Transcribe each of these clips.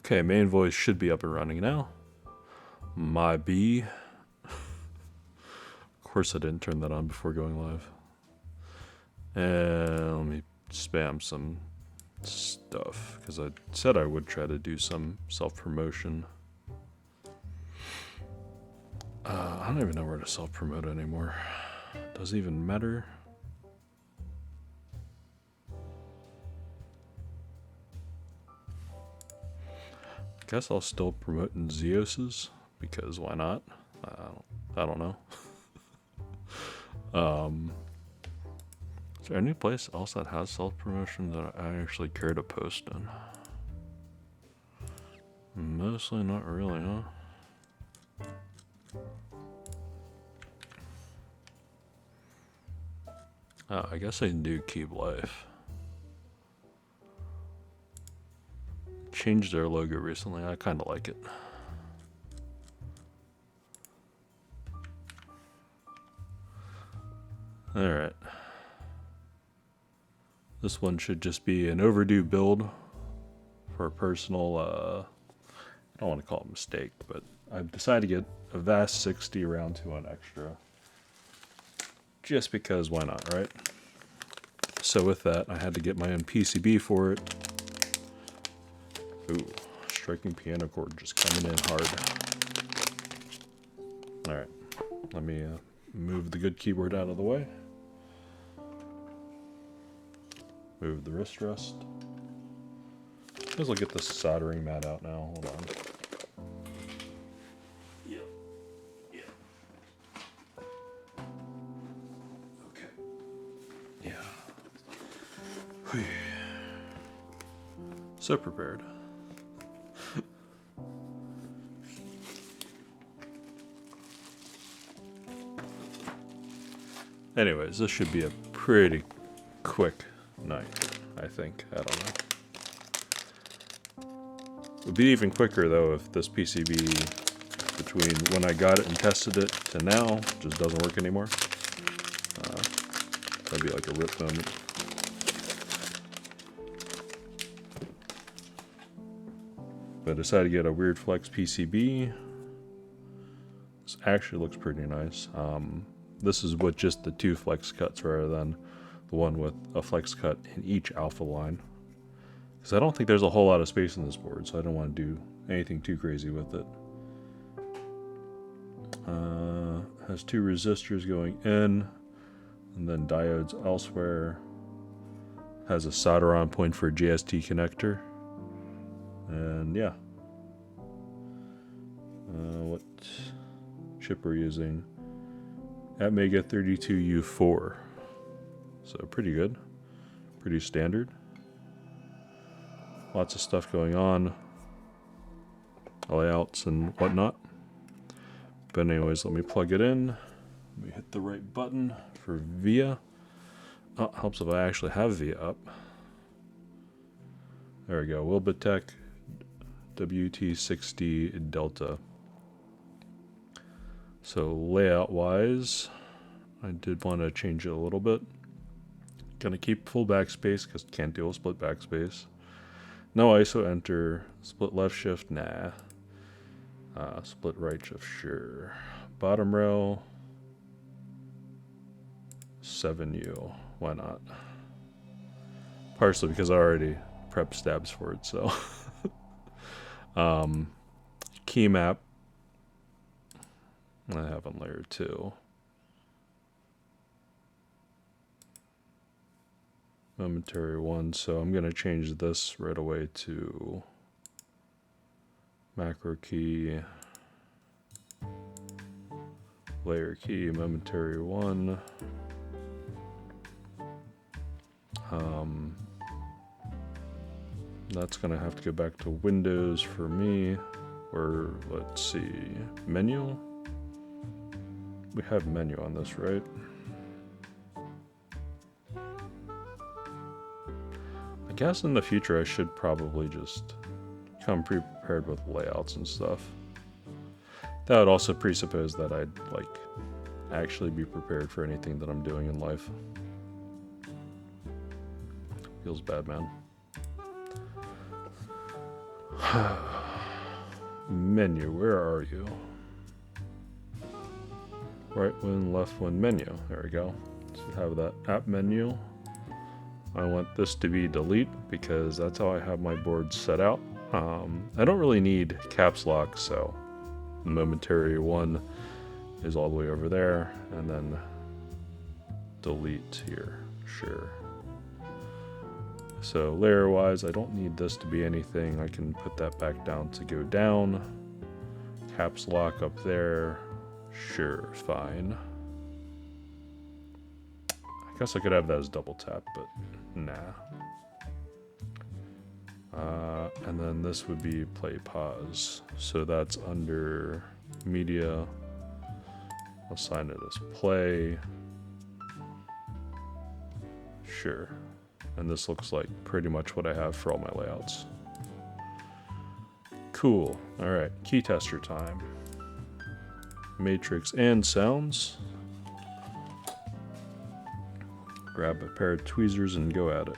Okay, main voice should be up and running now. My B. Of course I didn't turn that on before going live. And let me spam some stuff, because I said I would try to do some self-promotion. I don't even know where to self-promote anymore. Does it even matter? Guess I'll still promote in Zeos's, because why not? I don't know. Is there any place else that has self-promotion that I actually care to post in? Mostly not really, huh? I guess I can do Keep Life. Changed their logo recently. I kind of like it. Alright. This one should just be an overdue build for a personal, I don't want to call it a mistake, but I've decided to get a Vast 60 round 2 on extra. Just because, why not, right? So with that, I had to get my own PCB for it. Ooh, striking piano chord just coming in hard. Alright, let me move the good keyboard out of the way. Move the wrist rest. Let's look at the soldering mat out now. Hold on. Yeah. Okay. Yeah. Whew. So prepared. Anyways, this should be a pretty quick night, I think. I don't know. It would be even quicker though if this PCB, between when I got it and tested it to now, just doesn't work anymore. That'd be like a rip moment. But I decided to get a Weird Flex PCB. This actually looks pretty nice. This is with just the 2 flex cuts rather than the one with a flex cut in each alpha line. Because I don't think there's a whole lot of space in this board, so I don't want to do anything too crazy with it. Has 2 resistors going in, and then diodes elsewhere. Has a solder on point for a JST connector. And yeah. What chip we're using? Atmega 32U4. So pretty good. Pretty standard. Lots of stuff going on. Layouts and whatnot. But anyways, let me plug it in. Let me hit the right button for VIA. Oh, helps if I actually have VIA up. There we go. Wilbitech WT60 Delta. So layout wise, I did want to change it a little bit. Gonna keep full backspace because can't deal with split backspace. No ISO enter. Split left shift, nah. Split right shift, sure. Bottom row, 7U, why not? Partially because I already prepped stabs for it, so. Key map, I have on layer 2. Momentary 1, so I'm going to change this right away to macro key, layer key, momentary 1. That's going to have to go back to Windows for me, or let's see, menu. We have menu on this, right? I guess in the future I should probably just come pre-prepared with layouts and stuff. That would also presuppose that I'd like actually be prepared for anything that I'm doing in life. Feels bad, man. menu, where are you? Right one, left one, menu. There we go. So you have that app menu. I want this to be delete because that's how I have my board set out. I don't really need caps lock, so the momentary one is all the way over there, and then delete here. Sure. So layer wise, I don't need this to be anything. I can put that back down to go down. Caps lock up there. Sure, fine. I guess I could have that as double tap, but nah. And then this would be play pause. So that's under media. I'll assign it as play. Sure. And this looks like pretty much what I have for all my layouts. Cool. All right, key tester time. Matrix and sounds. Grab a pair of tweezers and go at it.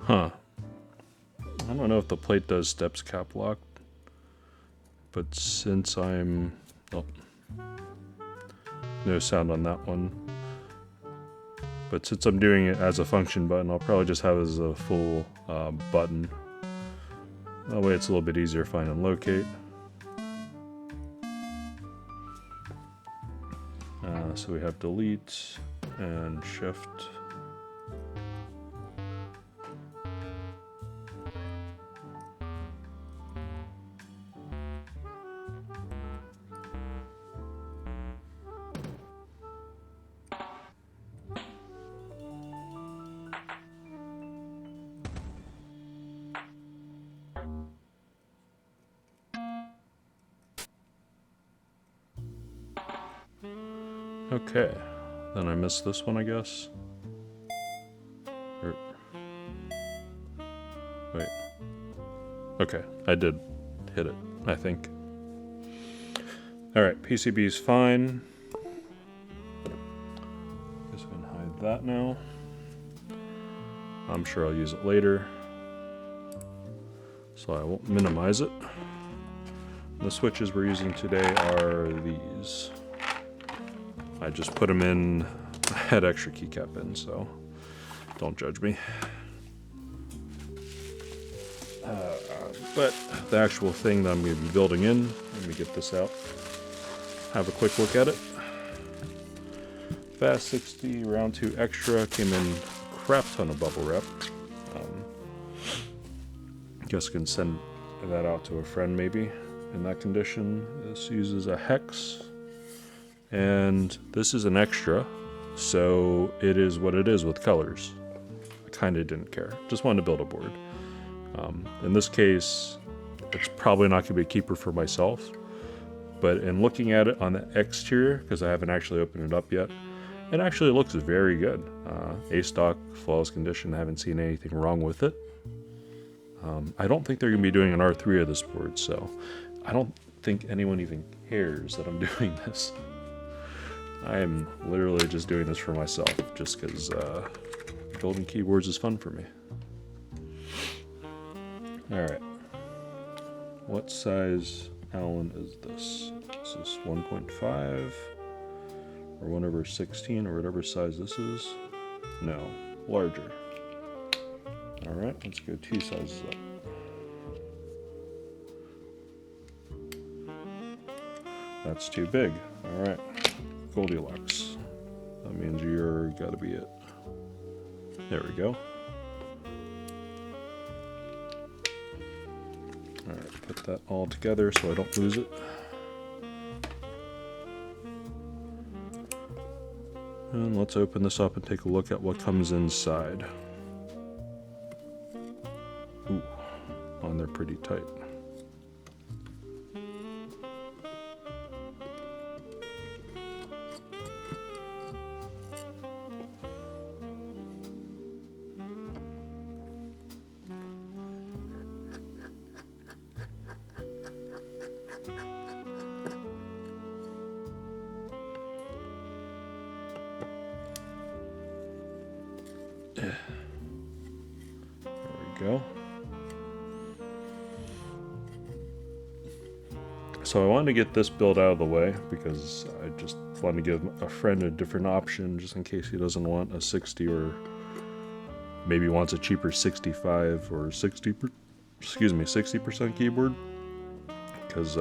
Huh. I don't know if the plate does steps cap lock, but since I'm... Oh, no sound on that one. But since I'm doing it as a function button, I'll probably just have it as a full button. That way it's a little bit easier to find and locate. So we have delete and shift. Okay, then I missed this one, I guess. Wait. Okay, I did hit it, I think. Alright, PCB is fine. Guess we can hide that now. I'm sure I'll use it later, so I won't minimize it. The switches we're using today are these. I just put them in, I had extra keycap in, so don't judge me. But the actual thing that I'm going to be building in, let me get this out, have a quick look at it. Vast 60 round 2 extra, came in a crap ton of bubble wrap. Guess I can send that out to a friend maybe in that condition. This uses a hex. And this is an extra, so it is what it is with colors. I kind of didn't care. Just wanted to build a board. In this case, it's probably not going to be a keeper for myself. But in looking at it on the exterior, because I haven't actually opened it up yet, it actually looks very good. A-stock, flawless condition. I haven't seen anything wrong with it. I don't think they're going to be doing an R3 of this board, so I don't think anyone even cares that I'm doing this. I am literally just doing this for myself, just because building keyboards is fun for me. Alright. What size Allen is this? Is this 1.5? Or 1/16, or whatever size this is? No, larger. Alright, let's go 2 sizes up. That's too big. Alright. Goldilocks. That means you're gotta be it. There we go. Alright, put that all together so I don't lose it. And let's open this up and take a look at what comes inside. Ooh, and they're pretty tight. There we go. So I wanted to get this build out of the way because I just wanted to give a friend a different option just in case he doesn't want a 60 or maybe wants a cheaper 65 or 60% keyboard. Because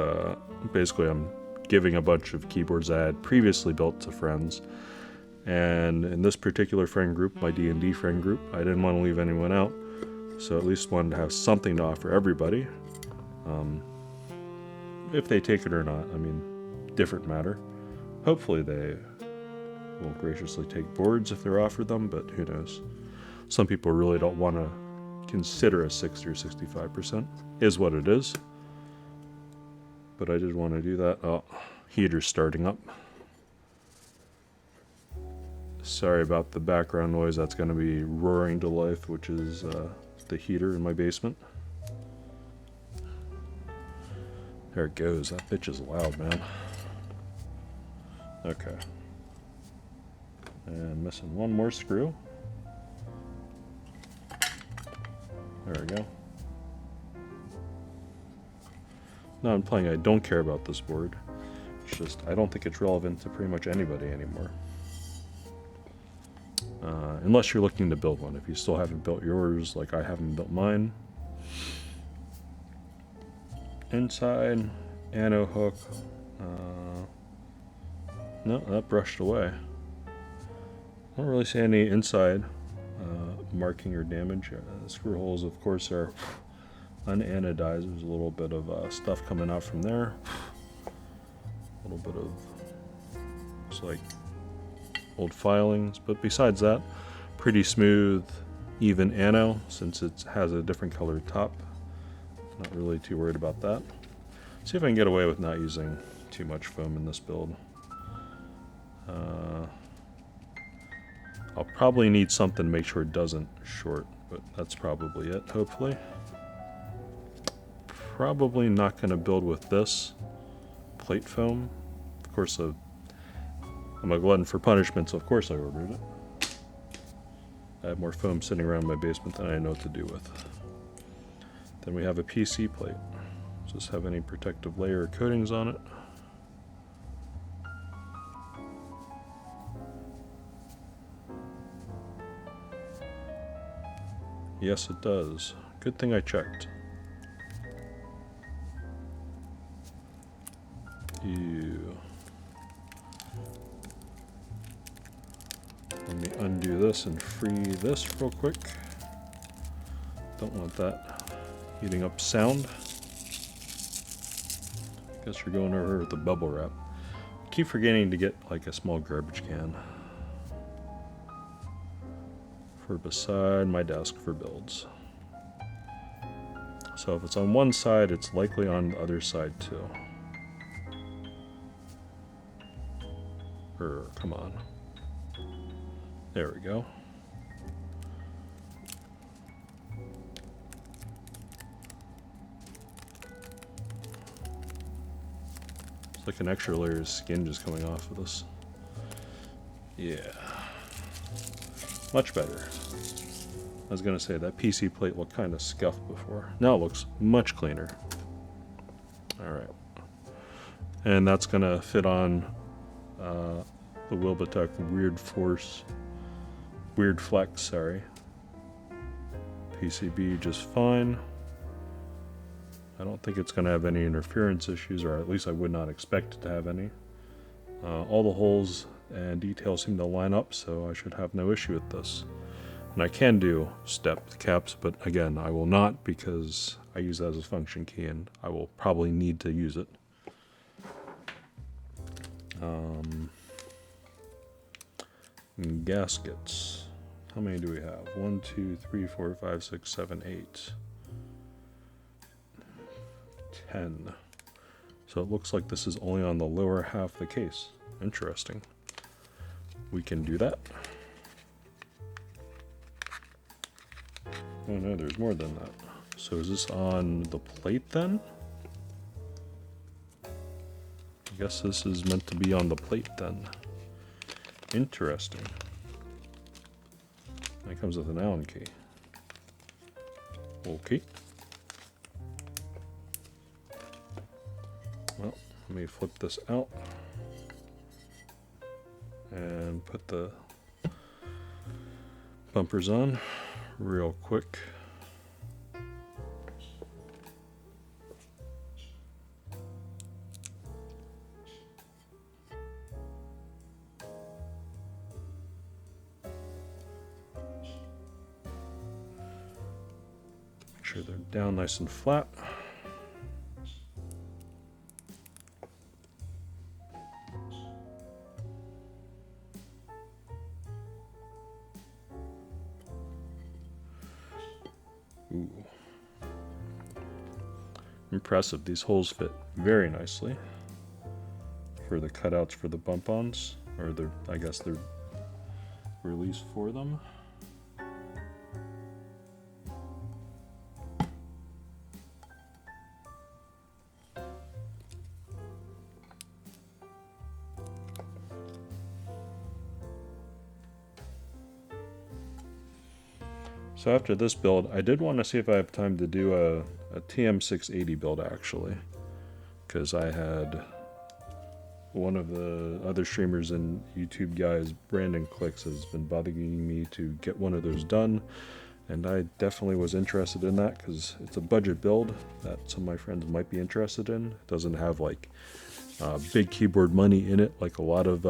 basically I'm giving a bunch of keyboards I had previously built to friends. And in this particular friend group, my D&D friend group, I didn't want to leave anyone out. So at least wanted to have something to offer everybody. If they take it or not, I mean, different matter. Hopefully they will graciously take boards if they're offered them, but who knows. Some people really don't want to consider a 60 or 65%. Is what it is. But I did want to do that. Oh, heater's starting up. Sorry about the background noise. That's going to be roaring to life, which is the heater in my basement. There it goes. That bitch is loud, man. Okay. And missing one more screw. There we go. No, I'm playing. I don't care about this board. It's just, I don't think it's relevant to pretty much anybody anymore. Unless you're looking to build one. If you still haven't built yours, like I haven't built mine. Inside, ano hook. No, that brushed away. I don't really see any inside marking or damage. Screw holes, of course, are unanodized. There's a little bit of stuff coming out from there. A little bit of, looks like old filings, but besides that, pretty smooth, even ano, since it has a different colored top. Not really too worried about that. See if I can get away with not using too much foam in this build. I'll probably need something to make sure it doesn't short, but that's probably it, hopefully. Probably not going to build with this plate foam. Of course, I'm a glutton for punishment, so of course I ordered it. I have more foam sitting around my basement than I know what to do with. Then we have a PC plate. Does this have any protective layer or coatings on it? Yes, it does. Good thing I checked. Ew. Let me undo this and free this real quick. Don't want that heating up sound. Guess we're going over with the bubble wrap. Keep forgetting to get like a small garbage can for beside my desk for builds. So if it's on one side, it's likely on the other side too. Come on. There we go. It's like an extra layer of skin just coming off of this. Yeah. Much better. I was gonna say that PC plate looked kind of scuffed before. Now it looks much cleaner. Alright. And that's gonna fit on the Wilbitech Weird Flex, sorry. PCB just fine. I don't think it's going to have any interference issues, or at least I would not expect it to have any. All the holes and details seem to line up, so I should have no issue with this. And I can do stepped caps, but again, I will not because I use that as a function key and I will probably need to use it. Gaskets. How many do we have? 1, 2, 3, 4, 5, 6, 7, 8. 10. So it looks like this is only on the lower half of the case. Interesting. We can do that. Oh no, there's more than that. So is this on the plate then? I guess this is meant to be on the plate then. Interesting. It comes with an Allen key. Okay. Well, let me flip this out and put the bumpers on real quick. Make sure they're down nice and flat. Ooh. Impressive. These holes fit very nicely for the cutouts for the bump-ons, or I guess they're released for them. So after this build, I did want to see if I have time to do a TM680 build actually, because I had one of the other streamers and YouTube guys, Brandon Clicks, has been bothering me to get one of those done, and I definitely was interested in that because it's a budget build that some of my friends might be interested in. It doesn't have like big keyboard money in it like a lot of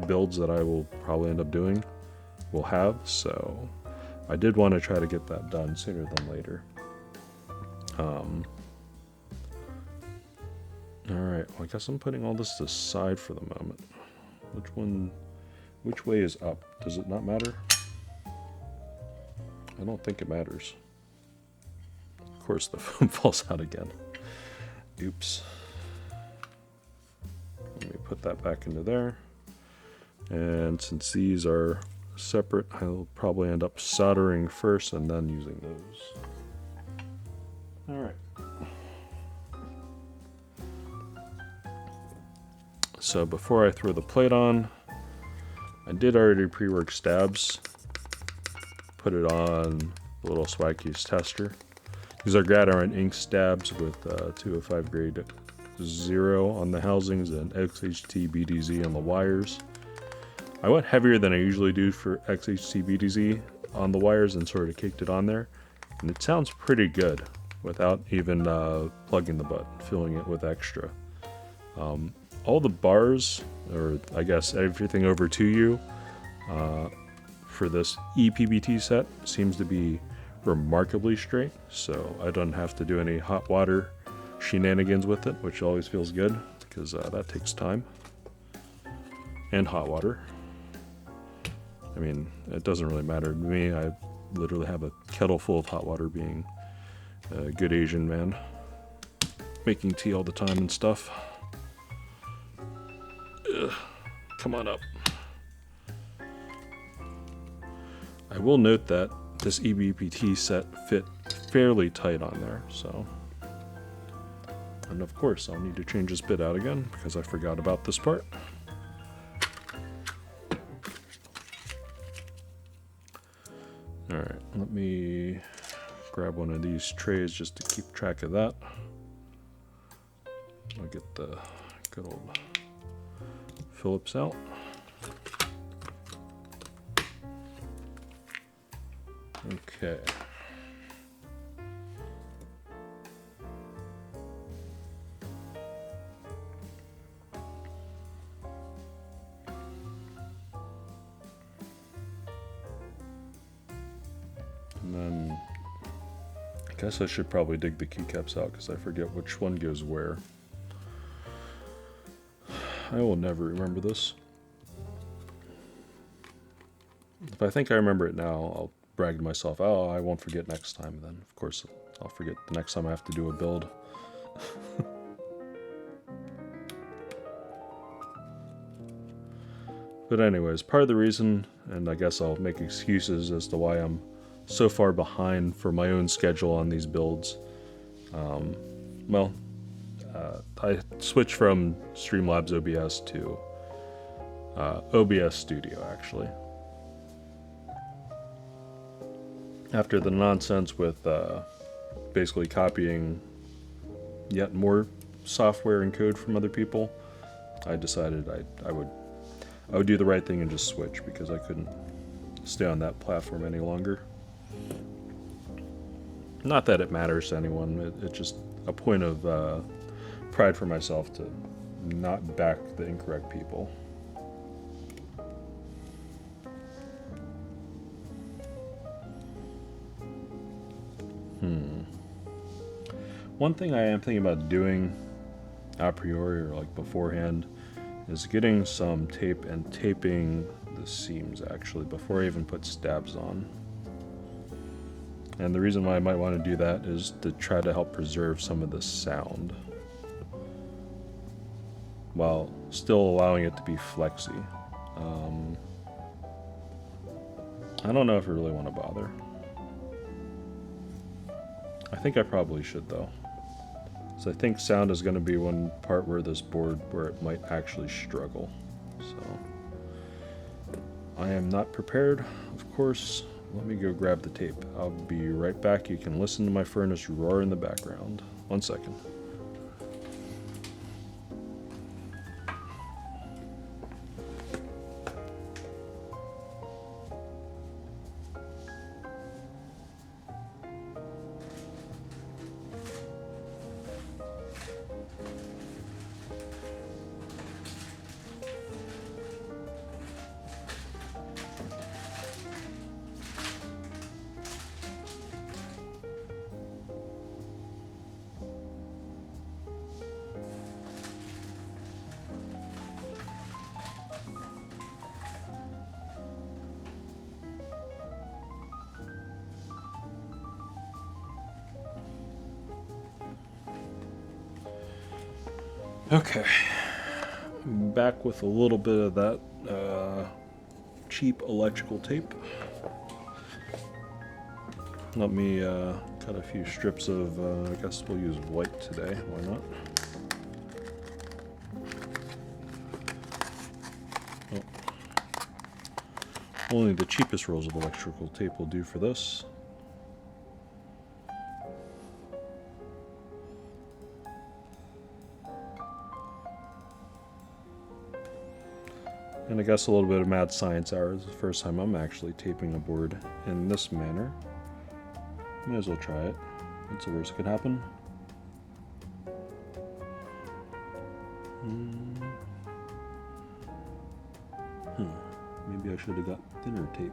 builds that I will probably end up doing will have, so I did want to try to get that done sooner than later. Alright, well I guess I'm putting all this aside for the moment. Which way is up? Does it not matter? I don't think it matters. Of course the phone falls out again. Oops. Let me put that back into there. And since these are separate, I'll probably end up soldering first and then using those. Alright. So before I throw the plate on, I did already pre-work stabs. Put it on the little Swagkeys tester. These are Gradiron ink stabs with 205 grade 0 on the housings and XHT BDZ on the wires. I went heavier than I usually do for XHT BDZ on the wires and sort of caked it on there. And it sounds pretty good without even plugging the butt, filling it with extra. All the bars, or I guess everything over 2U for this ePBT set seems to be remarkably straight, so I don't have to do any hot water shenanigans with it, which always feels good because that takes time. And hot water. I mean, it doesn't really matter to me. I literally have a kettle full of hot water, being a good Asian man, making tea all the time and stuff. Ugh, come on up. I will note that this ePBT set fit fairly tight on there, so. And of course, I'll need to change this bit out again because I forgot about this part. Alright, let me grab one of these trays just to keep track of that. I'll get the good old Phillips out. Okay. And then I guess I should probably dig the keycaps out because I forget which one goes where. I will never remember this. If I think I remember it now, I'll bragged to myself, oh, I won't forget next time. Then, of course, I'll forget the next time I have to do a build. But anyways, part of the reason, and I guess I'll make excuses as to why I'm so far behind for my own schedule on these builds. I switched from Streamlabs OBS to OBS Studio, actually. After the nonsense with basically copying yet more software and code from other people, I decided I would do the right thing and just switch, because I couldn't stay on that platform any longer. Not that it matters to anyone, it's just a point of pride for myself to not back the incorrect people. One thing I am thinking about doing a priori, or like beforehand, is getting some tape and taping the seams actually before I even put stabs on. And the reason why I might want to do that is to try to help preserve some of the sound while still allowing it to be flexy. I don't know if I really want to bother. I think I probably should though. So I think sound is going to be one part where this board where it might actually struggle. So I am not prepared, of course. Let me go grab the tape. I'll be right back. You can listen to my furnace roar in the background. 1 second. Okay, back with a little bit of that cheap electrical tape. Let me cut a few strips of, I guess we'll use white today, why not? Oh. Only the cheapest rolls of electrical tape will do for this. And I guess a little bit of mad science hour is the first time I'm actually taping a board in this manner. May as well try it. What's the worst that could happen? Maybe I should have got thinner tape.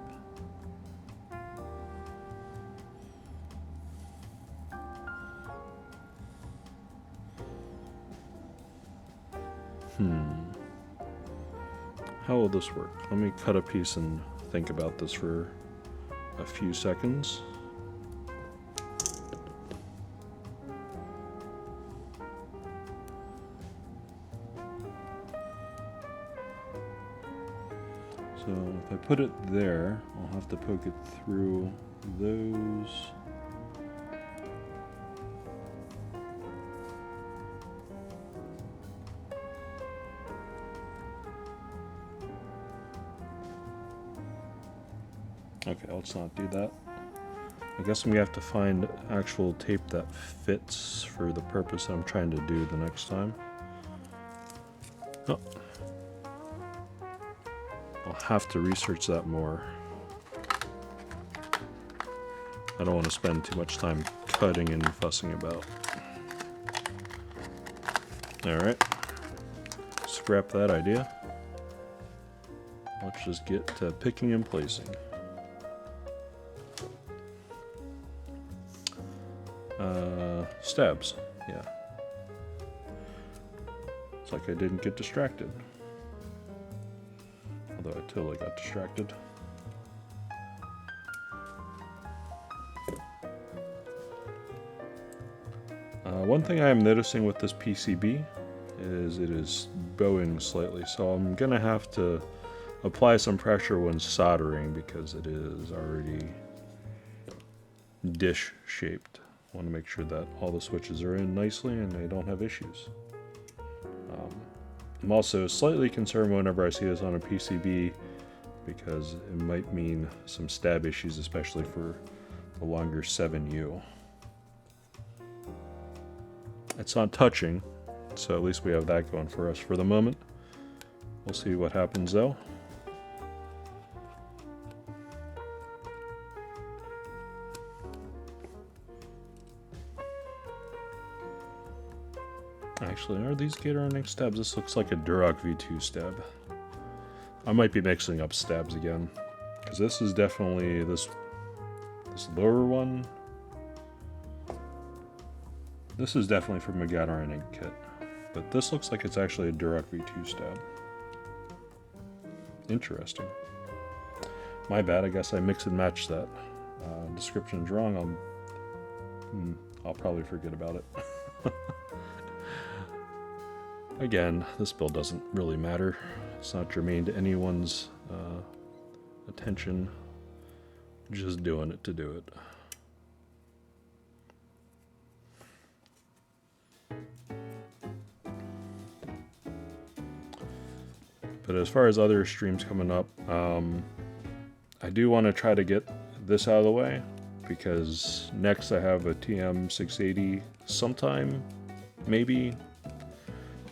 How will this work? Let me cut a piece and think about this for a few seconds. So if I put it there, I'll have to poke it through those. Okay, let's not do that. I guess I'm gonna have to find actual tape that fits for the purpose that I'm trying to do the next time. Oh. I'll have to research that more. I don't want to spend too much time cutting and fussing about. Alright. Scrap that idea. Let's just get to picking and placing. Stabs, yeah. It's like I didn't get distracted. Although I totally got distracted. One thing I am noticing with this PCB is it is bowing slightly, so I'm going to have to apply some pressure when soldering because it is already dish shaped. I want to make sure that all the switches are in nicely and I don't have issues. I'm also slightly concerned whenever I see this on a PCB because it might mean some stab issues, especially for the longer 7U. It's not touching, so at least we have that going for us for the moment. We'll see what happens though. Actually, are these gate running stabs? This looks like a Duroc V2 stab. I might be mixing up stabs again, because this is definitely this lower one. This is definitely from a Gat running kit, but this looks like it's actually a Duroc V2 stab. Interesting. My bad. I guess I mix and match that. Description's wrong. I'll probably forget about it. Again, this build doesn't really matter. It's not germane to anyone's attention. Just doing it to do it. But as far as other streams coming up, I do want to try to get this out of the way because next I have a TM680 sometime, maybe.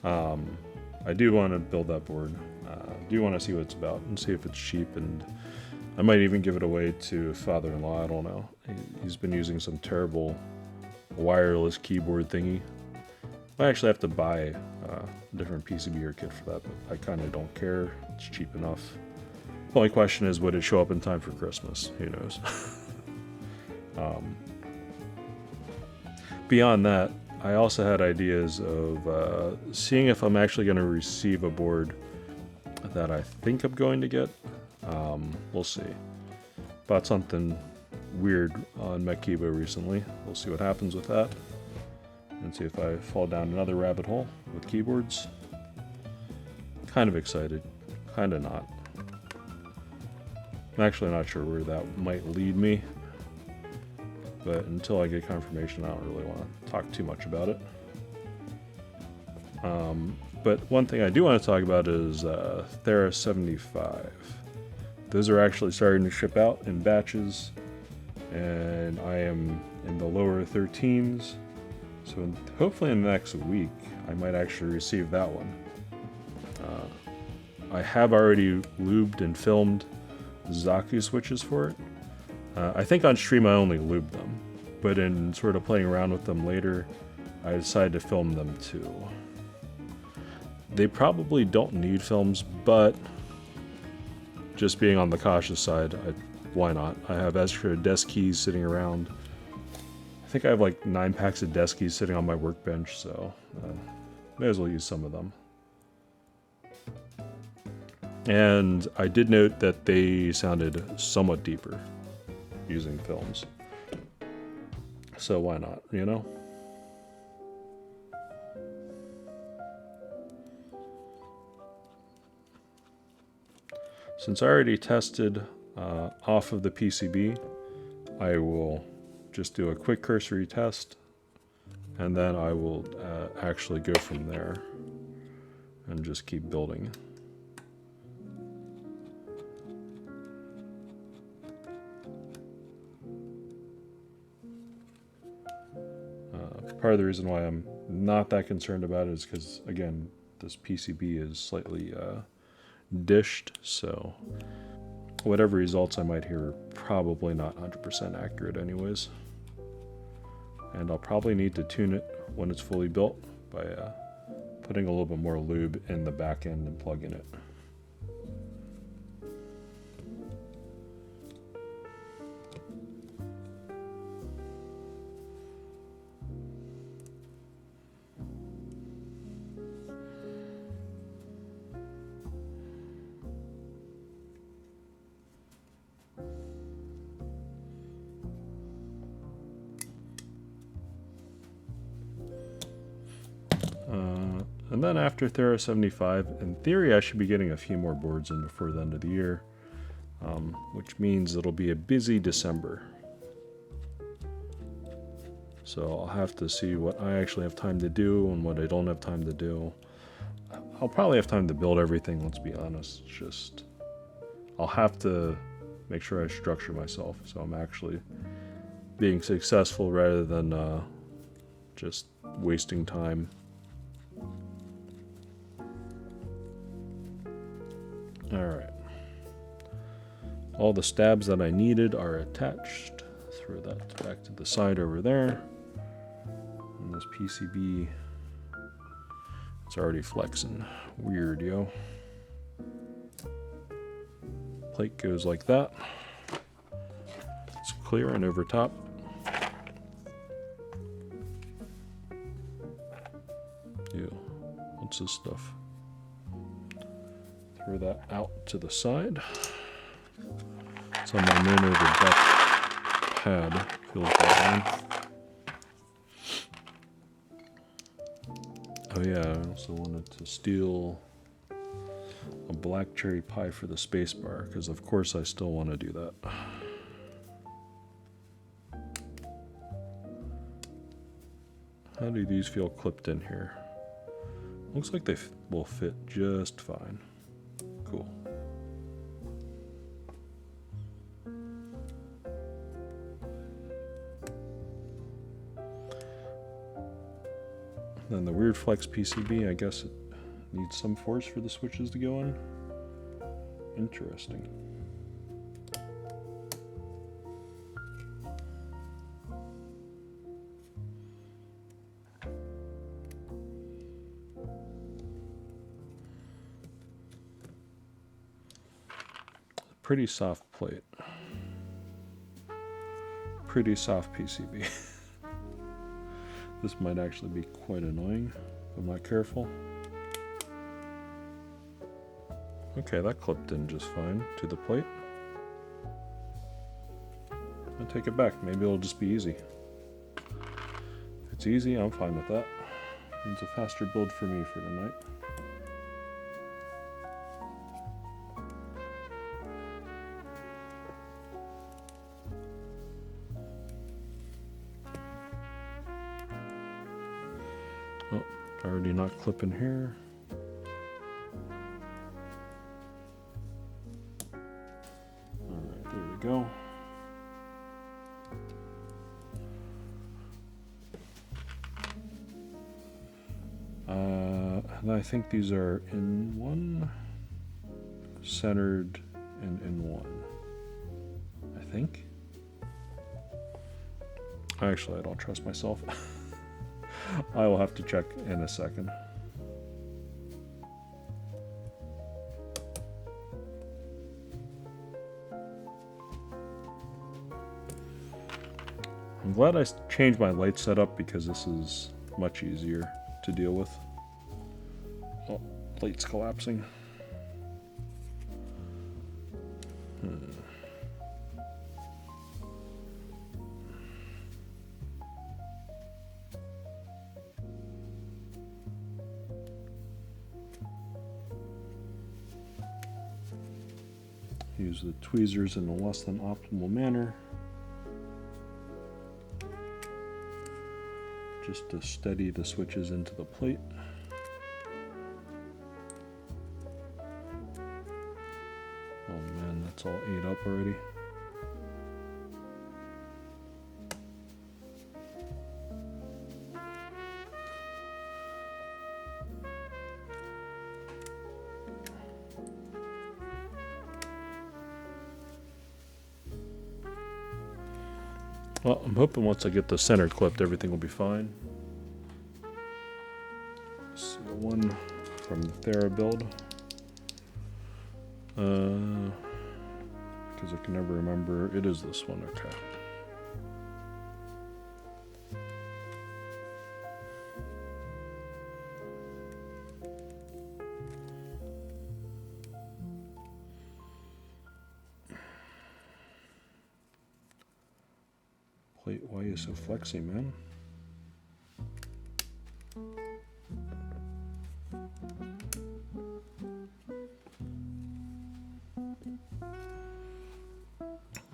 I do want to build that board. I do want to see what it's about and see if it's cheap, and I might even give it away to father-in-law. I don't know. He's been using some terrible wireless keyboard thingy. I actually have to buy a different PCB kit for that, but I kind of don't care. It's cheap enough. The only question is, would it show up in time for Christmas? Who knows? Beyond that, I also had ideas of seeing if I'm actually going to receive a board that I think I'm going to get. We'll see. Bought something weird on Mekiba recently. We'll see what happens with that. And see if I fall down another rabbit hole with keyboards. Kind of excited. Kind of not. I'm actually not sure where that might lead me. But until I get confirmation, I don't really want to talk too much about it. But one thing I do want to talk about is Thera 75. Those are actually starting to ship out in batches, and I am in the lower 13s. So hopefully in the next week, I might actually receive that one. I have already lubed and filmed Zaku switches for it. I think on stream I only lubed them, but in sort of playing around with them later, I decided to film them too. They probably don't need films, but just being on the cautious side, why not? I have extra desk keys sitting around. I think I have like 9 packs of desk keys sitting on my workbench, so may as well use some of them. And I did note that they sounded somewhat deeper using films. So why not, you know? Since I already tested off of the PCB, I will just do a quick cursory test, and then I will actually go from there and just keep building. Part of the reason why I'm not that concerned about it is because, again, this PCB is slightly dished, so whatever results I might hear are probably not 100% accurate anyways. And I'll probably need to tune it when it's fully built by putting a little bit more lube in the back end and plugging it. And then after Thera 75, in theory I should be getting a few more boards in before the end of the year, which means it'll be a busy December. So I'll have to see what I actually have time to do and what I don't have time to do. I'll probably have time to build everything, let's be honest. It's just, I'll have to make sure I structure myself so I'm actually being successful rather than just wasting time. Alright. All the stabs that I needed are attached. Throw that back to the side over there. And this PCB, it's already flexing. Weird, yo. Plate goes like that. It's clear and over top. Ew. What's this stuff? Throw that out to the side. It's on my main over back pad. Feels that one. Oh yeah, I also wanted to steal a black cherry pie for the Spacebar, because of course I still want to do that. How do these feel clipped in here? Looks like they will fit just fine. Cool. Then the weird flex PCB, I guess it needs some force for the switches to go in. Interesting. Pretty soft plate. Pretty soft PCB. This might actually be quite annoying if I'm not careful. Okay, that clipped in just fine to the plate. I'll take it back. Maybe it'll just be easy. If it's easy, I'm fine with that. It's a faster build for me for tonight. Oh, already not clipping here. Alright, there we go. And I think these are in one, centered, and in one. I think. Actually, I don't trust myself. I will have to check in a second. I'm glad I changed my light setup because this is much easier to deal with. Oh, plate's collapsing. Use the tweezers in a less than optimal manner, just to steady the switches into the plate. Oh man, that's all ate up already. Well, I'm hoping once I get the center clipped, everything will be fine. So one from the Thera build. Because I can never remember. It is this one, okay. Plate, why are you so flexy, man?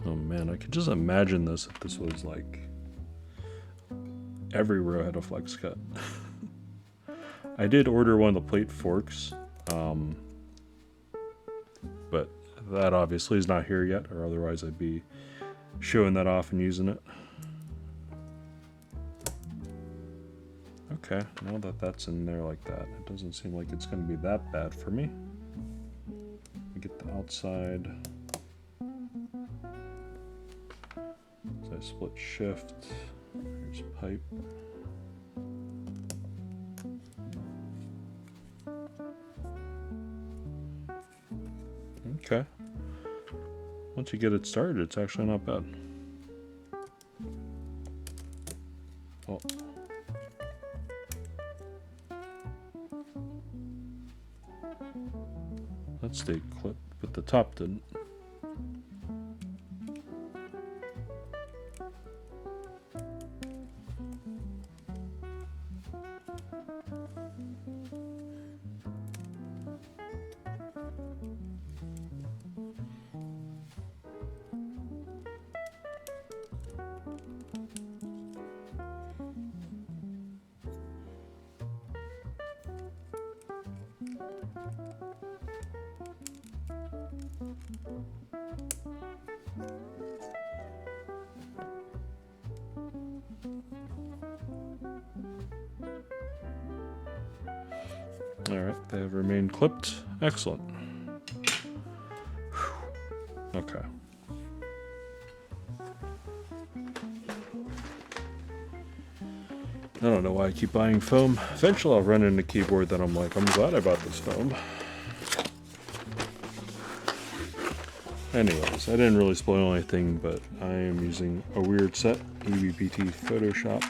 Oh man, I could just imagine this if this was like every row had a flex cut. I did order one of the plate forks, but that obviously is not here yet, or otherwise I'd be showing that off and using it. Okay, now that that's in there like that, it doesn't seem like it's going to be that bad for me. Get the outside. So I split shift. Here's pipe. Okay. Once you get it started, it's actually not bad. Oh. That stayed clipped, but the top didn't. Alright, they have remained clipped. Excellent. Whew. Okay. I don't know why I keep buying foam. Eventually I'll run into a keyboard that I'm like, I'm glad I bought this foam. Anyways, I didn't really spoil anything, but I am using a weird set, ePBT Photoshop.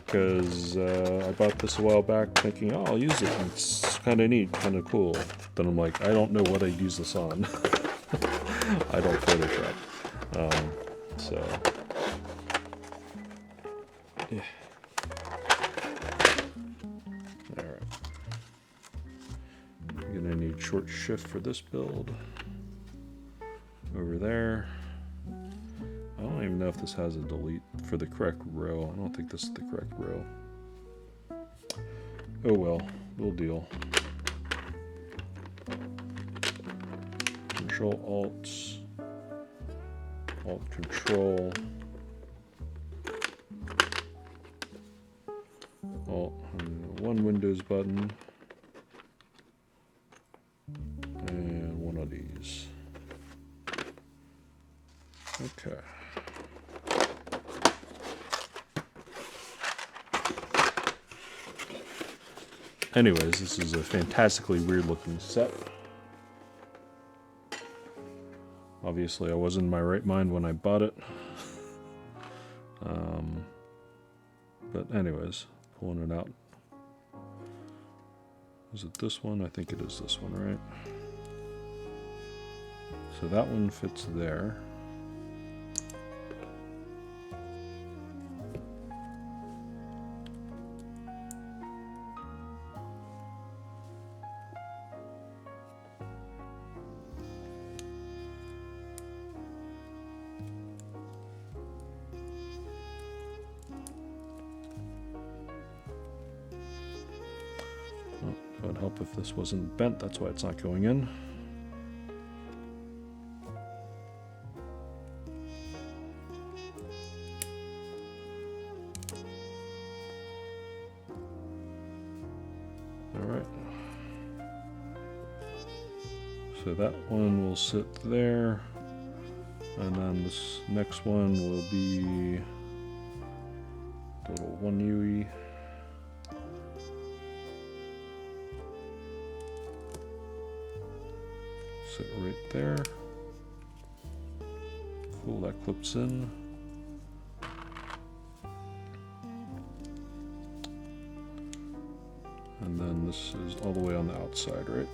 Because I bought this a while back thinking, oh, I'll use it. It's kind of neat, kind of cool. Then I'm like, I don't know what I'd use this on. I don't Photoshop. So, yeah. Alright. You're going to need short shift for this build. Over there. I don't even know if this has a delete for the correct row. I don't think this is the correct row. Oh well, we'll deal. Control Alt, Alt Control, Alt, one Windows button, and one of these. Okay. Anyways, this is a fantastically weird looking set. Obviously, I wasn't in my right mind when I bought it. But anyways, pulling it out. Is it this one? I think it is this one, right? So that one fits there. It would help if this wasn't bent, that's why it's not going in. Alright. So that one will sit there, and then this next one will be a little 1 UE. Sit right there. Cool, that clips in. And then this is all the way on the outside, right?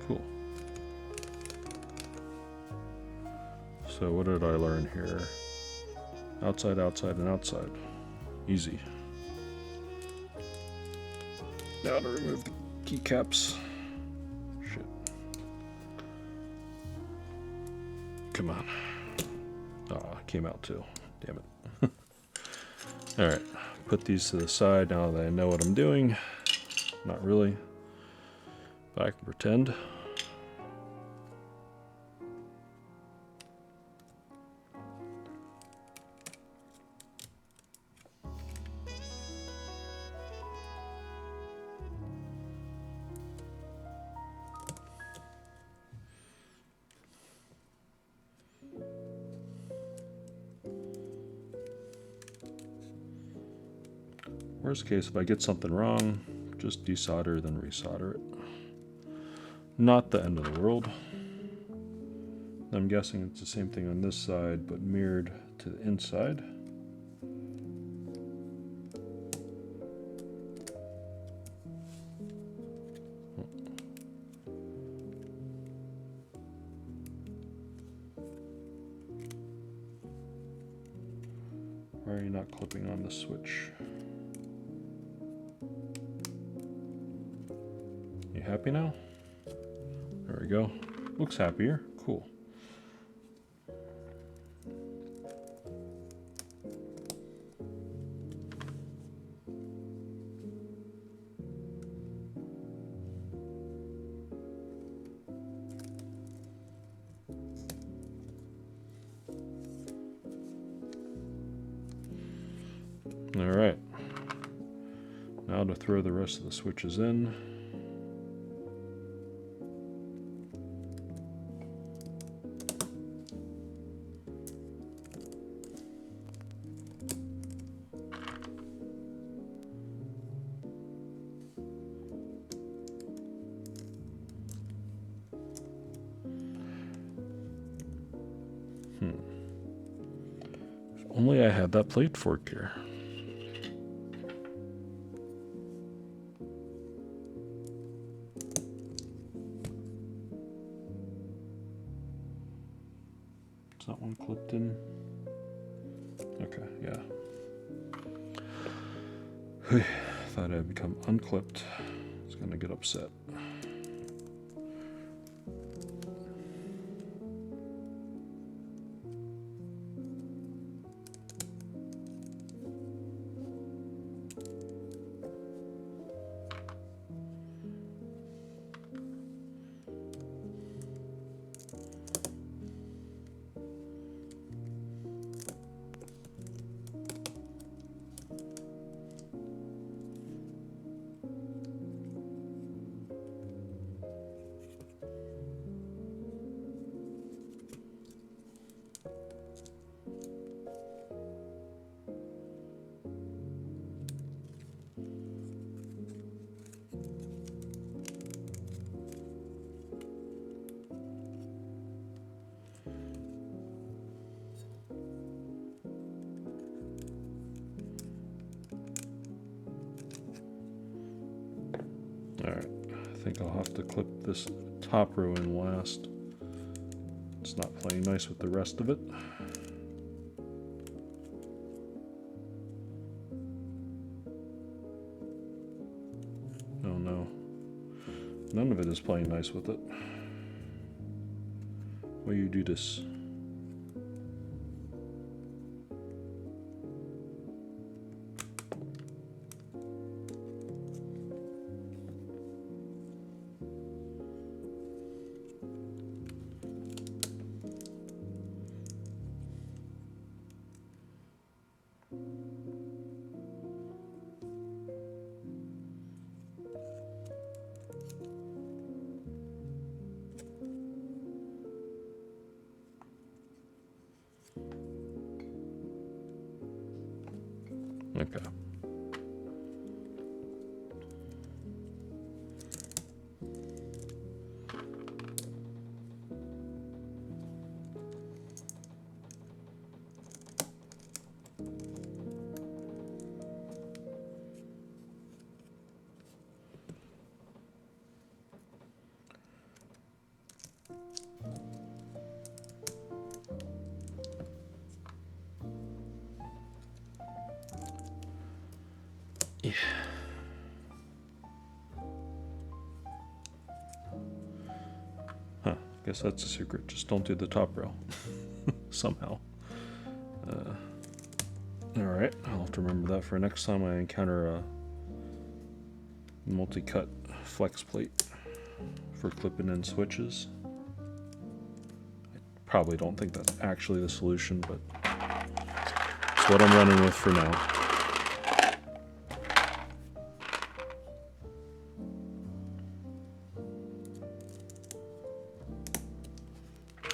Cool. So what did I learn here? Outside, outside, and outside. Easy. Now to remove the keycaps. Shit. Come on. Oh, it came out too. Damn it. Alright, put these to the side now that I know what I'm doing. Not really, but I can pretend. Worst case, if I get something wrong, just desolder, then resolder it. Not the end of the world. I'm guessing it's the same thing on this side, but mirrored to the inside. Why are you not clipping on the switch? You happy now? There we go. Looks happier. Cool. All right. Now to throw the rest of the switches in. If only I had that plate fork here. Is that one clipped in? Okay, yeah. Thought I'd become unclipped. I was gonna get upset. Alright, I think I'll have to clip this top row in last. It's not playing nice with the rest of it. Oh no. None of it is playing nice with it. Why you do this? Okay. Yeah. Huh, guess that's a secret. Just don't do the top rail. Somehow. Alright, I'll have to remember that for next time I encounter a multi-cut flex plate for clipping in switches. I probably don't think that's actually the solution, but it's what I'm running with for now.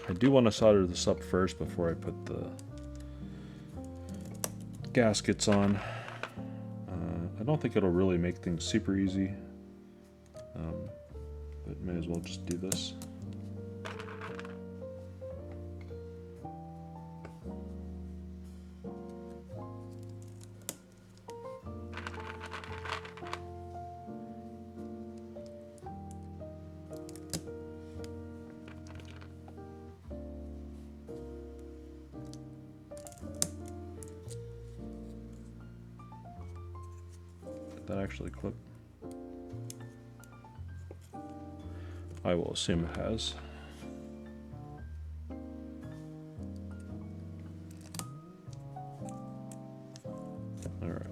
I do want to solder this up first before I put the gaskets on. I don't think it'll really make things super easy, but may as well just do this. That actually clip? I will assume it has. All right.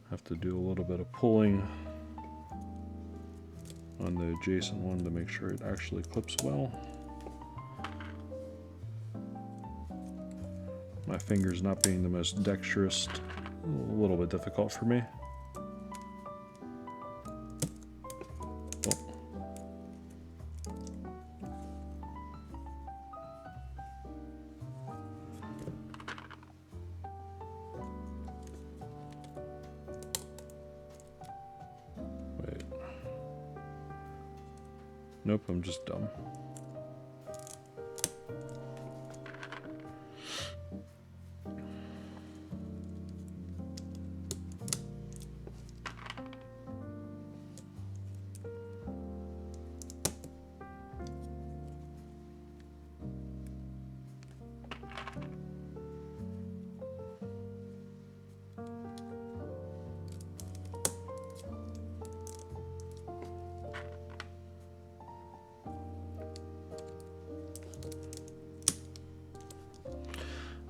Have to do a little bit of pulling on the adjacent one to make sure it actually clips well. My fingers not being the most dexterous, a little bit difficult for me. Nope, I'm just dumb.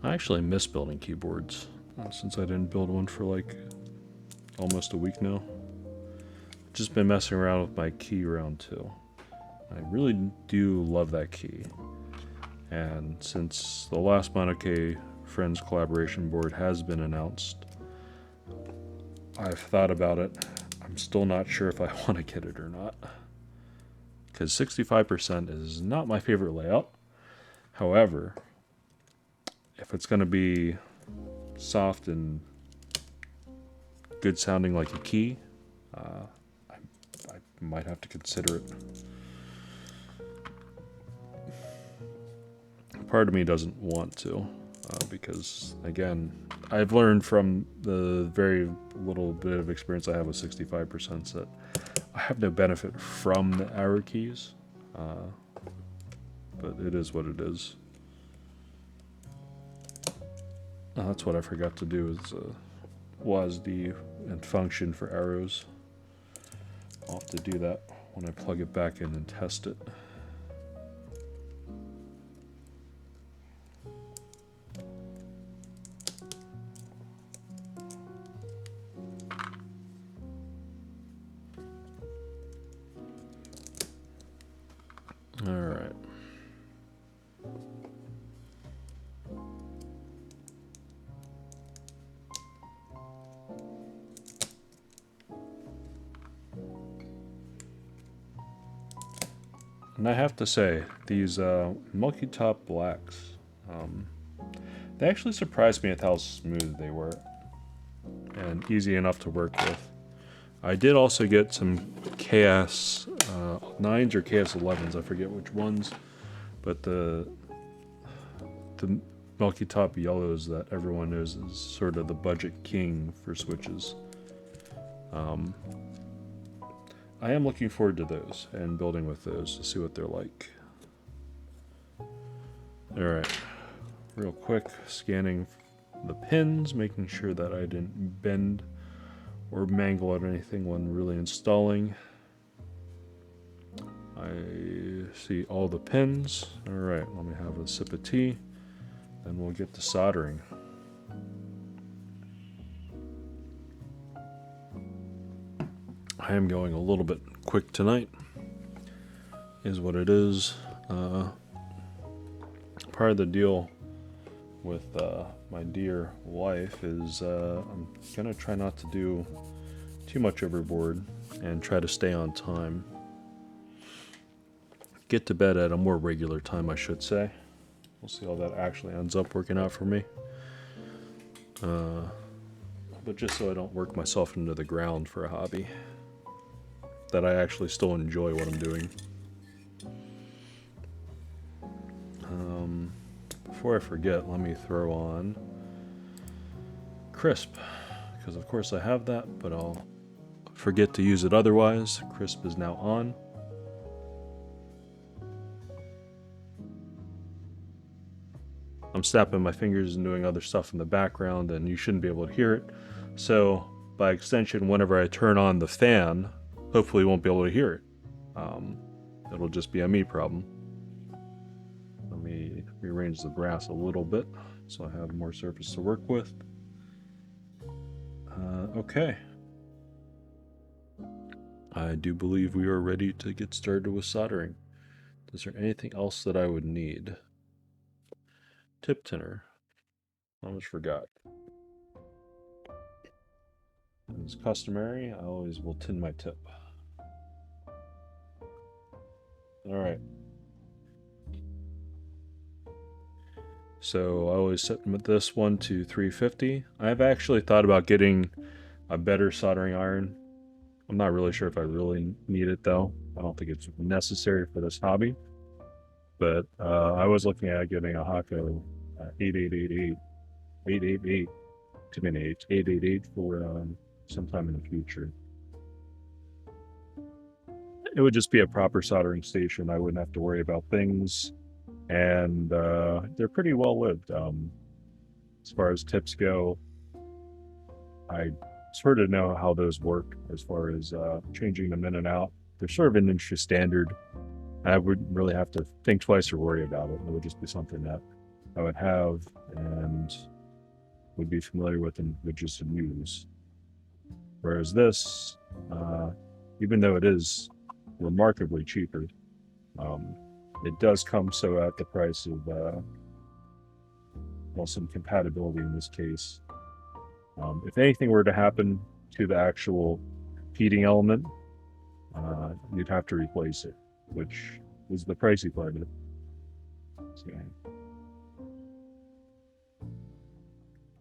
I actually miss building keyboards, since I didn't build one for like almost a week now. Just been messing around with my key round 2. I really do love that key. And since the last Mono K Friends collaboration board has been announced, I've thought about it. I'm still not sure if I want to get it or not. Because 65% is not my favorite layout. However, if it's going to be soft and good sounding like a key, I might have to consider it. Part of me doesn't want to, because again, I've learned from the very little bit of experience I have with 65% that I have no benefit from the arrow keys, but it is what it is. That's what I forgot to do is WASD and function for arrows. I'll have to do that when I plug it back in and test it. All right. And I have to say, these Milky Top Blacks, they actually surprised me at how smooth they were and easy enough to work with. I did also get some KS 9s or KS 11s, I forget which ones, but the the Milky Top Yellows that everyone knows is sort of the budget king for switches. I am looking forward to those and building with those to see what they're like. Alright, real quick, scanning the pins, making sure that I didn't bend or mangle at anything when really installing. I see all the pins. Alright, let me have a sip of tea, then we'll get to soldering. I am going a little bit quick tonight, is what it is. Part of the deal with my dear wife is I'm gonna try not to do too much overboard and try to stay on time. Get to bed at a more regular time, I should say. We'll see how that actually ends up working out for me. But just so I don't work myself into the ground for a hobby, that I actually still enjoy what I'm doing. Before I forget, let me throw on Crisp, because of course I have that, but I'll forget to use it otherwise. Crisp is now on. I'm snapping my fingers and doing other stuff in the background, and you shouldn't be able to hear it. So, by extension, whenever I turn on the fan, hopefully you won't be able to hear it. It'll just be a me problem. Let me rearrange the brass a little bit so I have more surface to work with. Okay. I do believe we are ready to get started with soldering. Is there anything else that I would need? Tip tinner. I almost forgot. As customary, I always will tin my tip. Alright. So I always set this one to 350. I've actually thought about getting a better soldering iron. I'm not really sure if I really need it though. I don't think it's necessary for this hobby. But I was looking at getting a Hakko 888 too many 888 for sometime in the future. It would just be a proper soldering station. I wouldn't have to worry about things, and they're pretty well lived. As far as tips go, I sort of know how those work as far as changing them in and out. They're sort of an industry standard. I wouldn't really have to think twice or worry about it. It would just be something that I would have and would be familiar with and would just use. Whereas this, even though it is remarkably cheaper, it does come so at the price of well, some compatibility in this case. If anything were to happen to the actual heating element, you'd have to replace it, which is the pricey part of it. So,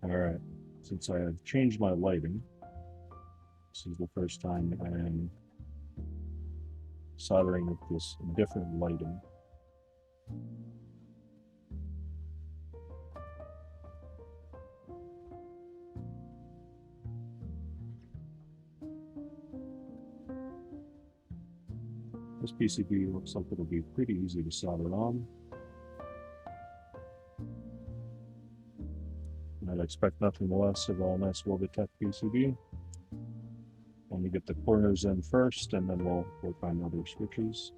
alright, since I have changed my lighting, this is the first time I am soldering with this different lighting. This PCB looks like it'll be pretty easy to solder on. And I'd expect nothing less of a nice well-detected PCB. Let me get the corners in first, and then we'll work on other switches.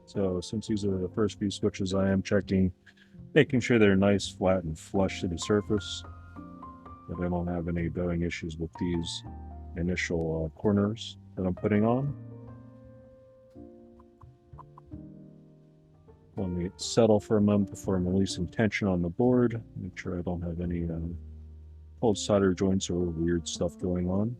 So since these are the first few switches, I am checking, making sure they're nice, flat, and flush to the surface, that I don't have any bowing issues with these initial corners that I'm putting on. Let me settle for a moment before I'm releasing tension on the board. Make sure I don't have any Cold solder joints or weird stuff going on.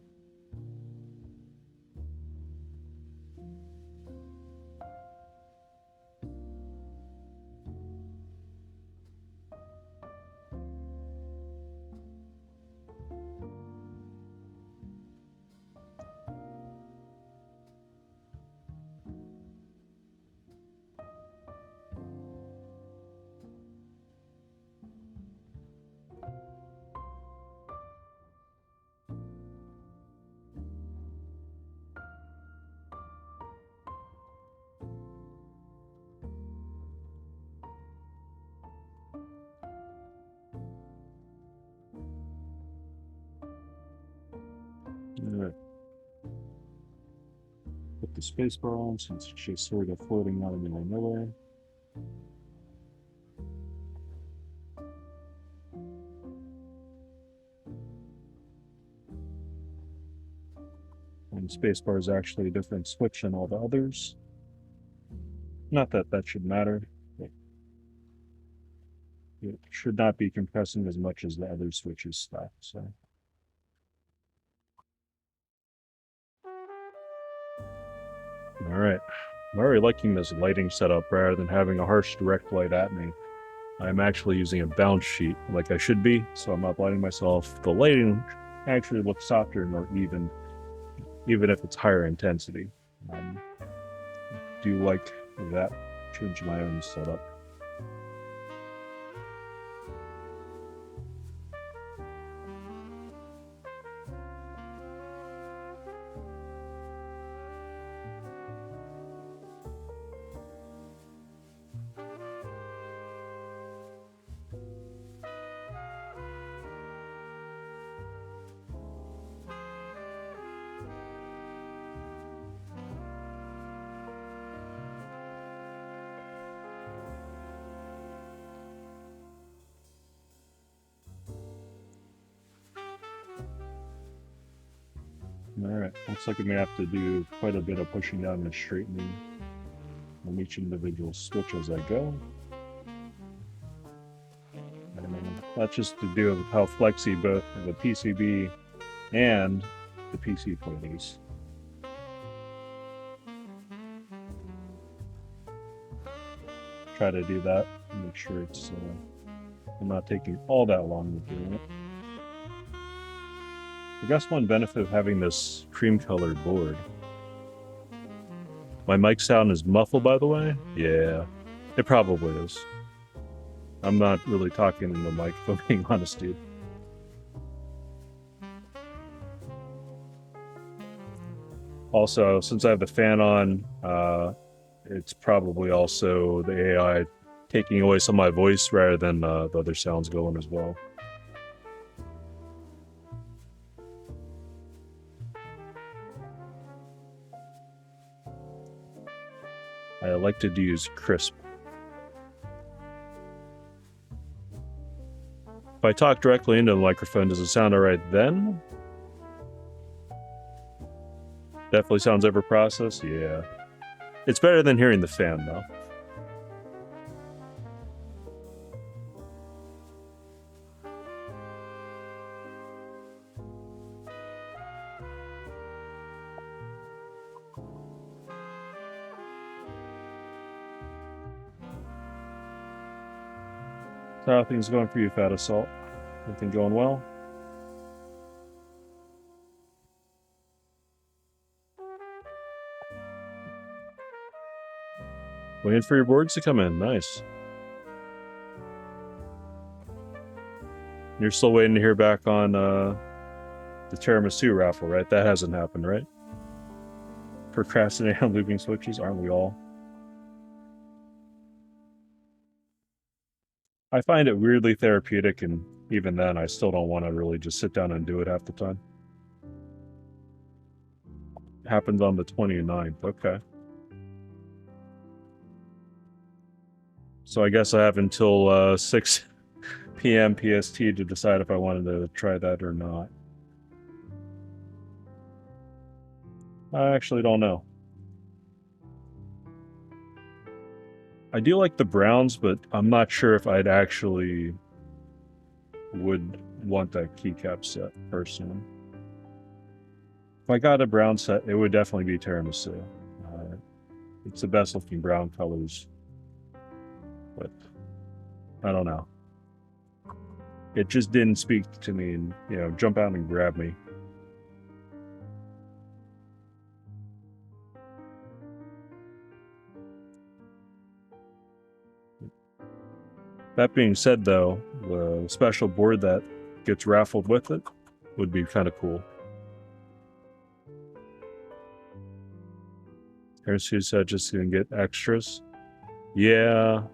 Alright. Put the spacebar on since it's just sort of floating out in the nowhere. And the spacebar is actually a different switch than all the others. Not that that should matter. It should not be compressing as much as the other switches stuff. So. All right. I'm already liking this lighting setup rather than having a harsh direct light at me. I'm actually using a bounce sheet like I should be, so I'm not blinding myself. The lighting actually looks softer and more even if it's higher intensity. Do you like that? Change my own setup. Alright, looks like we may have to do quite a bit of pushing down and straightening on each individual switch as I go. And that's just to do with how flexy both the PCB and the PC plate is. Try to do that and make sure it's I'm not taking all that long with doing it. I guess one benefit of having this cream-colored board. My mic sound is muffled, by the way? Yeah, it probably is. I'm not really talking in the mic, if I'm being honest, dude. Also, since I have the fan on, it's probably also the AI taking away some of my voice rather than the other sounds going as well. I like to use crisp. If I talk directly into the microphone, does it sound alright then? Definitely sounds over processed, yeah. It's better than hearing the fan, though. So how are things going for you, Fat Assault? Everything going well? Waiting for your boards to come in. Nice. You're still waiting to hear back on the tiramisu raffle, right? That hasn't happened, right? Procrastinating on looping switches, aren't we all? I find it weirdly therapeutic, and even then, I still don't want to really just sit down and do it half the time. It happens on the 29th, okay. So I guess I have until 6 p.m. PST to decide if I wanted to try that or not. I actually don't know. I do like the browns, but I'm not sure if I'd actually would want that keycap set personally. If I got a brown set, it would definitely be tiramisu. It's the best looking brown colors, but I don't know. It just didn't speak to me and, jump out and grab me. That being said, though, the special board that gets raffled with it would be kind of cool. Here's who said just gonna get extras. Yeah.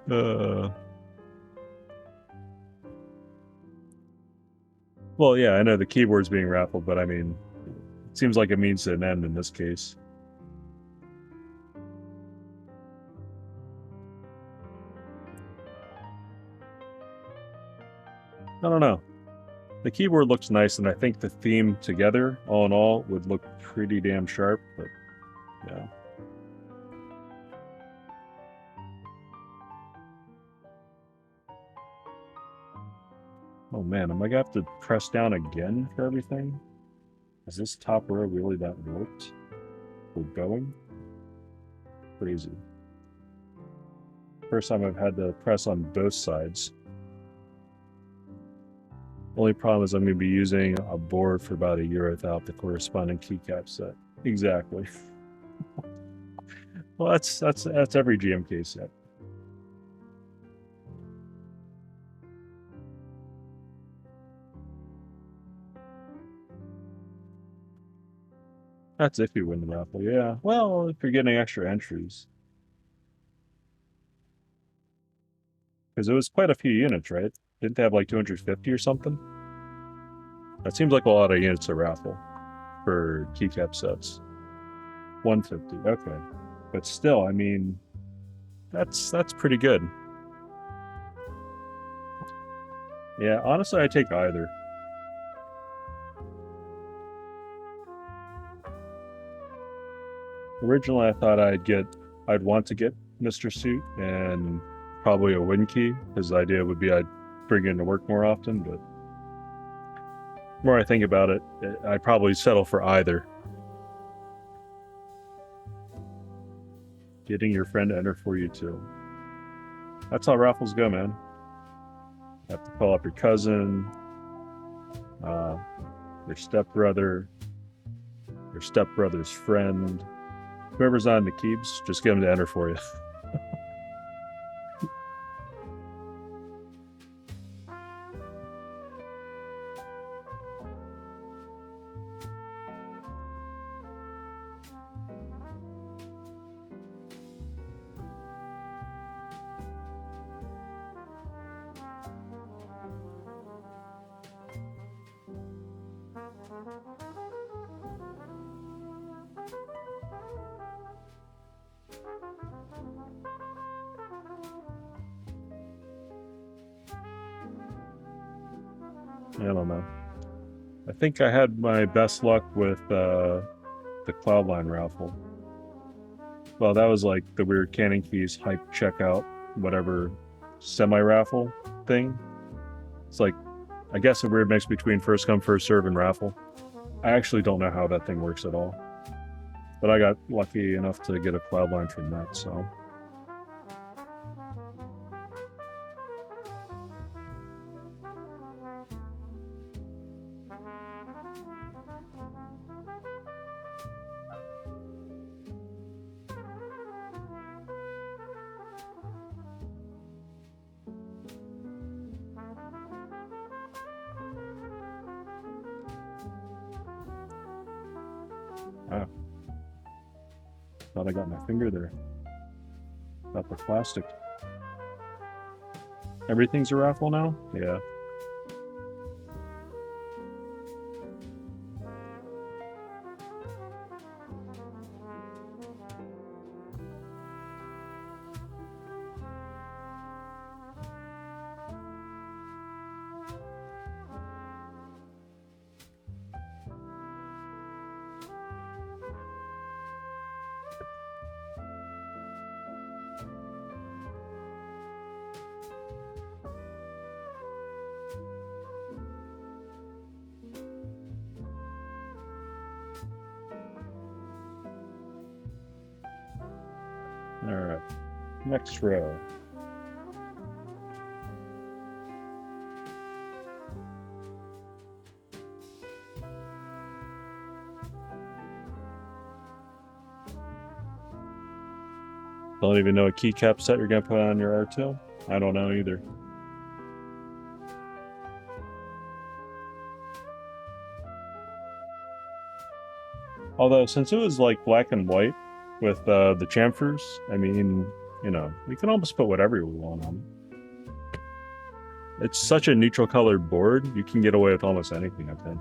Well, yeah, I know the keyboard's being raffled, but I mean, it seems like it means an end in this case. I don't know. The keyboard looks nice, and I think the theme together, all in all, would look pretty damn sharp, but yeah. Oh man, am I gonna have to press down again for everything? Is this top row really that warped? We're going? Crazy. First time I've had to press on both sides. Only problem is I'm going to be using a board for about a year without the corresponding keycap set. Exactly. Well, that's every GMK set. That's if you win the raffle, yeah. Well, if you're getting extra entries. Because it was quite a few units, right? Didn't they have like 250 or something? That seems like a lot of units to raffle for keycap sets. 150, okay. But still, I mean, that's pretty good. Yeah, honestly, I take either. Originally, I thought I'd want to get Mr. Suit and probably a win key, because the idea would be I'd bring it into work more often, but the more I think about it, I'd probably settle for either. Getting your friend to enter for you too. That's how raffles go, man. You have to call up your cousin, your stepbrother, your stepbrother's friend, whoever's on the keeps, just get them to enter for you. I don't know. I think I had my best luck with the Cloudline raffle. Well, that was like the weird Cannon Keys hype checkout, whatever, semi-raffle thing. It's like, I guess, a weird mix between first come, first serve and raffle. I actually don't know how that thing works at all. But I got lucky enough to get a Cloudline from that, so. Ah. Thought I got my finger there. Got the plastic. Everything's a raffle now? Yeah. Alright, next row. Don't even know what keycap set you're going to put on your R2. I don't know either. Although, since it was like black and white with the chamfers, I mean, you know, we can almost put whatever we want on it. It's such a neutral colored board, you can get away with almost anything, I think.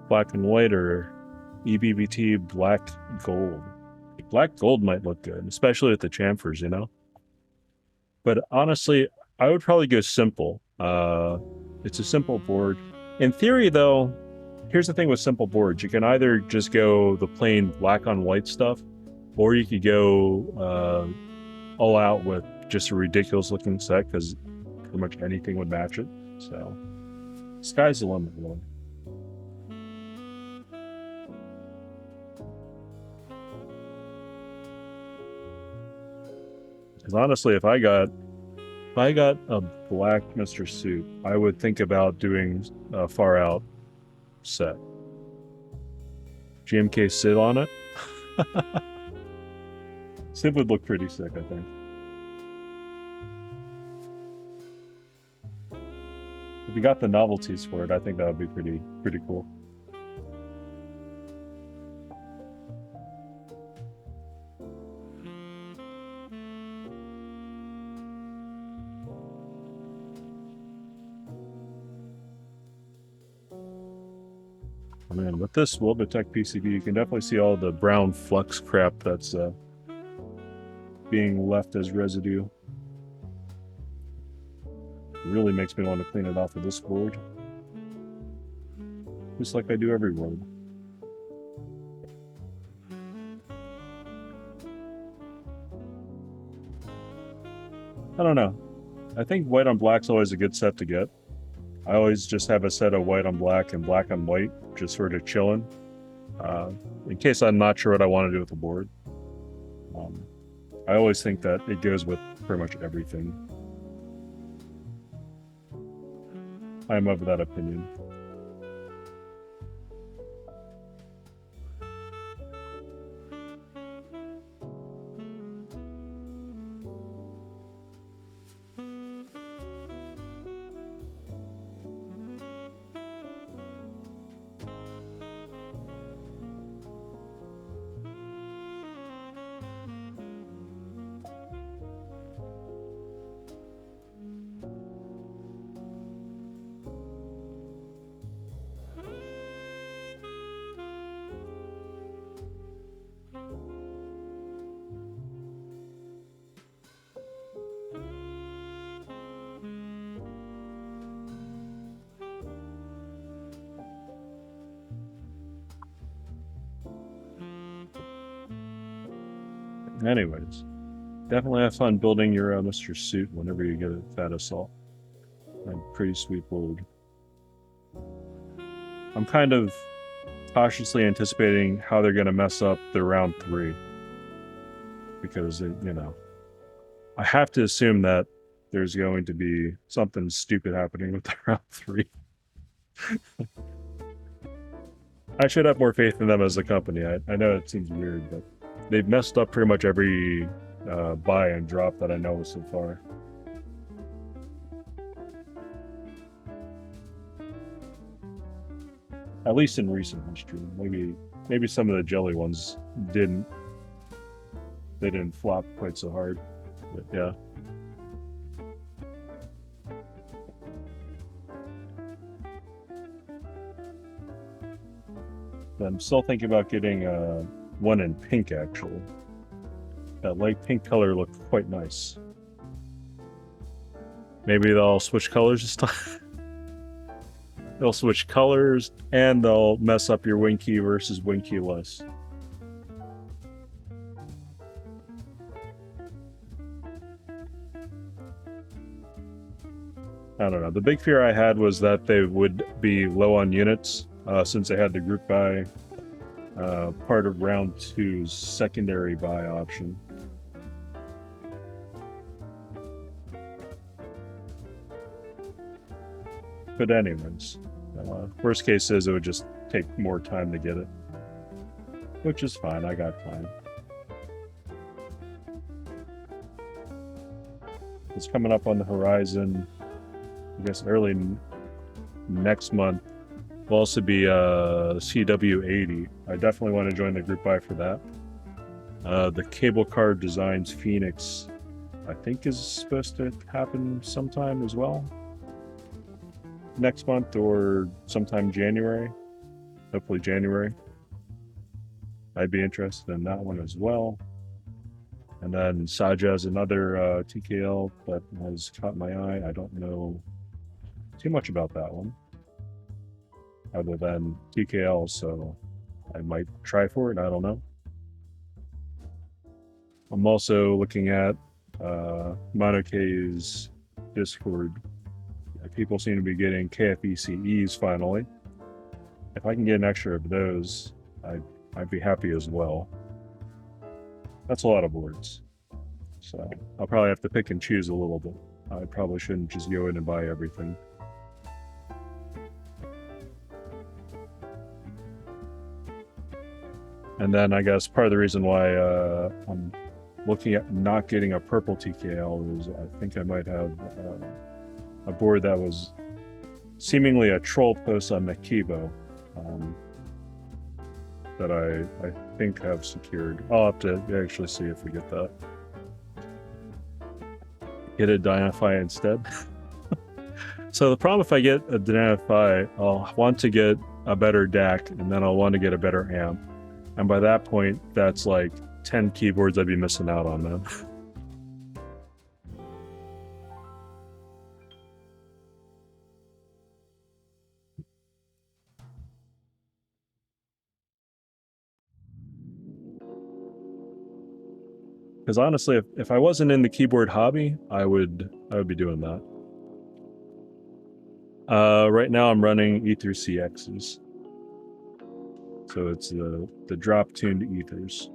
Black and white or ePBT black gold. Black gold might look good, especially with the chamfers, you know? But honestly, I would probably go simple. It's a simple board. In theory, though, here's the thing with simple boards. You can either just go the plain black on white stuff, or you could go all out with just a ridiculous looking set, because pretty much anything would match it. So, sky's the limit, really. Because honestly, if I got a black Mr. Suit, I would think about doing a far out set. GMK Sid on it. Sid would look pretty sick, I think. If you got the novelties for it, I think that would be pretty cool. Man, with this WeldTech PCB, you can definitely see all the brown flux crap that's being left as residue. It really makes me want to clean it off of this board. Just like I do every board. I don't know. I think white on black's always a good set to get. I always just have a set of white on black and black on white, just sort of chilling, in case I'm not sure what I want to do with the board. I always think that it goes with pretty much everything. I'm of that opinion. Anyways, definitely have fun building your Mr. Suit whenever you get a Fat Assault. A pretty sweet build. I'm kind of cautiously anticipating how they're going to mess up the round 3. Because, you know, I have to assume that there's going to be something stupid happening with the round 3. I should have more faith in them as a company. I know it seems weird, but they've messed up pretty much every buy and drop that I know so far. At least in recent history. Maybe some of the jelly ones didn't flop quite so hard. But yeah. I'm still thinking about getting one in pink, actually. That light pink color looked quite nice. Maybe they'll switch colors this time. They'll switch colors, and they'll mess up your wing key versus wing keyless. I don't know. The big fear I had was that they would be low on units, since they had the group buy part of round 2's secondary buy option. But anyways, worst case is it would just take more time to get it, which is fine. I got time. It's coming up on the horizon. I guess early next month will also be CW80. I definitely want to join the group buy for that. The Cable Car Designs Phoenix, I think, is supposed to happen sometime as well. Next month or sometime January. Hopefully January. I'd be interested in that one as well. And then Saja has another TKL that has caught my eye. I don't know too much about that one other than TKL, so I might try for it. I don't know. I'm also looking at Monok's Discord. People seem to be getting KFECEs finally. If I can get an extra of those, I'd be happy as well. That's a lot of boards. So I'll probably have to pick and choose a little bit. I probably shouldn't just go in and buy everything. And then I guess part of the reason why I'm looking at not getting a purple TKL is I think I might have a board that was seemingly a troll post on Makibo that I think have secured. I'll have to actually see if we get that. Get a Dynafy instead. So the problem if I get a Dynafy, I'll want to get a better DAC, and then I'll want to get a better amp. And by that point, that's like 10 keyboards I'd be missing out on, man. Because honestly, if I wasn't in the keyboard hobby, I would be doing that. Right now I'm running Ether CXs. So it's the drop-tuned ethers.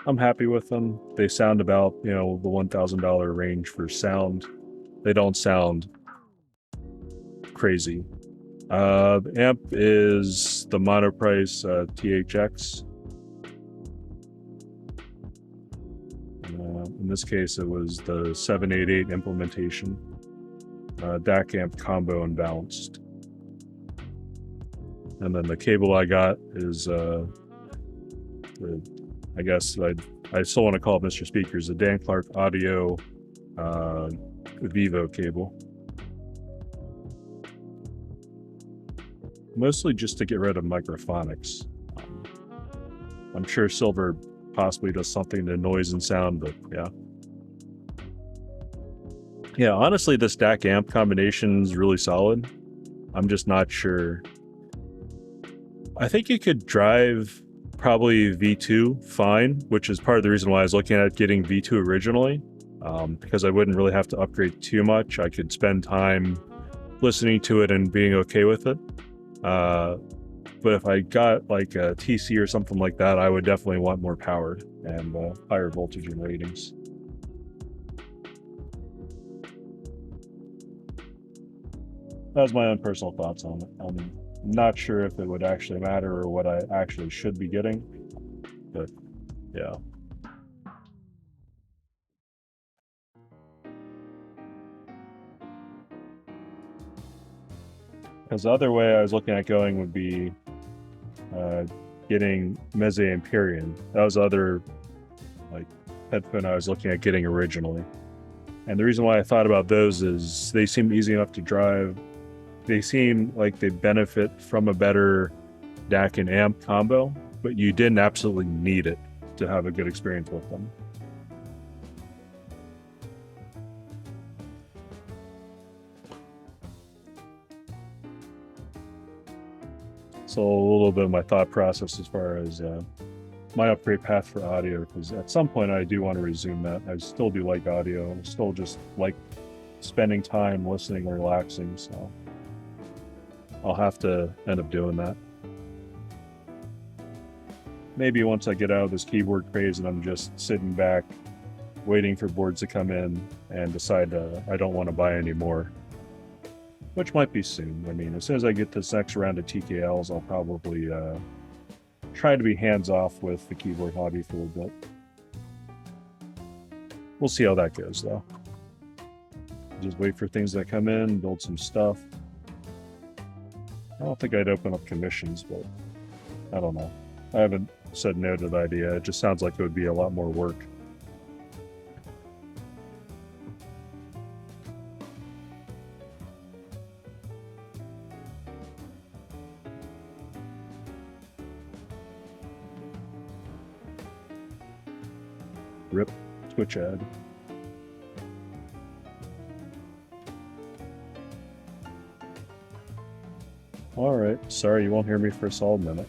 I'm happy with them. They sound about, the $1,000 range for sound. They don't sound crazy. The amp is the Monoprice THX. In this case, it was the 788 implementation. DAC amp combo and balanced. And then the cable I got is, I guess I still want to call it Mr. Speakers, the Dan Clark Audio Vivo cable. Mostly just to get rid of microphonics. I'm sure Silver possibly does something to noise and sound, but yeah. Yeah, honestly, this DAC amp combination is really solid. I'm just not sure. I think you could drive probably V2 fine, which is part of the reason why I was looking at getting V2 originally, because I wouldn't really have to upgrade too much. I could spend time listening to it and being okay with it. But if I got like a TC or something like that, I would definitely want more power and higher voltage and ratings. That's my own personal thoughts on it. I'm not sure if it would actually matter or what I actually should be getting, but yeah. Because the other way I was looking at going would be getting Meze Empyrean. That was the other headphone I was looking at getting originally. And the reason why I thought about those is they seem easy enough to drive. They seem like they benefit from a better DAC and amp combo, but you didn't absolutely need it to have a good experience with them. also a little bit of my thought process as far as my upgrade path for audio, because at some point I do want to resume that. I still do like audio. I still just like spending time listening and relaxing, so I'll have to end up doing that. Maybe once I get out of this keyboard craze and I'm just sitting back waiting for boards to come in and decide I don't want to buy any more, which might be soon. I mean, as soon as I get this next round of TKLs, I'll probably try to be hands-off with the keyboard hobby for a bit. We'll see how that goes, though. Just wait for things that come in, build some stuff. I don't think I'd open up commissions, but I don't know. I haven't said no to the idea. It just sounds like it would be a lot more work. Rip Twitch ad. Alright, sorry you won't hear me for a solid minute.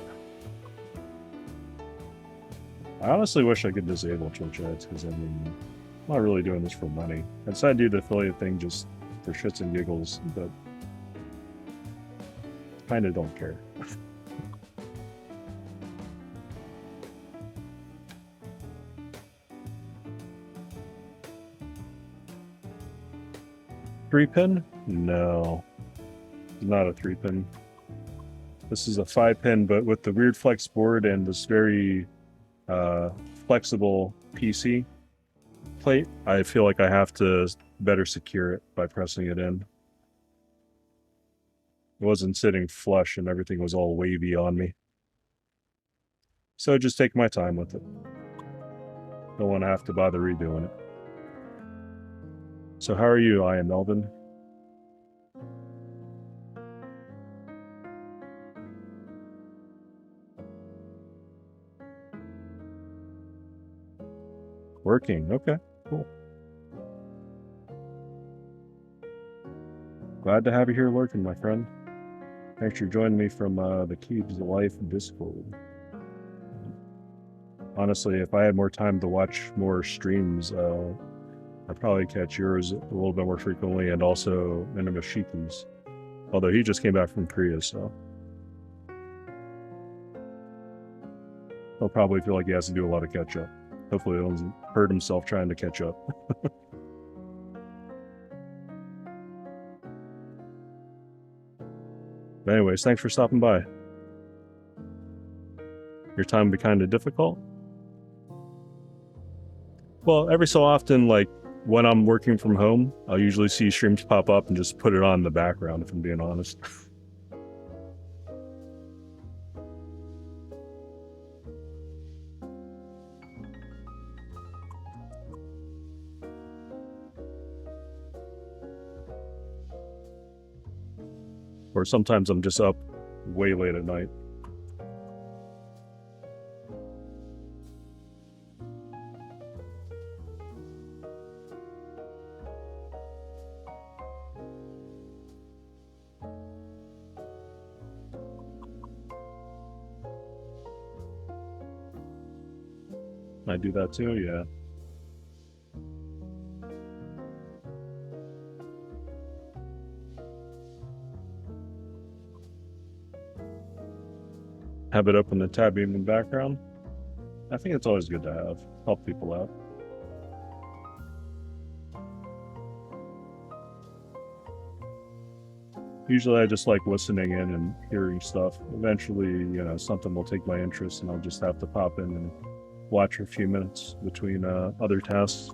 I honestly wish I could disable Twitch ads, because I mean, I'm not really doing this for money. I decided to do the affiliate thing just for shits and giggles, but kinda don't care. Three pin? No. Not a 3-pin. This is a 5-pin, but with the weird flex board and this very flexible PC plate, I feel like I have to better secure it by pressing it in. It wasn't sitting flush and everything was all wavy on me. So just take my time with it. Don't want to have to bother redoing it. So how are you, I am Melvin? Working, okay, cool. Glad to have you here lurking, my friend. Thanks for joining me from the Cubes of Life Discord. Honestly, if I had more time to watch more streams, I'd probably catch yours a little bit more frequently, and also Inamashiki's. Although he just came back from Korea, so he'll probably feel like he has to do a lot of catch up. Hopefully he doesn't hurt himself trying to catch up. But anyways, thanks for stopping by. Your time will be kind of difficult? Well, every so often, like when I'm working from home, I'll usually see streams pop up and just put it on in the background, if I'm being honest. Or sometimes I'm just up way late at night. I do that too, yeah. Have it open the tab in the background. I think it's always good to have. Help people out. Usually I just like listening in and hearing stuff. Eventually, you know, something will take my interest and I'll just have to pop in and watch for a few minutes between other tasks.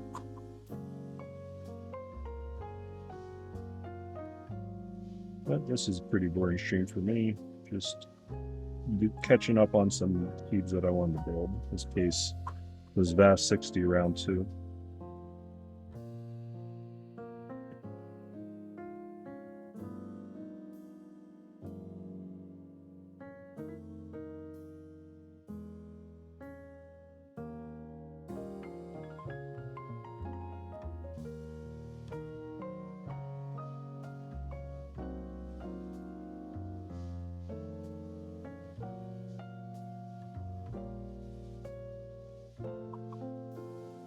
But this is a pretty boring stream for me. Just catching up on some keys that I wanted to build. In this case, this Vast 60 round 2.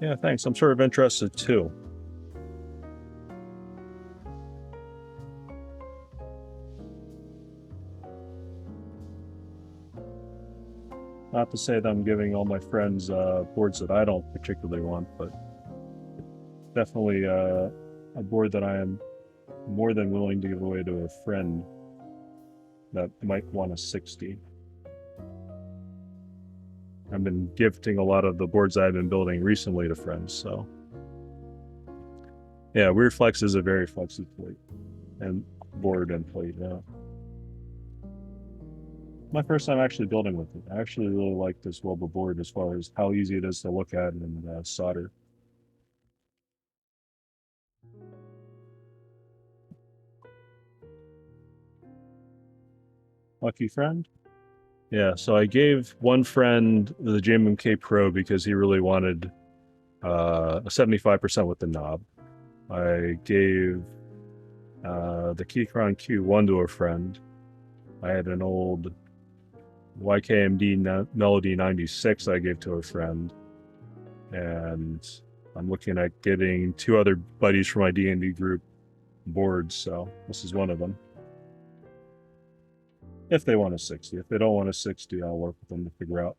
Yeah, thanks. I'm sort of interested too. Not to say that I'm giving all my friends boards that I don't particularly want, but definitely a board that I am more than willing to give away to a friend that might want a 60. I've been gifting a lot of the boards I've been building recently to friends, so yeah, Weird Flex is a very flexible plate and board and plate. Yeah, my first time actually building with it. I actually really like this Wobble board as far as how easy it is to look at and solder. Lucky friend. Yeah, so I gave one friend the JMK Pro because he really wanted a 75% with the knob. I gave the Keychron Q1 to a friend. I had an old YKMD Melody 96 I gave to a friend. And I'm looking at getting 2 other buddies from my D&D group boards, so this is one of them. If they want a 60. If they don't want a 60, I'll work with them to figure out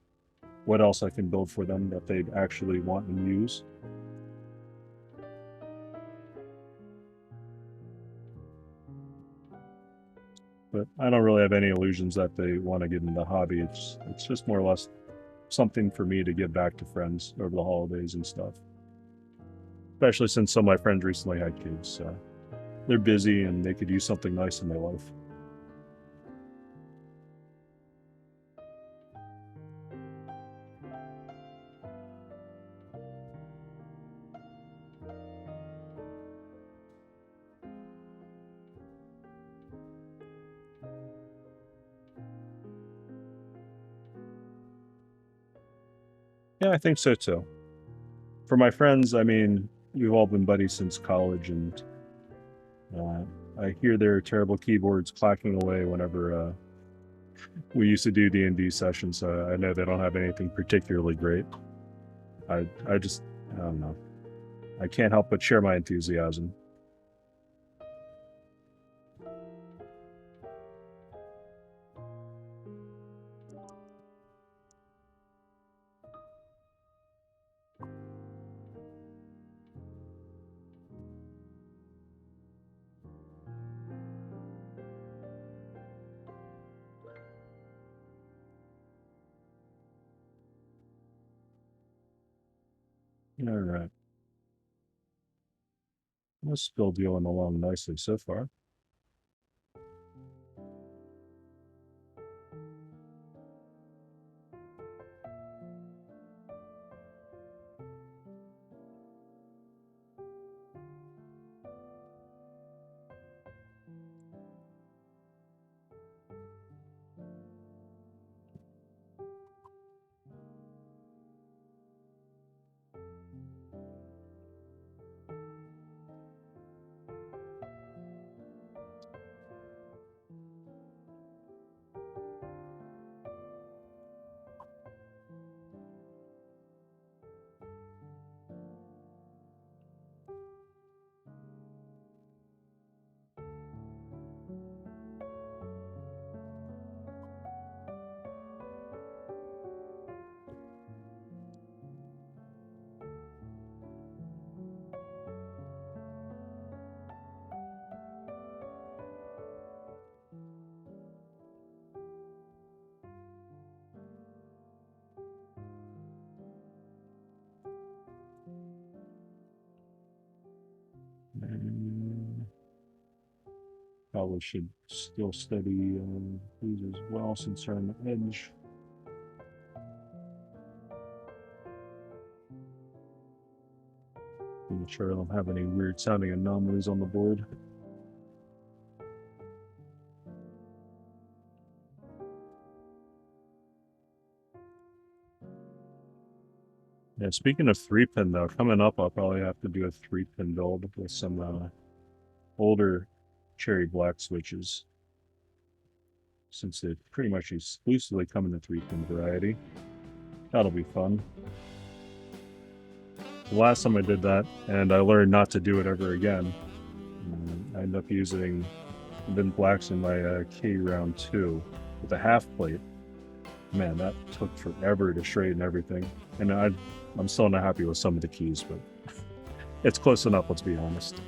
what else I can build for them that they'd actually want and use. But I don't really have any illusions that they want to get into the hobby. It's just more or less something for me to give back to friends over the holidays and stuff. Especially since some of my friends recently had kids. So they're busy and they could use something nice in their life. Yeah, I think so too. For my friends, I mean, we've all been buddies since college, and I hear their terrible keyboards clacking away whenever we used to do D&D sessions. So I know they don't have anything particularly great. I don't know. I can't help but share my enthusiasm. All right. This still dealing along nicely so far. And probably should still study these as well since they're on the edge. Make sure I don't have any weird sounding anomalies on the board. Yeah, speaking of 3-pin though, coming up I'll probably have to do a 3-pin build with some older cherry black switches, since they pretty much exclusively come in the 3-pin variety. That'll be fun. the last time I did that, and I learned not to do it ever again. I ended up using Overdue Blacks in my K round 2 with a half plate. Man, that took forever to straighten everything. And I'm still not happy with some of the keys, but it's close enough, let's be honest.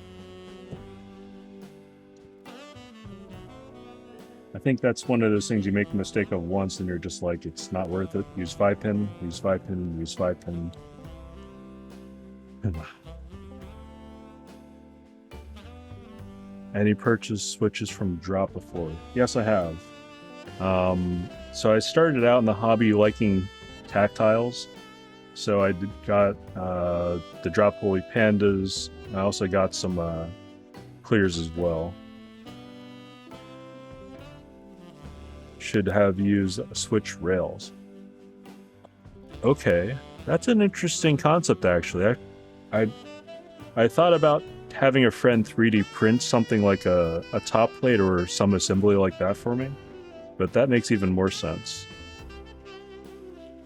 I think that's one of those things you make a mistake of once and you're just like, it's not worth it. Use 5-pin, use 5-pin, use 5-pin. Any purchase switches from drop before? Yes, I have. So I started out in the hobby liking tactiles. So I got the drop pulley pandas. I also got some clears as well. Should have used switch rails. Okay, that's an interesting concept actually. I thought about having a friend 3D print something like a top plate or some assembly like that for me, but that makes even more sense.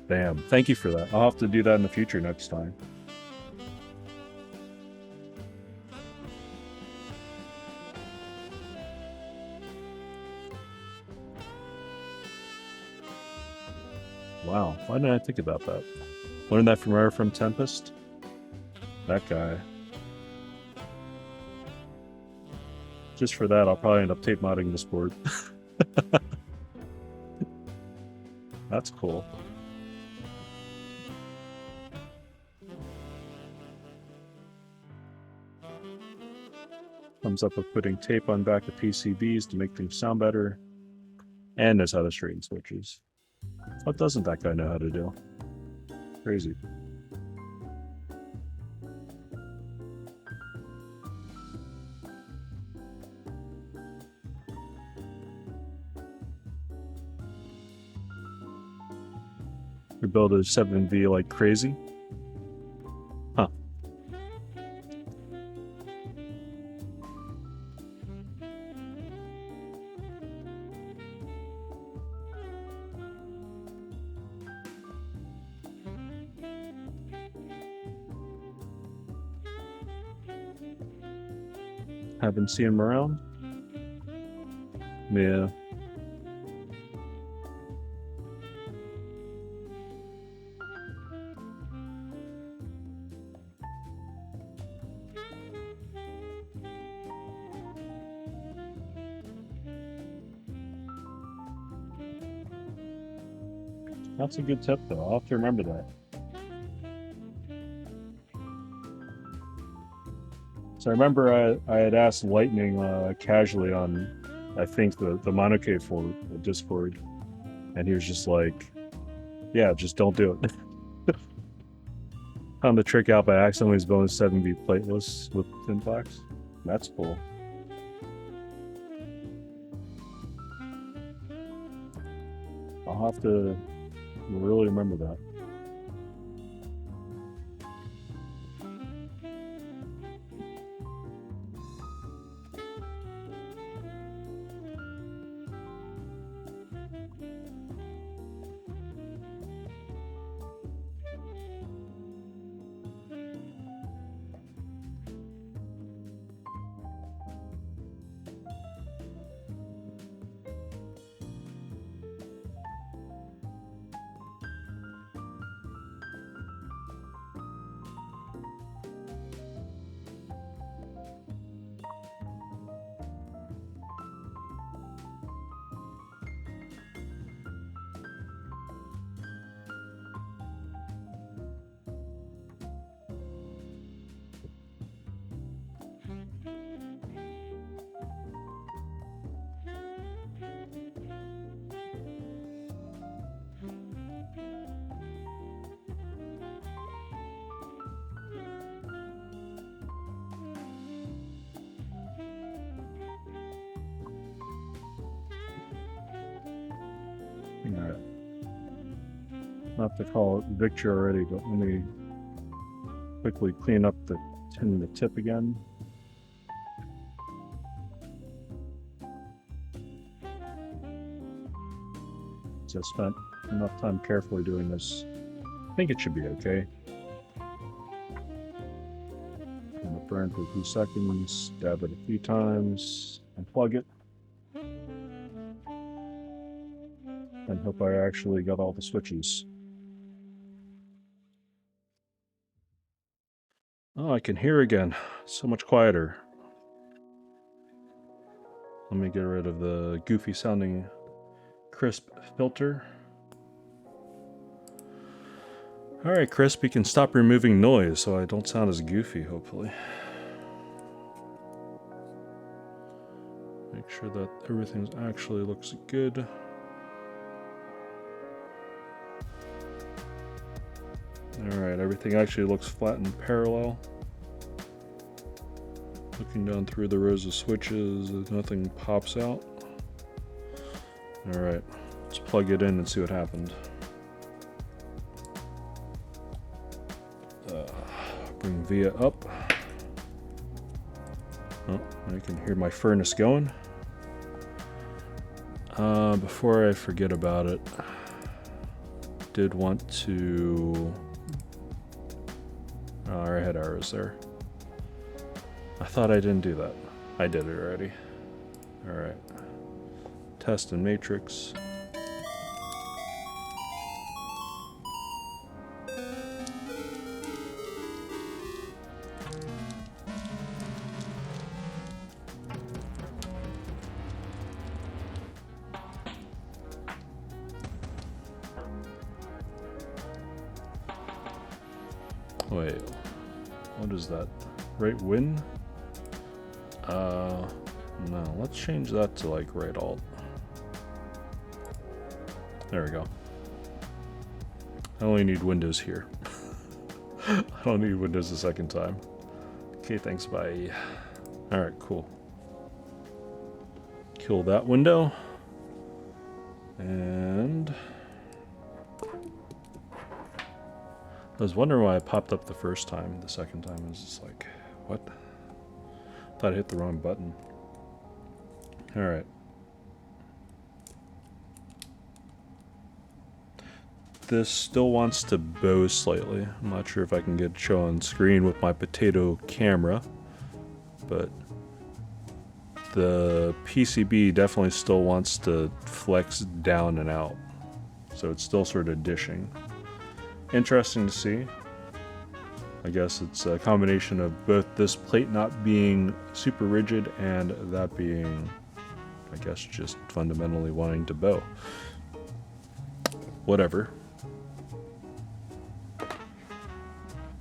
Damn, thank you for that. I'll have to do that in the future next time. Wow, why didn't I think about that? Learned that from Tempest? That guy. Just for that, I'll probably end up tape modding this board. That's cool. Comes up with putting tape on back of PCBs to make things sound better, and knows how to straighten switches. What doesn't that guy know how to do? Crazy. We build a 7V like crazy. Huh. Haven't seen him around? Yeah. That's a good tip though. I'll have to remember that. So I remember I had asked Lightning casually on, I think, the Monoke for the Discord, and he was just like, yeah, just don't do it. Found the trick out by accidentally building 7V plateless with thin blacks. That's cool. I'll have to really remember that. Alright. Not to call it victory already, but let me quickly clean up the tip again. So I spent enough time carefully doing this. I think it should be okay. burn for a few seconds, dab it a few times, unplug it, and hope I actually got all the switches. Oh, I can hear again. So much quieter. Let me get rid of the goofy sounding crisp filter. Alright, Crisp, you can stop removing noise so I don't sound as goofy, hopefully. Make sure that everything actually looks good. Alright, everything actually looks flat and parallel. Looking down through the rows of switches, nothing pops out. Alright, let's plug it in and see what happened. Bring VIA up. Oh, I can hear my furnace going. Before I forget about it, did want to... Oh, I had arrows there. I thought I didn't do that. I did it already. Alright. Test and matrix. Wait, what is that? Right win? No, let's change that to like right alt. There we go. I only need Windows here. I don't need Windows a second time. Okay, thanks, bye. Alright, cool. Kill that window. And... I was wondering why it popped up the first time. The second time I was just like, what? Thought I hit the wrong button. Alright. This still wants to bow slightly. I'm not sure if I can get it shown on screen with my potato camera, but the PCB definitely still wants to flex down and out. So it's still sort of dishing. Interesting to see. I guess it's a combination of both this plate not being super rigid and that being, I guess, just fundamentally wanting to bow. Whatever.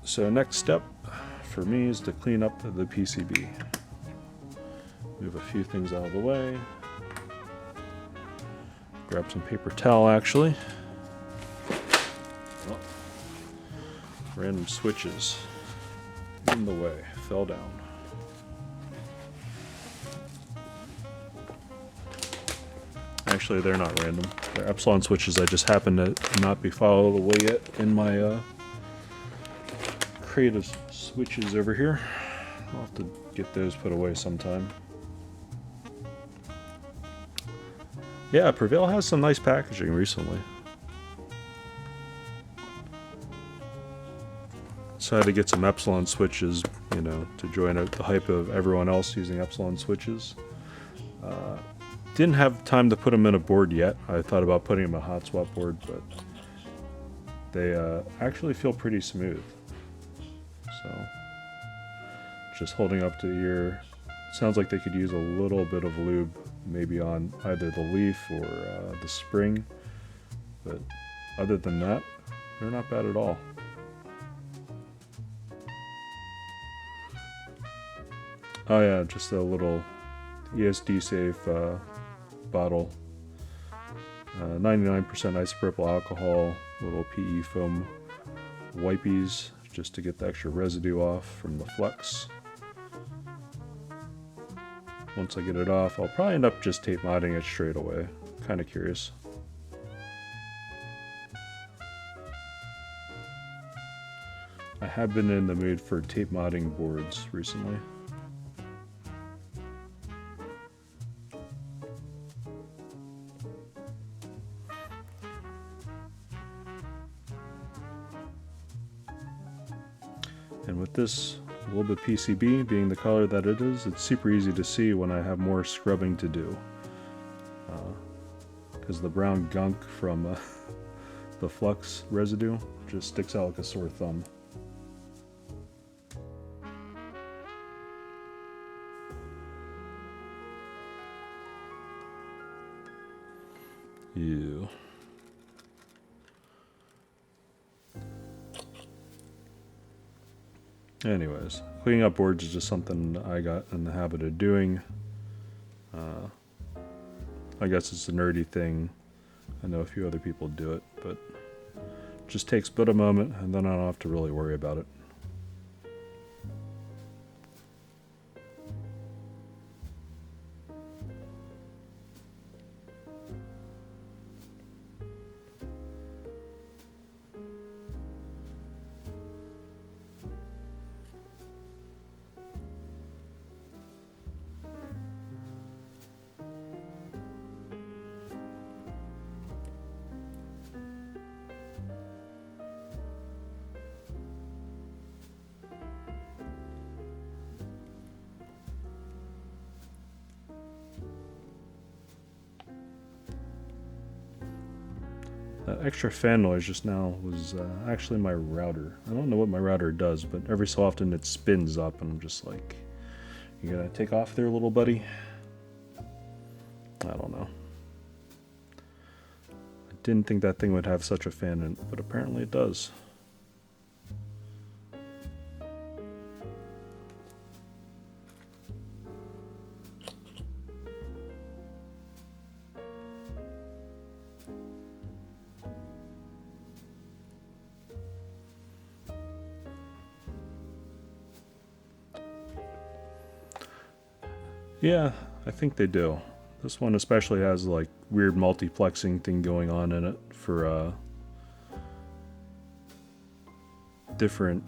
So next step for me is to clean up the PCB. Move a few things out of the way. Grab some paper towel actually. Oh. Random switches in the way, fell down. Actually, they're not random. They're epsilon switches. I just happen to not be filed away yet in my crate of switches over here. I'll have to get those put away sometime. Yeah, Prevail has some nice packaging recently. Decided to get some epsilon switches, you know, to join out the hype of everyone else using epsilon switches. Didn't have time to put them in a board yet. I thought about putting them in a hot swap board, but they actually feel pretty smooth. So, just holding up to the ear. Sounds like they could use a little bit of lube, maybe on either the leaf or the spring. But other than that, they're not bad at all. Oh yeah, just a little ESD safe bottle. 99% isopropyl alcohol, little PE foam wipies just to get the extra residue off from the flux. Once I get it off, I'll probably end up just tape modding it straight away. Kind of curious. I have been in the mood for tape modding boards recently. And with this A little bit PCB, being the color that it is, it's super easy to see when I have more scrubbing to do. Because the brown gunk from the flux residue just sticks out like a sore thumb. Ew. Anyways, cleaning up boards is just something I got in the habit of doing. I guess it's a nerdy thing. I know a few other people do it, but it just takes but a moment, and then I don't have to really worry about it. That extra fan noise just now was actually my router. I don't know what my router does, but every so often it spins up and I'm just like, you gonna take off there, little buddy? I don't know. I didn't think that thing would have such a fan in it, but apparently it does. Yeah, I think they do. This one especially has like weird multiplexing thing going on in it for different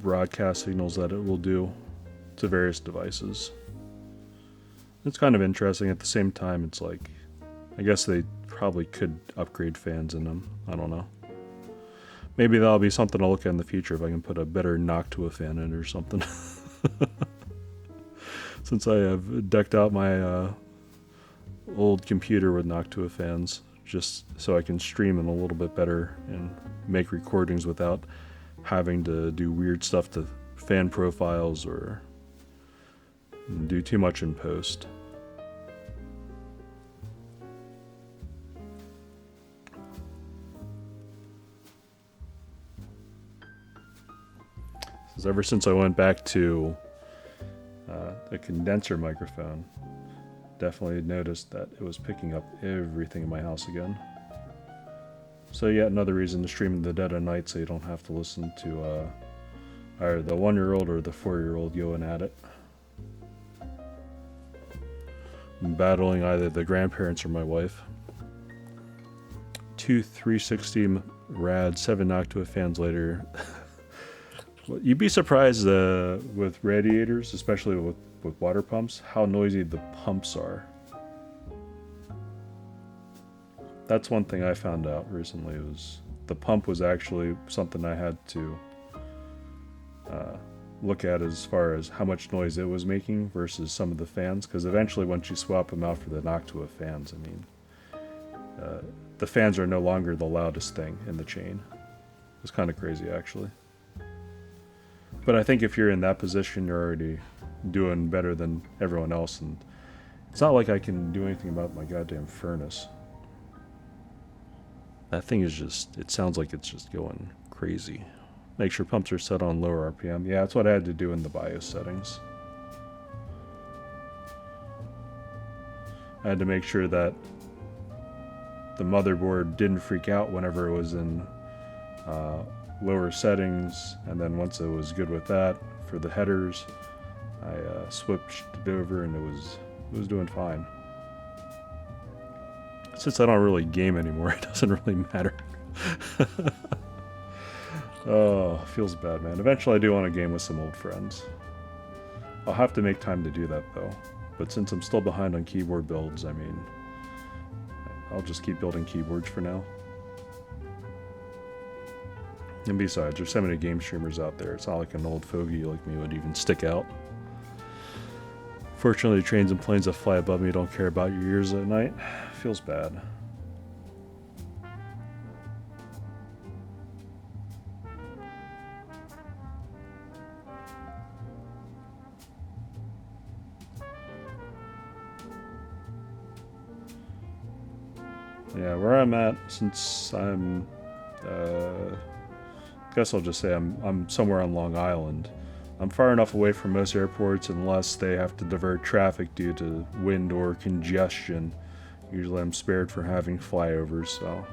broadcast signals that it will do to various devices. It's kind of interesting. At the same time, it's like, I guess they probably could upgrade fans in them. I don't know. Maybe that'll be something I'll look at in the future if I can put a better knock to a fan in it or something. Since I have decked out my old computer with Noctua fans, just so I can stream them a little bit better and make recordings without having to do weird stuff to fan profiles or do too much in post. Ever since I went back to a condenser microphone, definitely noticed that it was picking up everything in my house again. So yet another reason to stream in the dead of night, so you don't have to listen to either the 1-year-old or the 4-year-old going at it, and battling either the grandparents or my wife. 2 360 rad 7 Noctua fans later. You'd be surprised with radiators, especially with water pumps, how noisy the pumps are. That's one thing I found out recently, was the pump was actually something I had to look at as far as how much noise it was making versus some of the fans, because eventually once you swap them out for the Noctua fans, I mean, the fans are no longer the loudest thing in the chain. It's kind of crazy, actually. But I think if you're in that position, you're already doing better than everyone else, and it's not like I can do anything about my goddamn furnace. That thing is just, it sounds like it's just going crazy. Make sure pumps are set on lower RPM. Yeah, that's what I had to do in the BIOS settings. I had to make sure that the motherboard didn't freak out whenever it was in lower settings, and then once it was good with that for the headers, I switched it over and it was doing fine. Since I don't really game anymore, it doesn't really matter. Oh, feels bad, man. Eventually I do want to game with some old friends. I'll have to make time to do that though, but since I'm still behind on keyboard builds, I mean, I'll just keep building keyboards for now. And besides, there's so many game streamers out there. It's not like an old fogey like me would even stick out. Fortunately, trains and planes that fly above me don't care about your ears at night. Feels bad. Yeah, where I'm at, since I'm, guess I'll just say I'm somewhere on Long Island. I'm far enough away from most airports unless they have to divert traffic due to wind or congestion. Usually I'm spared for having flyovers, so.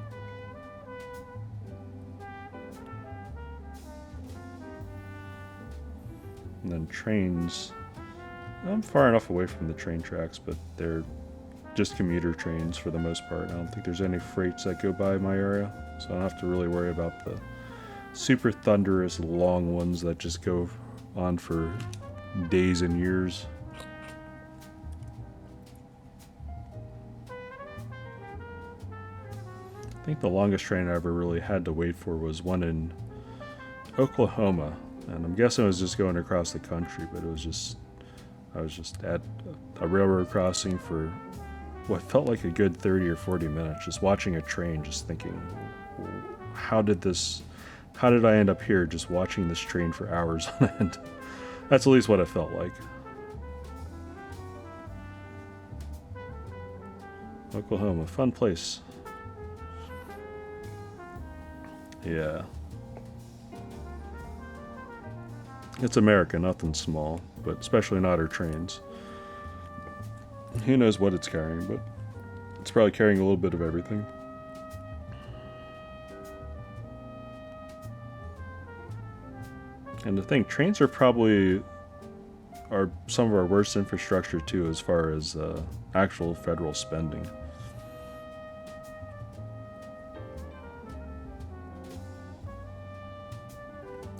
And then trains, I'm far enough away from the train tracks, but they're just commuter trains for the most part. I don't think there's any freights that go by my area, so I don't have to really worry about the super thunderous long ones that just go on for days and years. I think the longest train I ever really had to wait for was one in Oklahoma, and I'm guessing it was just going across the country, but I was just at a railroad crossing for what felt like a good 30 or 40 minutes, just watching a train, just thinking, how did I end up here just watching this train for hours on end? That's at least what it felt like. Oklahoma, fun place. Yeah. It's America, nothing small, but especially not our trains. Who knows what it's carrying, but it's probably carrying a little bit of everything. And to think, trains are probably some of our worst infrastructure too, as far as actual federal spending.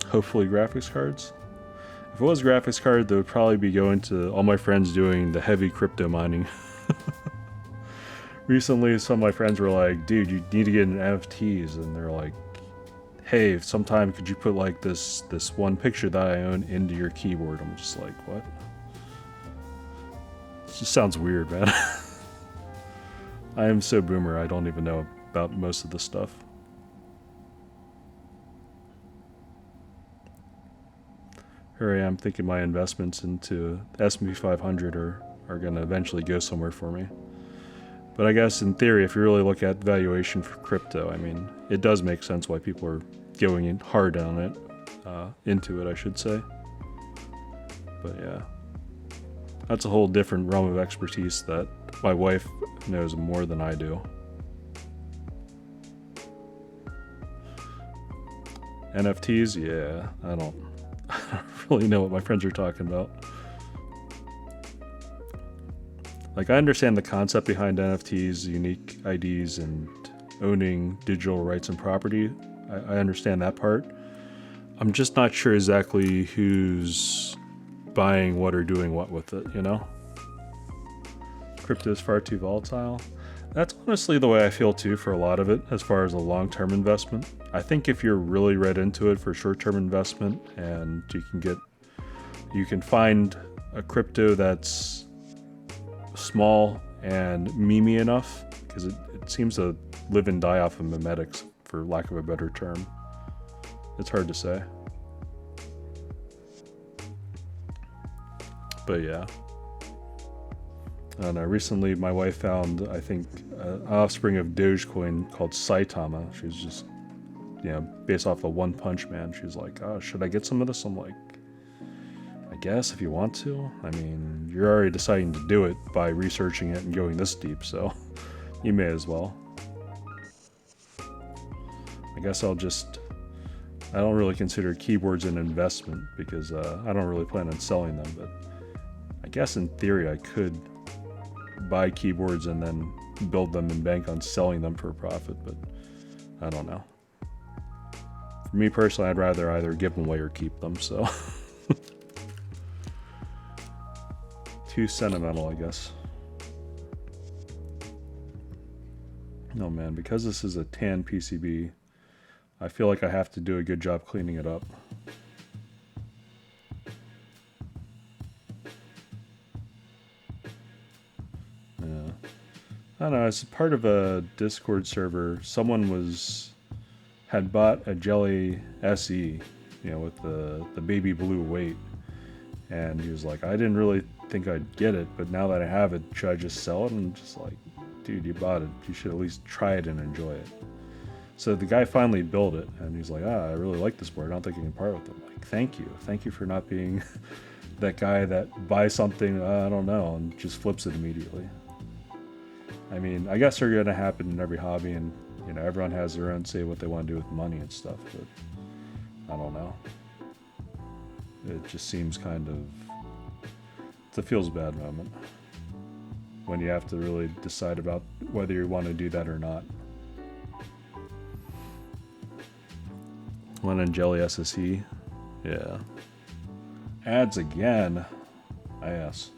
Hopefully graphics cards. If it was graphics card, they would probably be going to all my friends doing the heavy crypto mining. Recently, some of my friends were like, dude, you need to get into NFTs, and they're like, hey, sometime could you put like this one picture that I own into your keyboard? I'm just like, what? It just sounds weird, man. I am so boomer, I don't even know about most of this stuff. Here I am thinking my investments into S&P 500 are going to eventually go somewhere for me. But I guess in theory, if you really look at valuation for crypto, I mean, it does make sense why people are going in hard on it, into it, I should say. But yeah, that's a whole different realm of expertise that my wife knows more than I do. NFTs, yeah, I don't really know what my friends are talking about. Like, I understand the concept behind NFTs, unique IDs, and owning digital rights and property. I understand that part. I'm just not sure exactly who's buying what or doing what with it, you know? Crypto is far too volatile. That's honestly the way I feel too for a lot of it, as far as a long-term investment. I think if you're really read into it for short-term investment, and you can find a crypto that's small and memey enough, because it seems to live and die off of memetics, for lack of a better term. It's hard to say. But yeah. And recently my wife found, I think, an offspring of Dogecoin called Saitama. She was just, based off of One Punch Man. She was like, oh, should I get some of this? I'm like, I guess if you want to. I mean, you're already deciding to do it by researching it and going this deep, so you may as well. I guess I don't really consider keyboards an investment because I don't really plan on selling them, but I guess in theory I could buy keyboards and then build them and bank on selling them for a profit, but I don't know. For me personally, I'd rather either give them away or keep them, so. Too sentimental, I guess. Oh man, because this is a tan PCB, I feel like I have to do a good job cleaning it up. Yeah. I don't know, as part of a Discord server, someone had bought a Jelly SE, you know, with the baby blue weight. And he was like, I didn't really think I'd get it, but now that I have it, should I just sell it? And I'm just like, dude, you bought it. You should at least try it and enjoy it. So the guy finally built it, and he's like, I really like this board. I don't think I can part with it. I'm like, thank you. Thank you for not being that guy that buys something, I don't know, and just flips it immediately. I mean, I guess they're going to happen in every hobby, and, you know, everyone has their own say what they want to do with money and stuff, but I don't know. It just seems kind of, it's a feels bad moment when you have to really decide about whether you want to do that or not. One in Jelly SSE. Yeah. Ads again. Yes.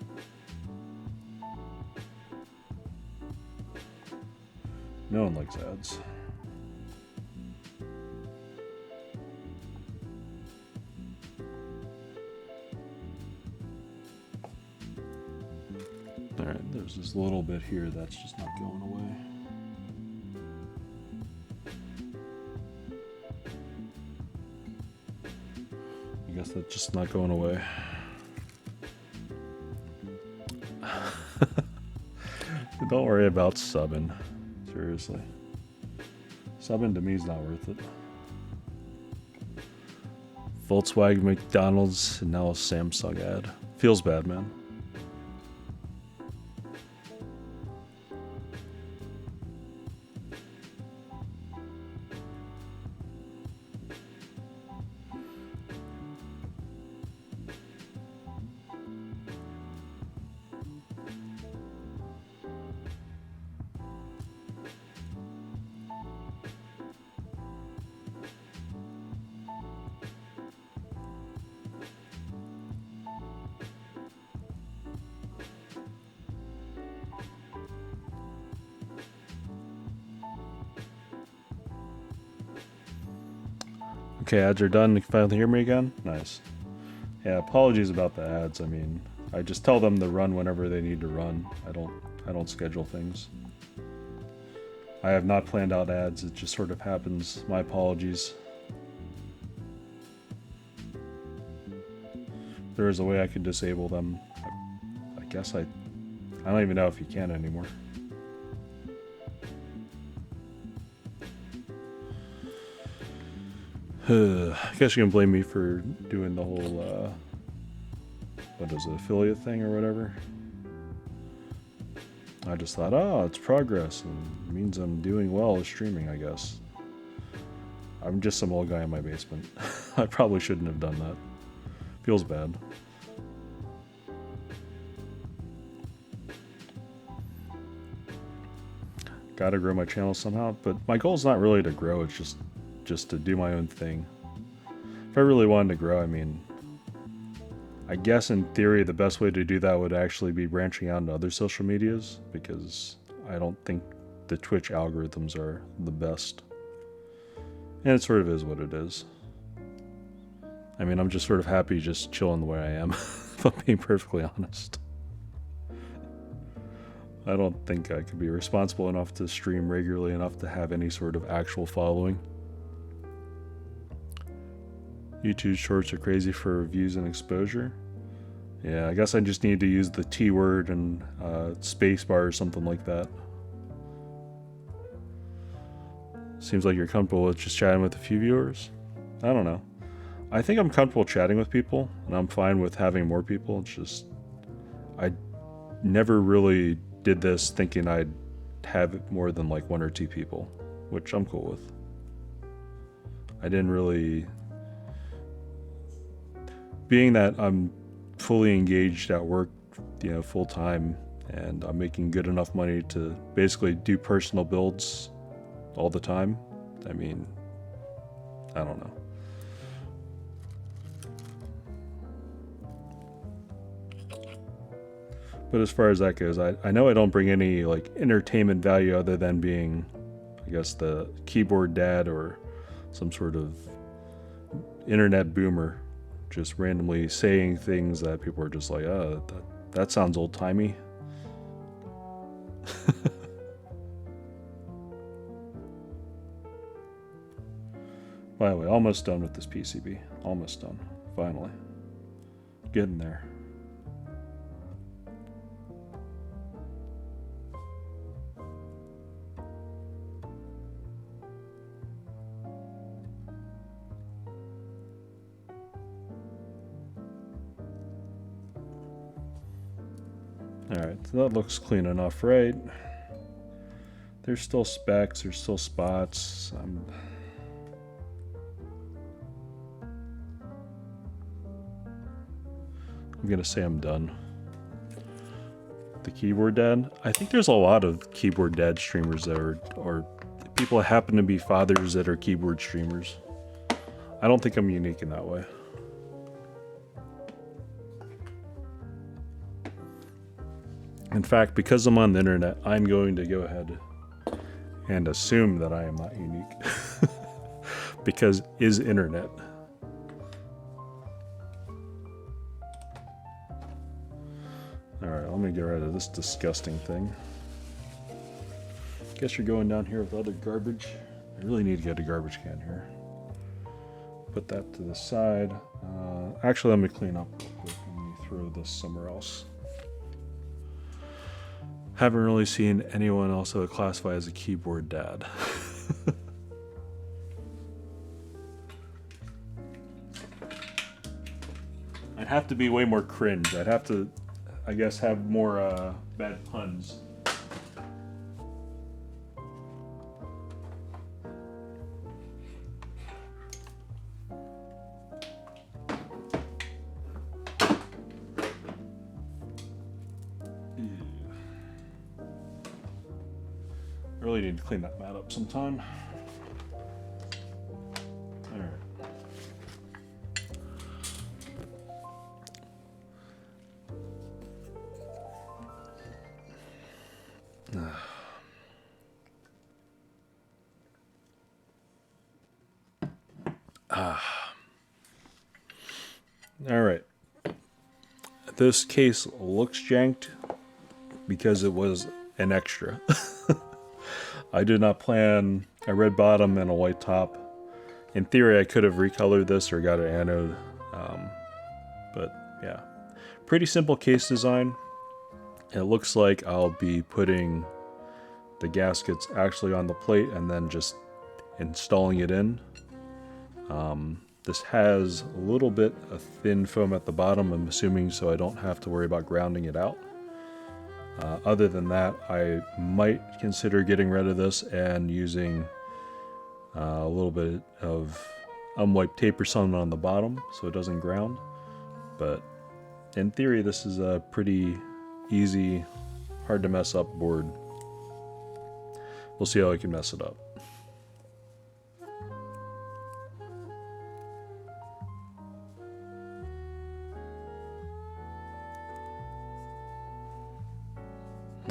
No one likes ads. Alright, there's this little bit here that's just not going away. I guess that's just not going away. Don't worry about subbing. Seriously. Subbing to me is not worth it. Volkswagen, McDonald's, and now a Samsung ad. Feels bad, man. Okay, ads are done. You can finally hear me again? Nice. Yeah, apologies about the ads. I mean, I just tell them to run whenever they need to run. I don't schedule things. I have not planned out ads. It just sort of happens. My apologies. There is a way I could disable them. I guess I don't even know if you can anymore. I guess you can blame me for doing the whole, what is it, affiliate thing or whatever. I just thought, oh, it's progress, and it means I'm doing well with streaming, I guess. I'm just some old guy in my basement. I probably shouldn't have done that. Feels bad. Gotta grow my channel somehow, but my goal is not really to grow, it's just to do my own thing. If I really wanted to grow, I mean, I guess in theory the best way to do that would actually be branching out into other social medias, because I don't think the Twitch algorithms are the best. And it sort of is what it is. I mean, I'm just sort of happy just chilling the way I am, if I'm being perfectly honest. I don't think I could be responsible enough to stream regularly enough to have any sort of actual following. YouTube shorts are crazy for views and exposure. Yeah, I guess I just need to use the T word and Spacebar or something like that. Seems like you're comfortable with just chatting with a few viewers. I don't know. I think I'm comfortable chatting with people, and I'm fine with having more people. It's just, I never really did this thinking I'd have more than like 1 or 2 people, which I'm cool with. I didn't really, being that I'm fully engaged at work, you know, full time, and I'm making good enough money to basically do personal builds all the time. I mean, I don't know. But as far as that goes, I know I don't bring any like entertainment value other than being, I guess, the keyboard dad or some sort of internet boomer just randomly saying things that people are just like, oh, that sounds old-timey. By the way, almost done with this PCB. Almost done. Finally. Getting there. Alright, so that looks clean enough, right? There's still specks, there's still spots. I'm gonna say I'm done. The keyboard dad. I think there's a lot of keyboard dad streamers that are, or people that happen to be fathers that are keyboard streamers. I don't think I'm unique in that way. In fact, because I'm on the internet, I'm going to go ahead and assume that I am not unique. Because is internet. Alright, let me get rid of this disgusting thing. Guess you're going down here with other garbage. I really need to get a garbage can here. Put that to the side. Actually, let me clean up real quick and throw this somewhere else. Haven't really seen anyone else that would classify as a keyboard dad. I'd have to be way more cringe. I'd have to, I guess, have more bad puns. I really need to clean that mat up sometime. Alright. This case looks janked because it was an extra. I did not plan a red bottom and a white top. In theory, I could have recolored this or got an anode. But yeah, pretty simple case design. It looks like I'll be putting the gaskets actually on the plate and then just installing it in. This has a little bit of thin foam at the bottom, I'm assuming, so I don't have to worry about grounding it out. Other than that, I might consider getting rid of this and using a little bit of unwiped tape or something on the bottom so it doesn't ground. But in theory, this is a pretty easy, hard to mess up board. We'll see how I can mess it up.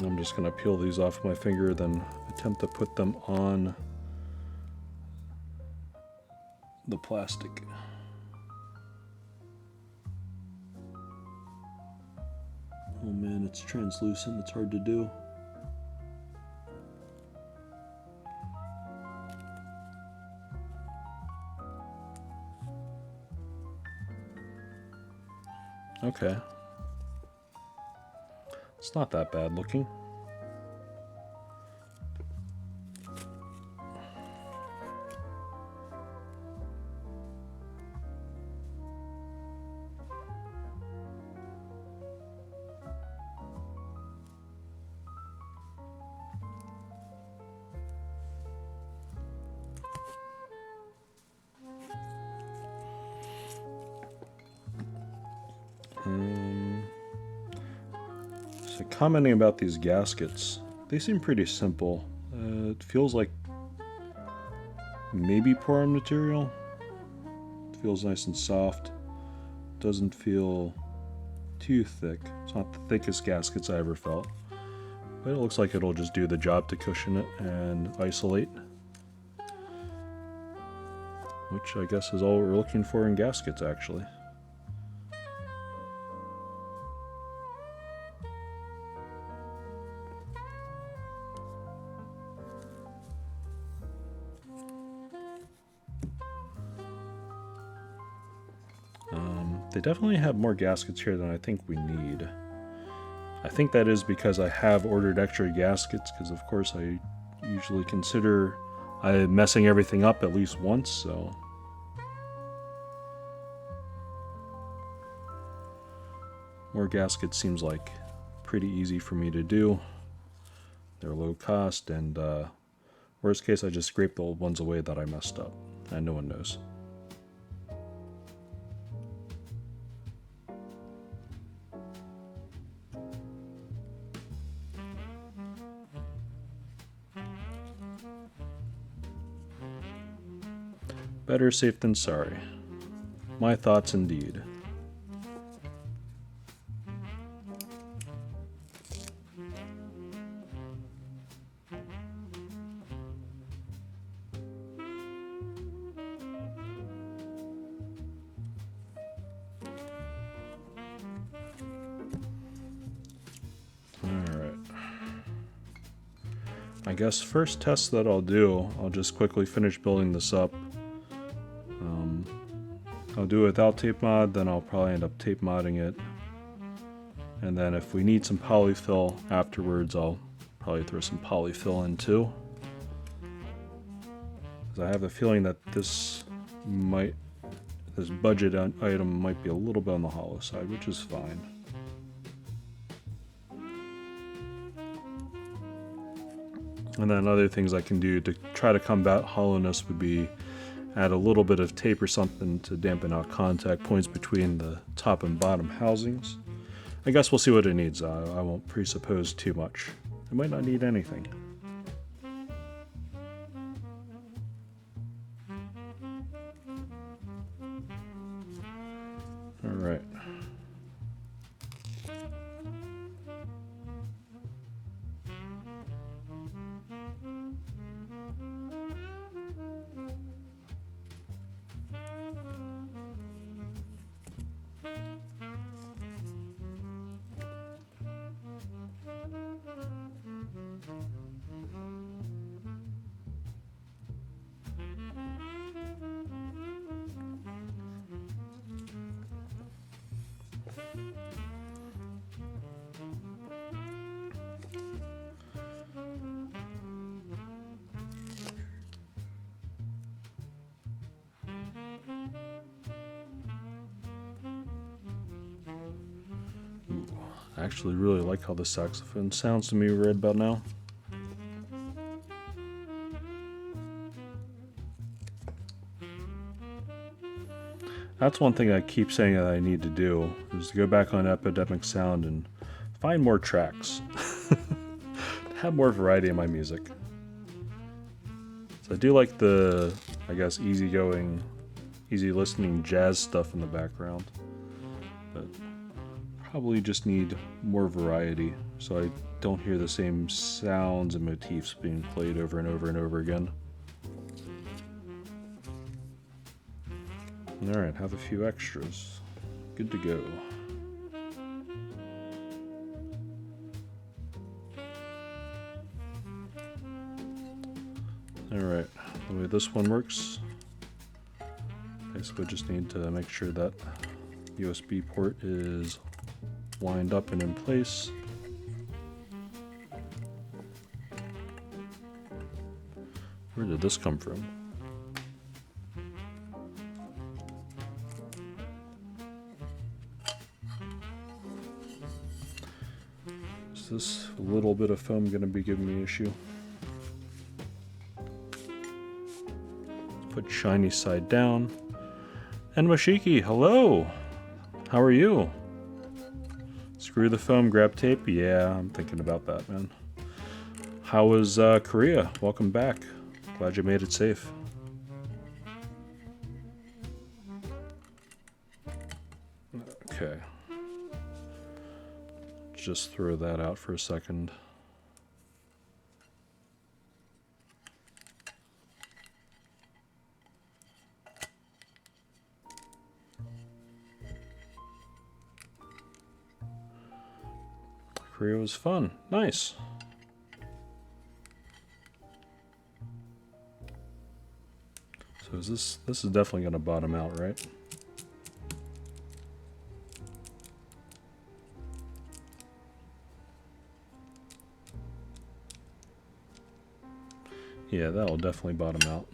I'm just going to peel these off my finger, then attempt to put them on the plastic. Oh man, it's translucent, it's hard to do. Okay. It's not that bad looking. So commenting about these gaskets, they seem pretty simple. It feels like maybe porn material. It feels nice and soft. Doesn't feel too thick. It's not the thickest gaskets I ever felt. But it looks like it'll just do the job to cushion it and isolate. which I guess is all we're looking for in gaskets, actually. They definitely have more gaskets here than I think we need. I think that is because I have ordered extra gaskets, because of course I usually consider messing everything up at least once, so... More gaskets seems like pretty easy for me to do. They're low cost, and worst case I just scrape the old ones away that I messed up, and no one knows. Better safe than sorry. My thoughts indeed. Alright. I guess first test that I'll do, I'll just quickly finish building this up. I'll do it without tape mod, then I'll probably end up tape modding it. And then if we need some polyfill afterwards, I'll probably throw some polyfill in too. Because I have a feeling that this budget item might be a little bit on the hollow side, which is fine. And then other things I can do to try to combat hollowness would be add a little bit of tape or something to dampen out contact points between the top and bottom housings. I guess we'll see what it needs. I won't presuppose too much. It might not need anything. Alright. I actually really like how the saxophone sounds to me right about now. That's one thing I keep saying that I need to do, is to go back on Epidemic Sound and find more tracks. Have more variety in my music. So I do like the, I guess, easygoing, easy listening jazz stuff in the background. But probably just need more variety so I don't hear the same sounds and motifs being played over and over and over again. Alright, have a few extras. Good to go. Alright, the way this one works, basically just need to make sure that USB port is lined up and in place. Where did this come from? Is this little bit of foam going to be giving me an issue? Let's put shiny side down. And Mashiki, hello! How are you? Screw the foam, grab tape? Yeah, I'm thinking about that, man. How was Korea? Welcome back. Glad you made it safe. Okay. Just throw that out for a second. Korea was fun. Nice. So is this is definitely going to bottom out, right? Yeah, that'll definitely bottom out.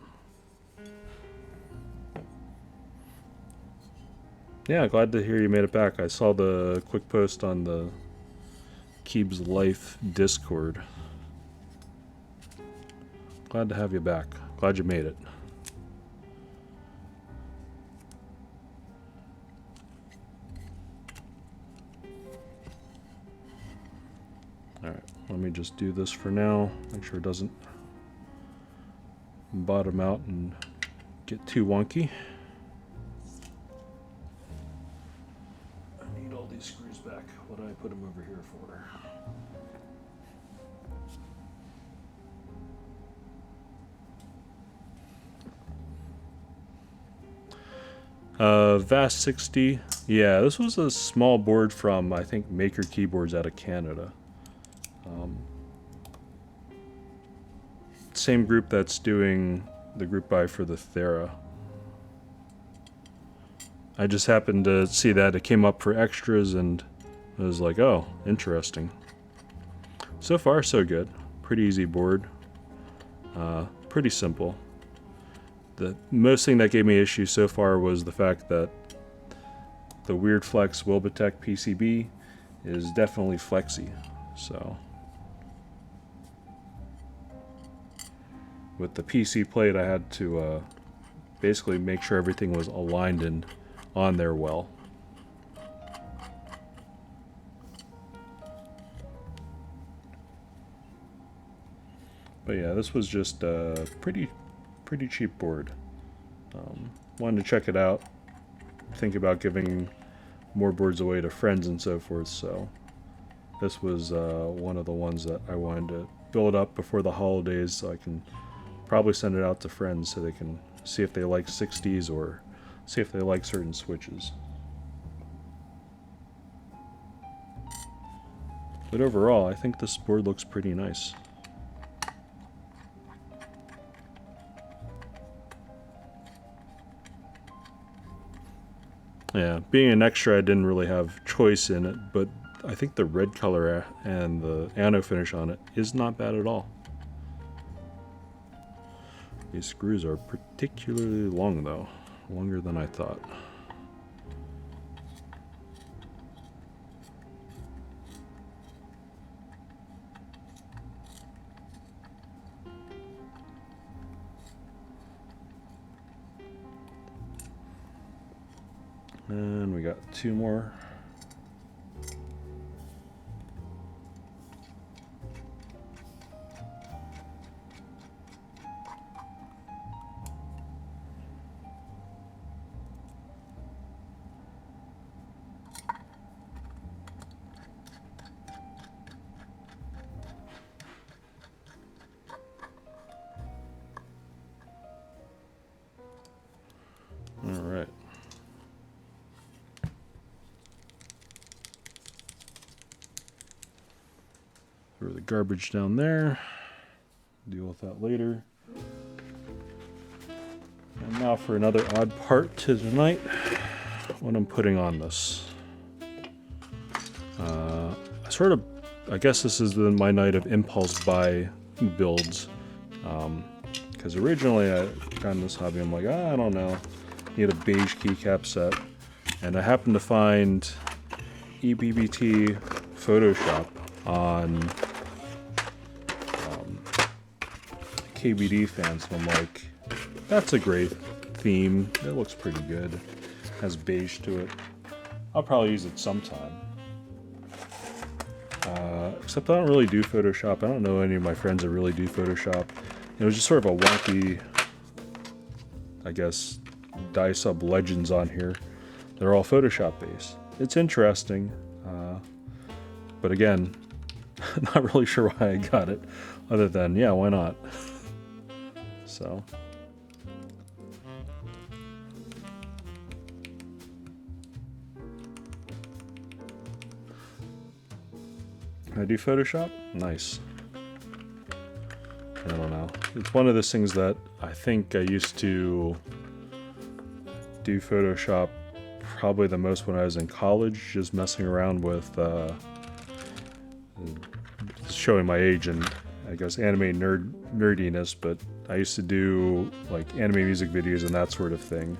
Yeah, glad to hear you made it back. I saw the quick post on the Keeb's Life Discord. Glad to have you back. Glad you made it. Alright, let me just do this for now. Make sure it doesn't bottom out and get too wonky. I need all these screws back. What did I put them over here for? Vast 60. Yeah, this was a small board from, I think, Maker Keyboards out of Canada. Same group that's doing the group buy for the Thera. I just happened to see that it came up for extras and I was like, oh, interesting. So far, so good. Pretty easy board. Pretty simple. The most thing that gave me issue so far was the fact that the Weird Flex Wilbitech PCB is definitely flexy. So with the PC plate, I had to basically make sure everything was aligned and on there well. But yeah, this was just a pretty cheap board. Wanted to check it out. Think about giving more boards away to friends and so forth. So this was one of the ones that I wanted to build up before the holidays, so I can probably send it out to friends so they can see if they like 60s or see if they like certain switches. But overall, I think this board looks pretty nice. Yeah, being an extra, I didn't really have choice in it, but I think the red color and the anno finish on it is not bad at all. These screws are particularly long though, longer than I thought. And we got two more. All right. Throw the garbage down there. Deal with that later. And now for another odd part to tonight. What I'm putting on this. I guess this is my night of impulse buy builds. Because originally I got in this hobby, I'm like, I don't know. Need a beige keycap set. And I happened to find ePBT Photoshop on KBD fans. So I'm like, that's a great theme. It looks pretty good. Has beige to it. I'll probably use it sometime. Except I don't really do Photoshop. I don't know any of my friends that really do Photoshop. It was just sort of a wonky, I guess, dye sub legends on here. They're all Photoshop based. It's interesting, but again, not really sure why I got it, other than, yeah, why not? So. Can I do Photoshop? Nice. I don't know. It's one of those things that I think I used to do Photoshop probably the most when I was in college, just messing around with showing my age and I guess anime nerdiness, but I used to do like anime music videos and that sort of thing.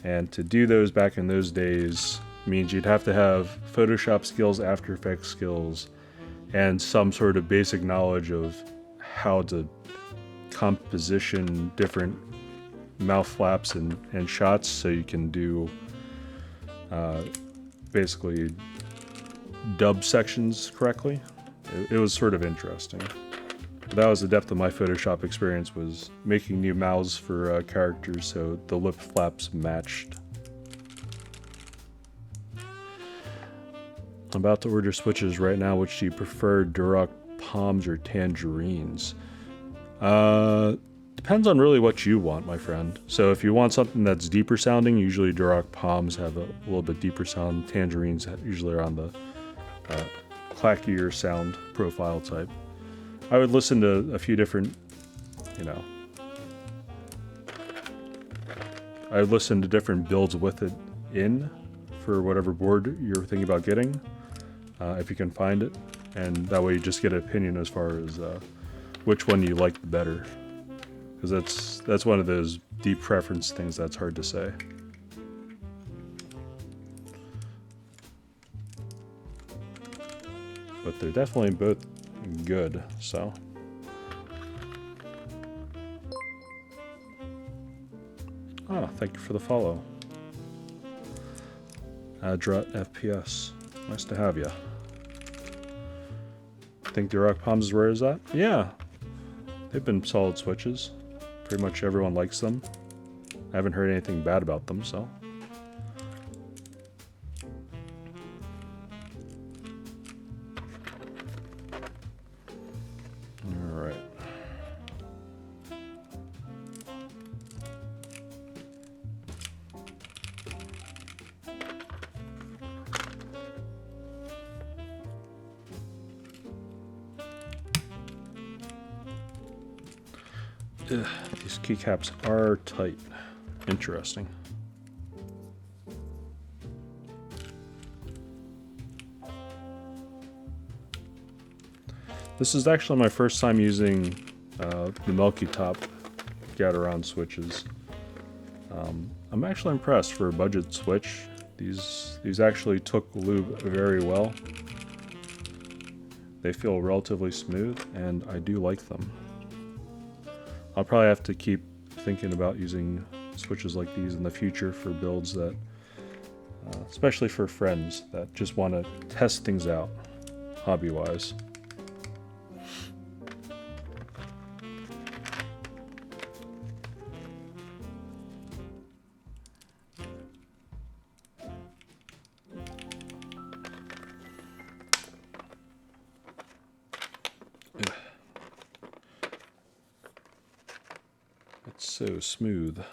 And to do those back in those days means you'd have to have Photoshop skills, After Effects skills, and some sort of basic knowledge of how to composition different mouth flaps and shots so you can do basically dub sections correctly. It was sort of interesting. But that was the depth of my Photoshop experience, was making new mouths for characters so the lip flaps matched. I'm about to order switches right now. Which do you prefer, Duroc Palms or Tangerines? Depends on really what you want, my friend. So if you want something that's deeper sounding, usually Duroc Palms have a little bit deeper sound. Tangerines usually are on the clackier sound profile type. I would listen to a few different, I would listen to different builds with it in for whatever board you're thinking about getting, if you can find it. And that way you just get an opinion as far as which one you like the better. Because that's one of those deep preference things that's hard to say. But they're definitely both good, so. Oh, thank you for the follow. Adrat FPS. Nice to have you. Think Duroc Palms is where is that? Yeah. They've been solid switches. Pretty much everyone likes them. I haven't heard anything bad about them, so. Alright. Ugh, these keycaps are tight. Interesting. This is actually my first time using the Milky Top Gat switches. I'm actually impressed for a budget switch. These actually took lube very well. They feel relatively smooth, and I do like them. I'll probably have to keep thinking about using switches like these in the future for builds that, especially for friends that just want to test things out, hobby-wise. So smooth.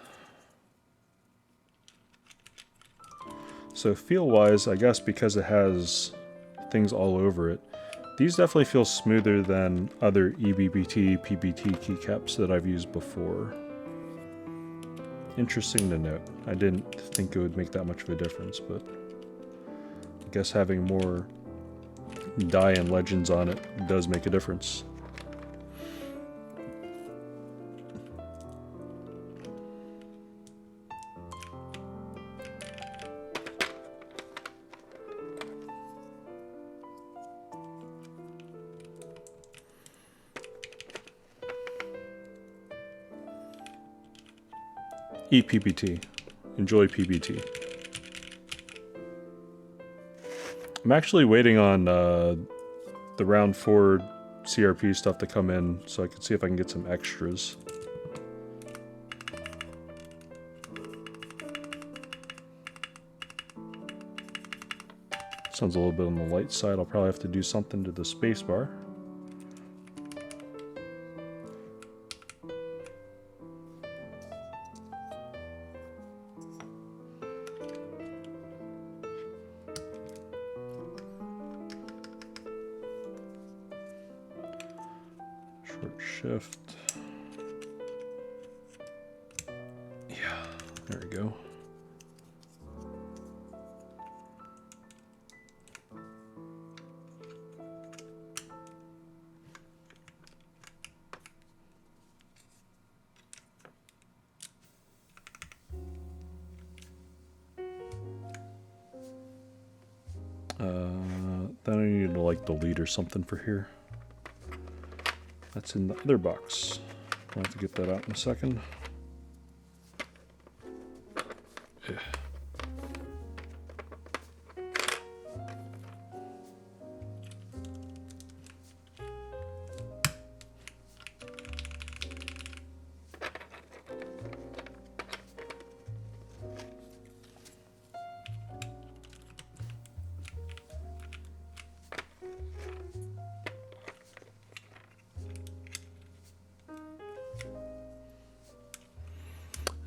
So feel-wise, I guess because it has things all over it, these definitely feel smoother than other ePBT, PBT keycaps that I've used before. Interesting to note. I didn't think it would make that much of a difference, but I guess having more dye and legends on it does make a difference. ePBT. Enjoy PBT. I'm actually waiting on the round 4 CRP stuff to come in so I can see if I can get some extras. Sounds a little bit on the light side. I'll probably have to do something to the spacebar. Short shift. Yeah, there we go. Then I need to like delete or something for here. That's in the other box. I'll have to get that out in a second. Yeah.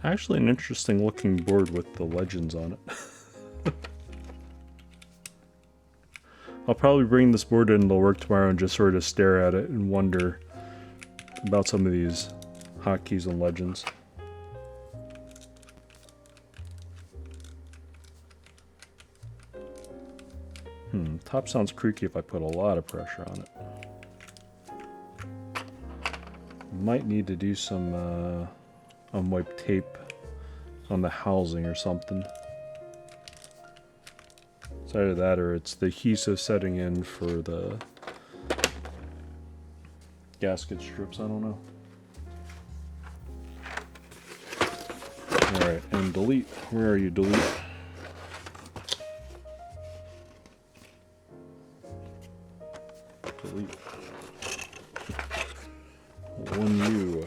Actually, an interesting looking board with the legends on it. I'll probably bring this board into work tomorrow and just sort of stare at it and wonder about some of these hotkeys and legends. Top sounds creaky if I put a lot of pressure on it. Might need to do some unwiped tape on the housing or something. It's either that or it's the adhesive setting in for the gasket strips, I don't know. Alright, and delete. Where are you, delete? Delete. 1U.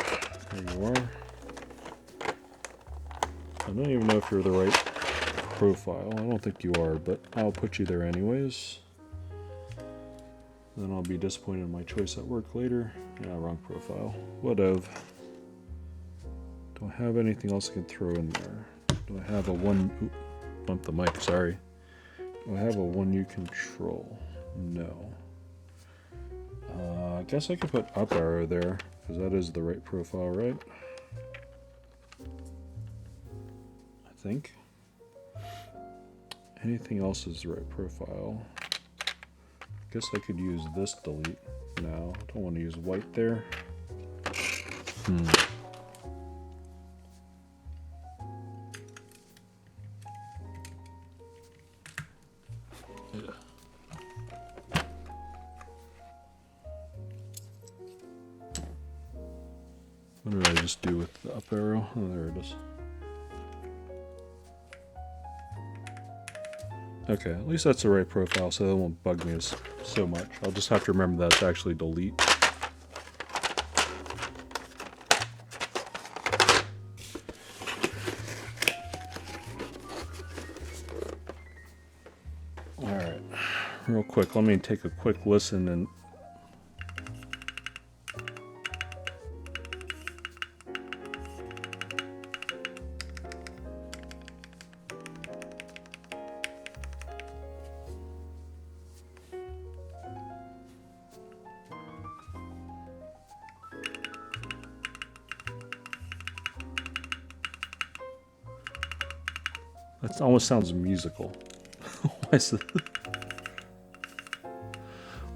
There you are. I don't even know if you're the right profile. I don't think you are, but I'll put you there anyways. Then I'll be disappointed in my choice at work later. Yeah, wrong profile. Whatever. Do I have anything else I can throw in there? Do I have a one... Oop, bump the mic, sorry. Do I have a 1U control? No. I guess I could put up arrow there, because that is the right profile, right? I think. Anything else is the right profile. Guess I could use this delete now. Don't want to use white there. Yeah. What did I just do with the up arrow? Oh, there it is. Okay, at least that's the right profile, so that won't bug me so much. I'll just have to remember that it's actually delete. Alright, real quick, let me take a quick listen and... That almost sounds musical. Why is it?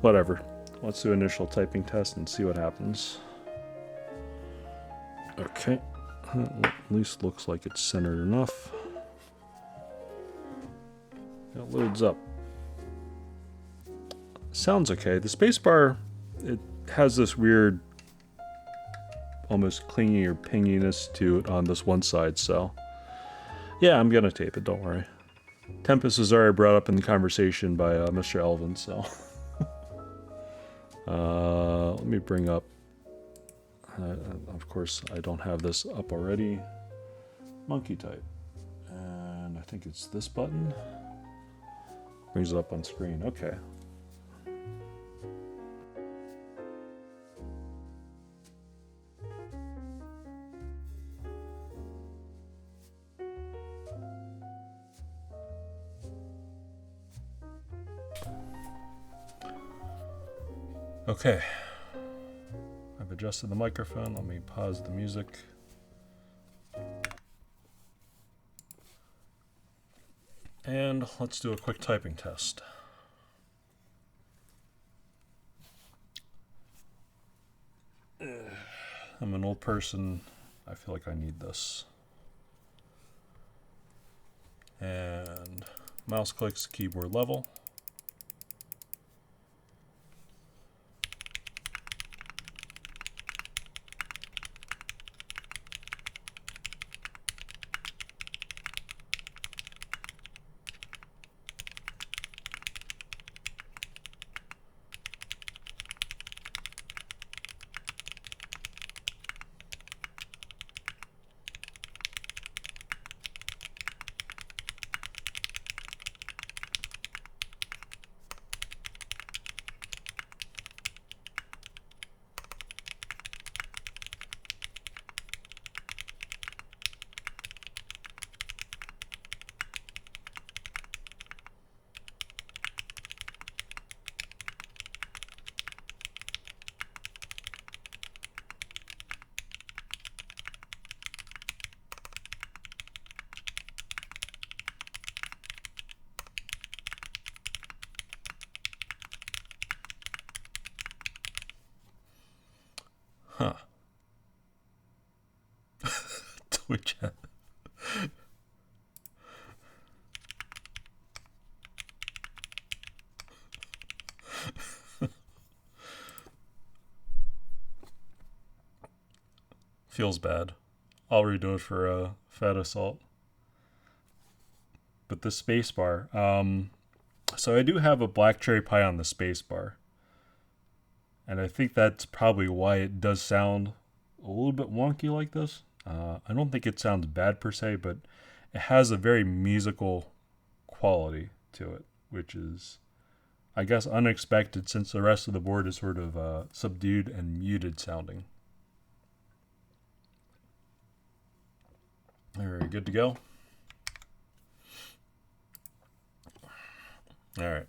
Whatever. Let's do initial typing test and see what happens. Okay. At least looks like it's centered enough. It loads up. Sounds okay. The spacebar, it has this weird, almost clingy or pinginess to it on this one side, so... Yeah, I'm gonna tape it, don't worry. Tempest was already brought up in the conversation by Mr. Elvin, so... let me bring up... of course, I don't have this up already. Monkey type. And I think it's this button. Brings it up on screen. Okay. Okay, I I've adjusted the microphone. Let me pause the music. And let's do a quick typing test. I'm an old person. I feel like I need this. And mouse clicks keyboard level. Huh. Twitch. Feels bad. I'll redo it for Fat Assault. But the spacebar. So I do have a black cherry pie on the spacebar. And I think that's probably why it does sound a little bit wonky like this. I don't think it sounds bad per se, but it has a very musical quality to it, which is, I guess, unexpected since the rest of the board is sort of subdued and muted sounding. Alright, good to go. Alright.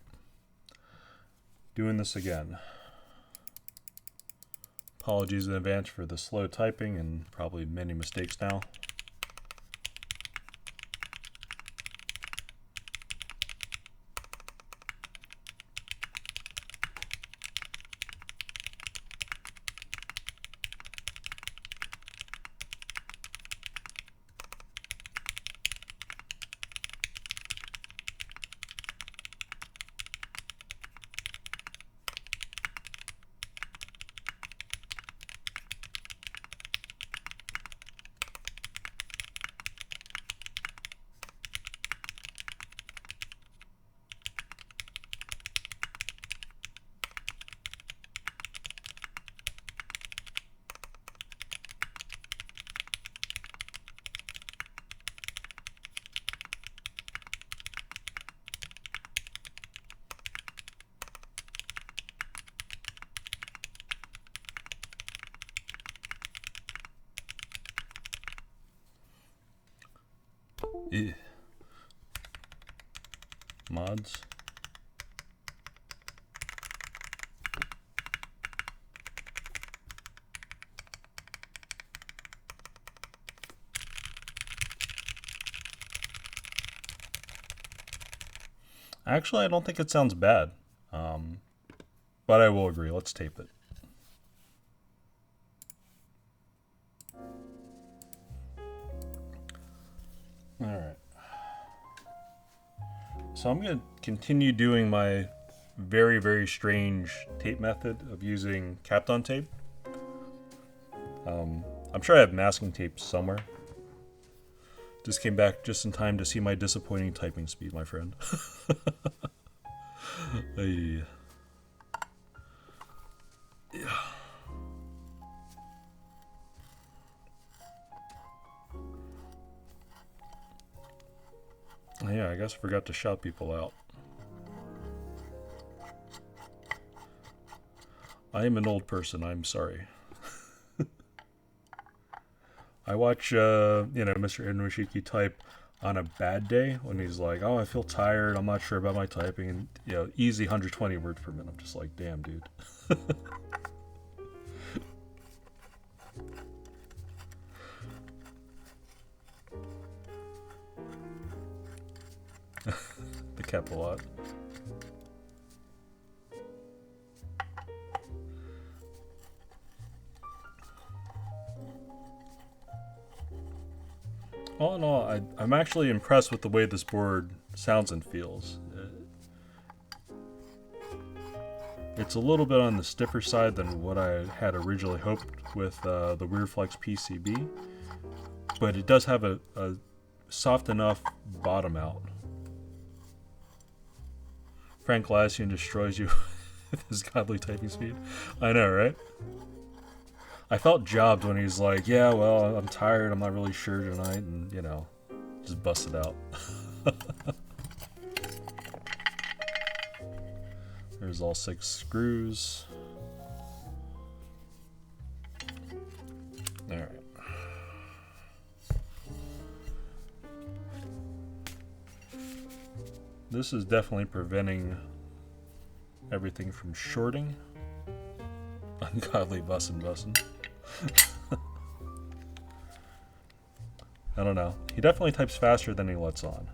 Doing this again. Apologies in advance for the slow typing and probably many mistakes now. Ew. Mods. Actually, I don't think it sounds bad. But I will agree. Let's tape it. Alright. So I'm going to continue doing my very, very strange tape method of using Kapton tape. I'm sure I have masking tape somewhere. Just came back just in time to see my disappointing typing speed, my friend. Hey. Yeah. Oh, yeah, I guess I forgot to shout people out. I am an old person, I'm sorry. I watch, Mr. Inushiki type on a bad day when he's like, oh, I feel tired, I'm not sure about my typing, and, easy 120 words per minute. I'm just like, damn, dude. kept a lot. All in all, I'm actually impressed with the way this board sounds and feels. It's a little bit on the stiffer side than what I had originally hoped with the Weirdflex PCB, but it does have a soft enough bottom out. Frank Lassian destroys you with his godly typing speed. I know, right? I felt jobbed when he's like, yeah, well, I'm tired, I'm not really sure tonight, and, you know, just busted out. There's all 6 screws. Alright. This is definitely preventing everything from shorting. Ungodly bussin'. I don't know. He definitely types faster than he lets on.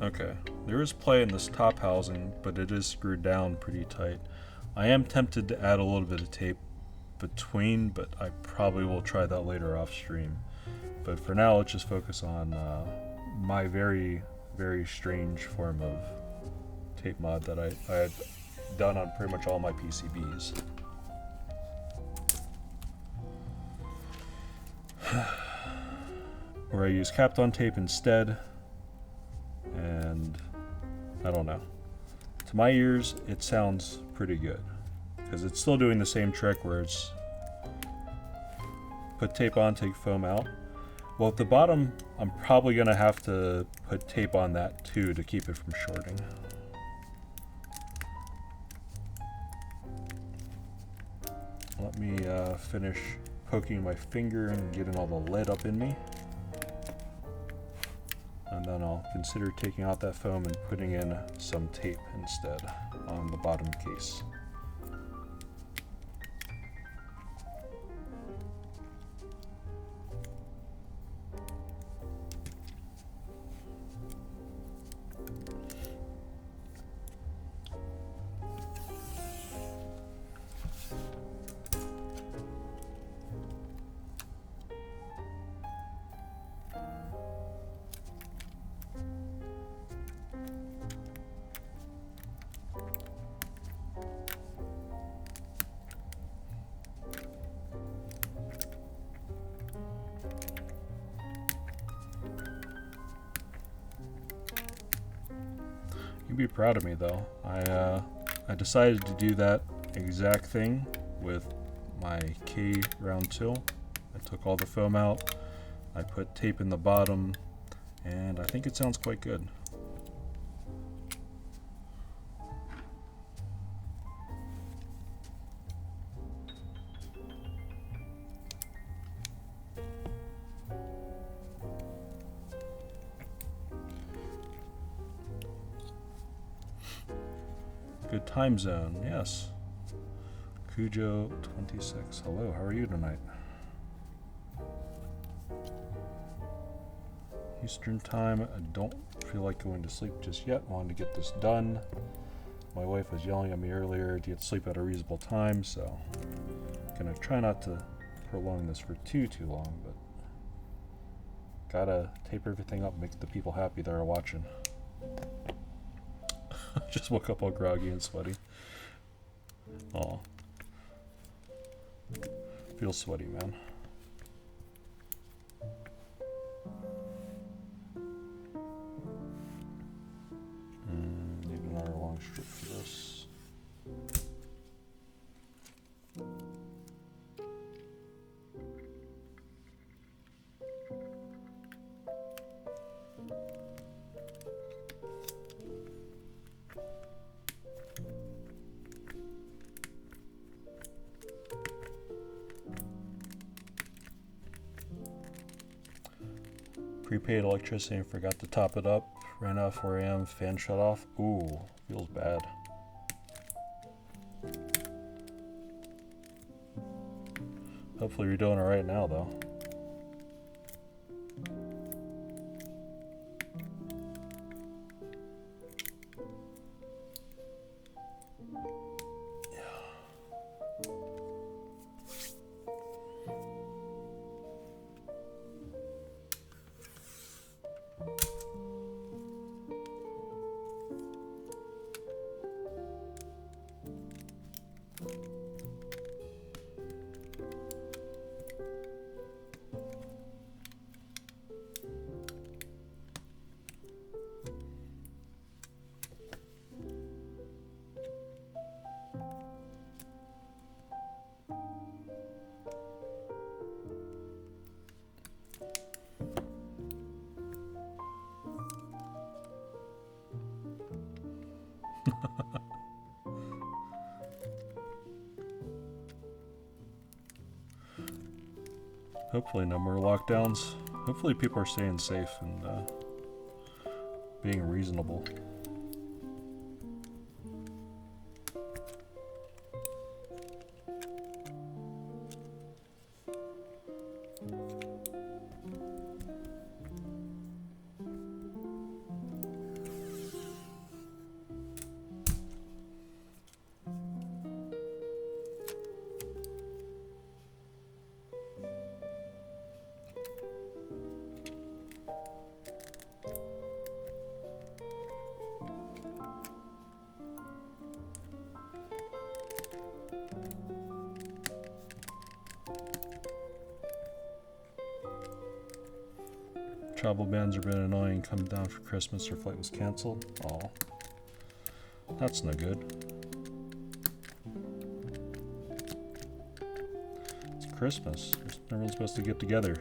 Okay, there is play in this top housing, but it is screwed down pretty tight. I am tempted to add a little bit of tape between, but I probably will try that later off stream. But for now, let's just focus on my very, very strange form of tape mod that I had done on pretty much all my PCBs. Where I use Kapton tape instead, and I don't know. To my ears, it sounds pretty good, because it's still doing the same trick where it's put tape on, take foam out. Well, at the bottom, I'm probably going to have to put tape on that too to keep it from shorting. Let me finish poking my finger and getting all the lead up in me. And then I'll consider taking out that foam and putting in some tape instead on the bottom case. You'd be proud of me though. I decided to do that exact thing with my K round till. I took all the foam out, I put tape in the bottom, and I think it sounds quite good. Good time zone, yes. Cujo 26. Hello, how are you tonight? Eastern time. I don't feel like going to sleep just yet. Wanted to get this done. My wife was yelling at me earlier to get to sleep at a reasonable time, so gonna try not to prolong this for too long, but gotta tape everything up, make the people happy that are watching. Just woke up all groggy and sweaty. Aw. Feels sweaty, man. Need another long strip for this. Prepaid electricity and forgot to top it up. Ran out 4 a.m. Fan shut off. Ooh, feels bad. Hopefully you're doing it right now, though. Hopefully no more lockdowns. Hopefully people are staying safe and being reasonable. Travel bans are been annoying. Come down for Christmas. Your flight was canceled. Oh, that's no good. It's Christmas. Everyone's supposed to get together.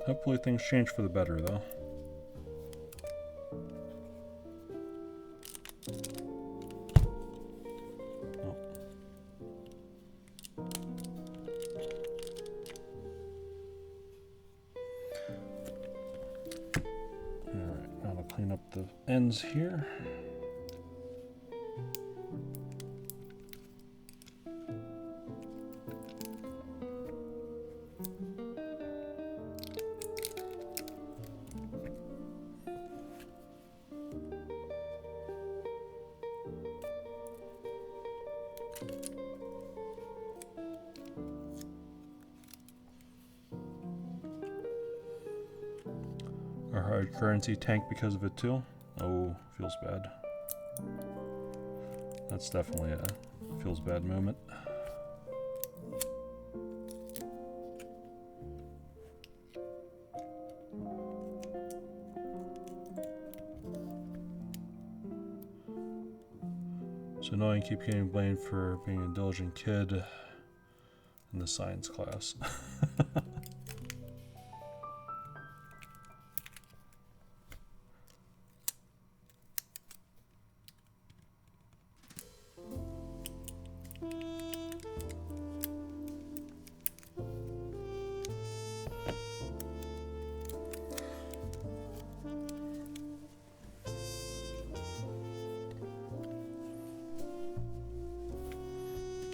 Hopefully things change for the better, though. Ends here. Our hard currency tanked because of it too. Oh, feels bad. That's definitely a feels bad moment. So now I keep getting blamed for being a diligent kid in the science class.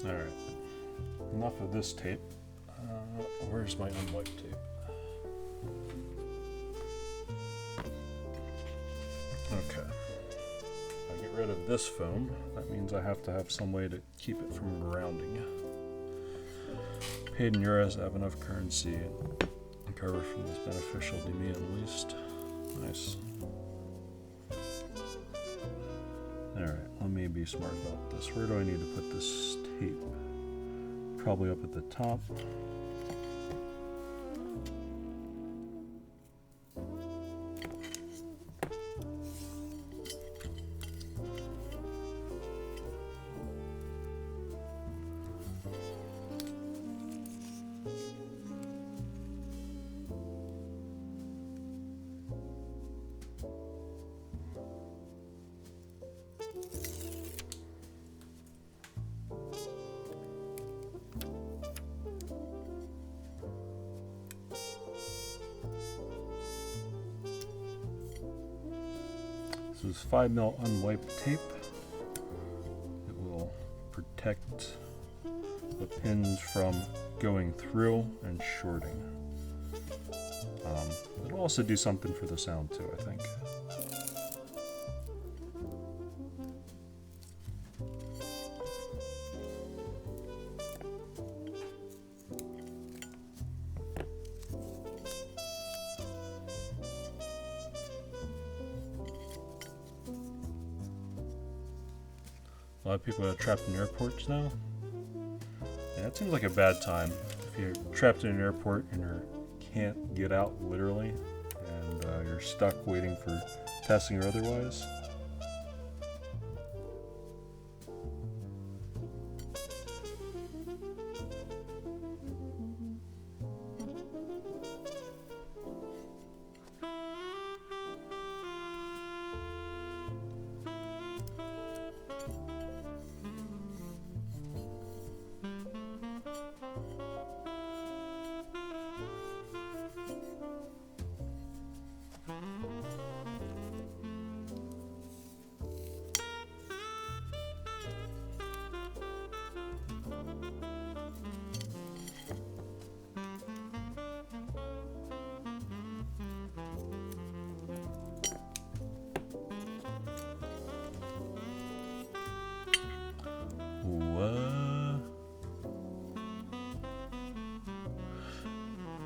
Alright, enough of this tape. Where's my unwiped tape? Okay. If I get rid of this foam, that means I have to have some way to keep it from grounding. Paid in euros, I have enough currency to recover from this, beneficial to me at least. Nice. Alright, let me be smart about this. Where do I need to put this tape? Probably up at the top. This is 5mm unwiped tape. It will protect the pins from going through and shorting. It'll also do something for the sound too, I think. A lot of people are trapped in airports now. Yeah, it seems like a bad time. If you're trapped in an airport and you can't get out, literally, and you're stuck waiting for testing or otherwise.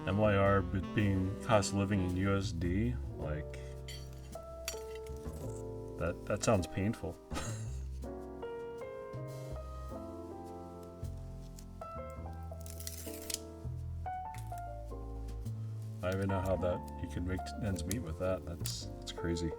MYR being cost of living in USD, like that sounds painful. I don't even know how that you can make ends meet with that. That's crazy.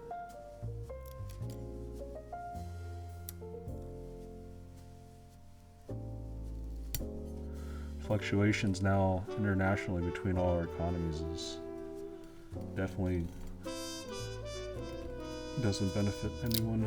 Fluctuations now internationally between all our economies is definitely doesn't benefit anyone.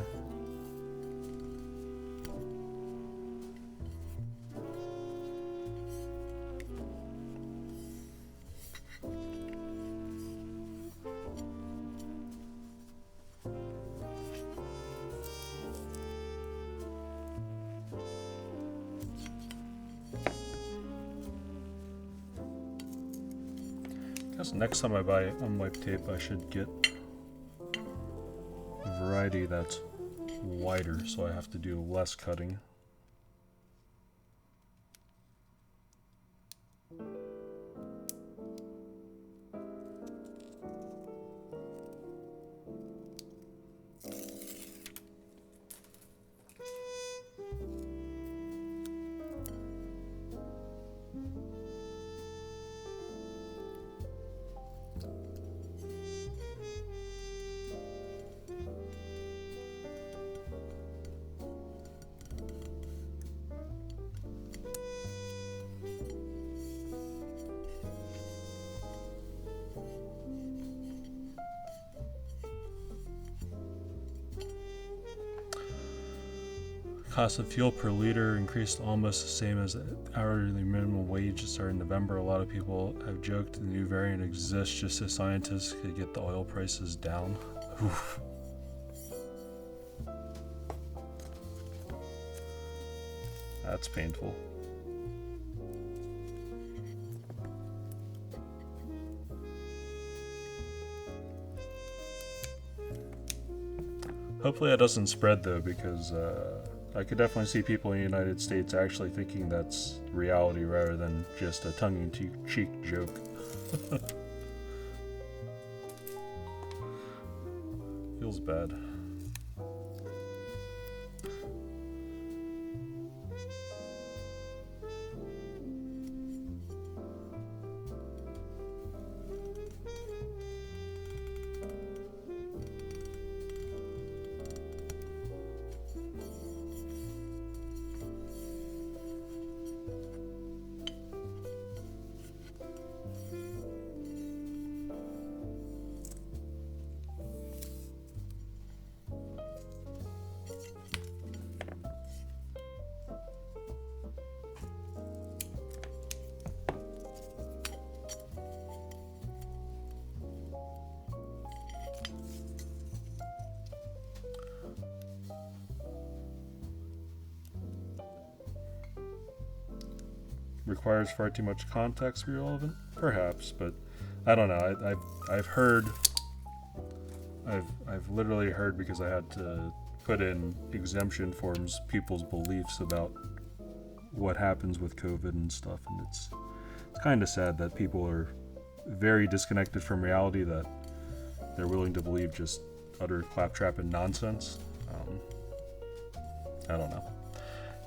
Next time I buy unwiped tape, I should get a variety that's wider, so I have to do less cutting. Cost of fuel per liter increased almost the same as the hourly minimum wage to start in November. A lot of people have joked the new variant exists just so scientists could get the oil prices down. Oof. That's painful. Hopefully that doesn't spread though, because I could definitely see people in the United States actually thinking that's reality rather than just a tongue-in-cheek joke. Feels bad. requires far too much context to be relevant? Perhaps, but I don't know. I've literally heard, because I had to put in exemption forms, people's beliefs about what happens with COVID and stuff, and it's kind of sad that people are very disconnected from reality, that they're willing to believe just utter claptrap and nonsense. I don't know.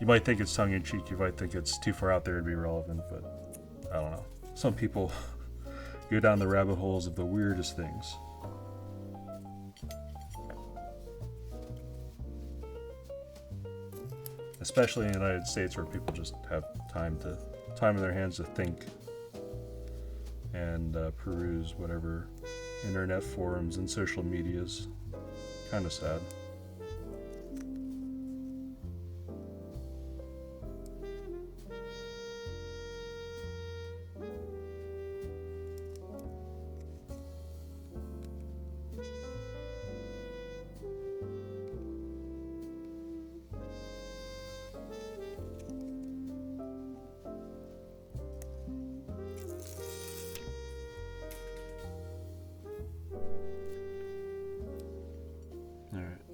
You might think it's tongue-in-cheek, you might think it's too far out there to be relevant, but I don't know. Some people go down the rabbit holes of the weirdest things. Especially in the United States, where people just have time in their hands to think and peruse whatever internet forums and social medias. Kind of sad.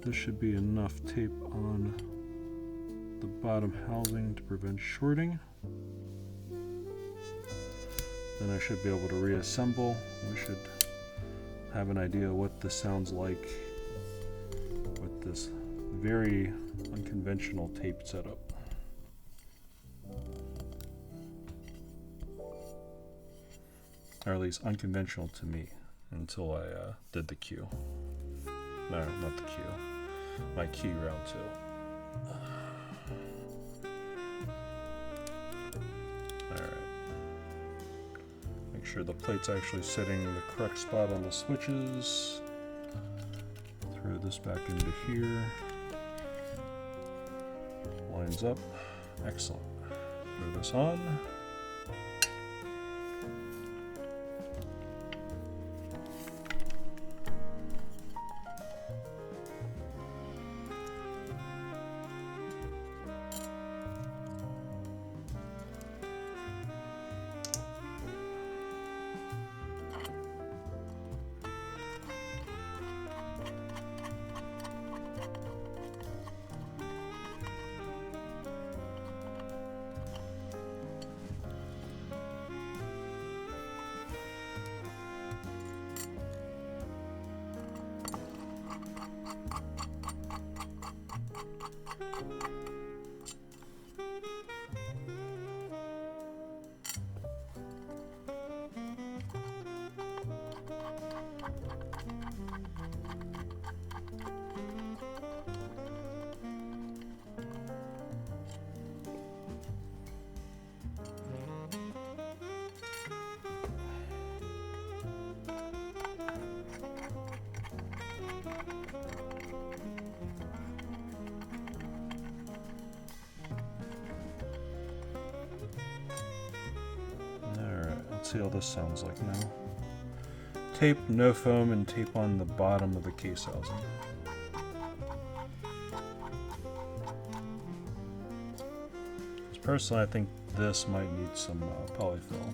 This should be enough tape on the bottom housing to prevent shorting. Then I should be able to reassemble. We should have an idea what this sounds like with this very unconventional tape setup. Or at least unconventional to me, until I did the cue. No, not the cue. My key round 2. Alright. Make sure the plate's actually sitting in the correct spot on the switches. Throw this back into here. Lines up. Excellent. Throw this on. Let's see how this sounds like now. Tape, no foam, and tape on the bottom of the case housing. Personally, I think this might need some polyfill.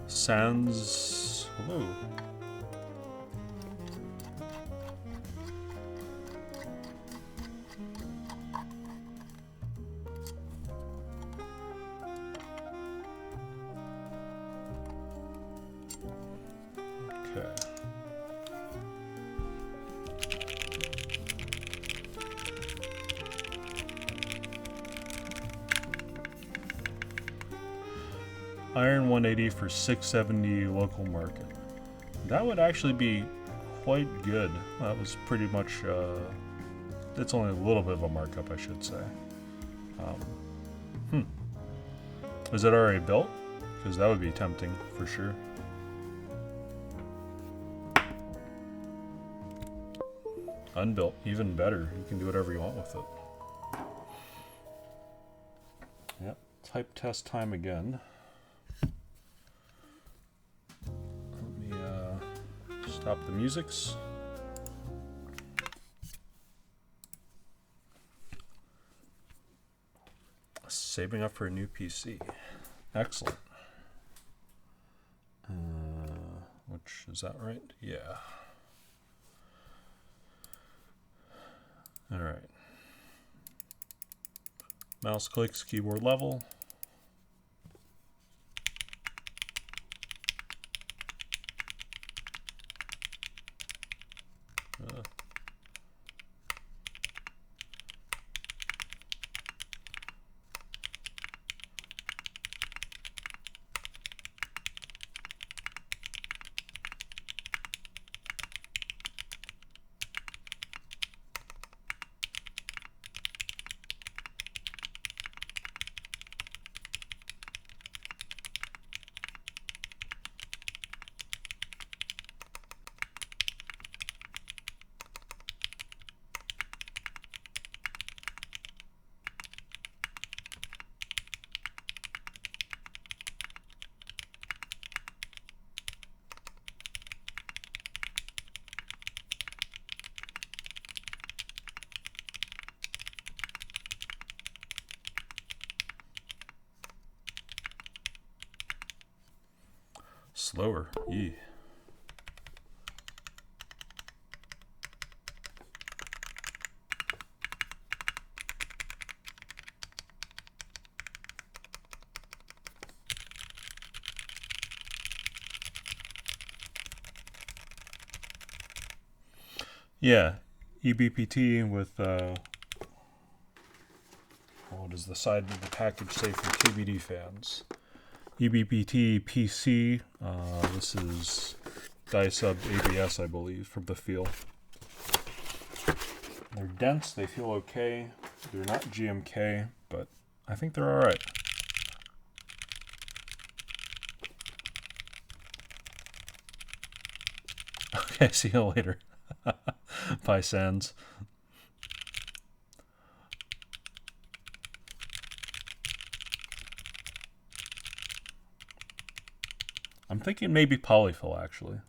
Sans, hello. Iron 180 for $6.70 local market. That would actually be quite good. That was pretty much, it's only a little bit of a markup, I should say. Is it already built? Because that would be tempting for sure. Unbuilt, even better. You can do whatever you want with it. Yep, type test time again. Stop the musics. Saving up for a new PC. Excellent. Which, is that right? Yeah. Alright. Mouse clicks, keyboard level. Slower. Yee. Yeah, ePBT with what does the side of the package say for TBD fans? ePBT PC. This is die-sub ABS, I believe, from the feel. They're dense. They feel okay. They're not GMK, but I think they're all right. Okay, see you later. Bye, Sans. I'm thinking maybe polyfill, actually.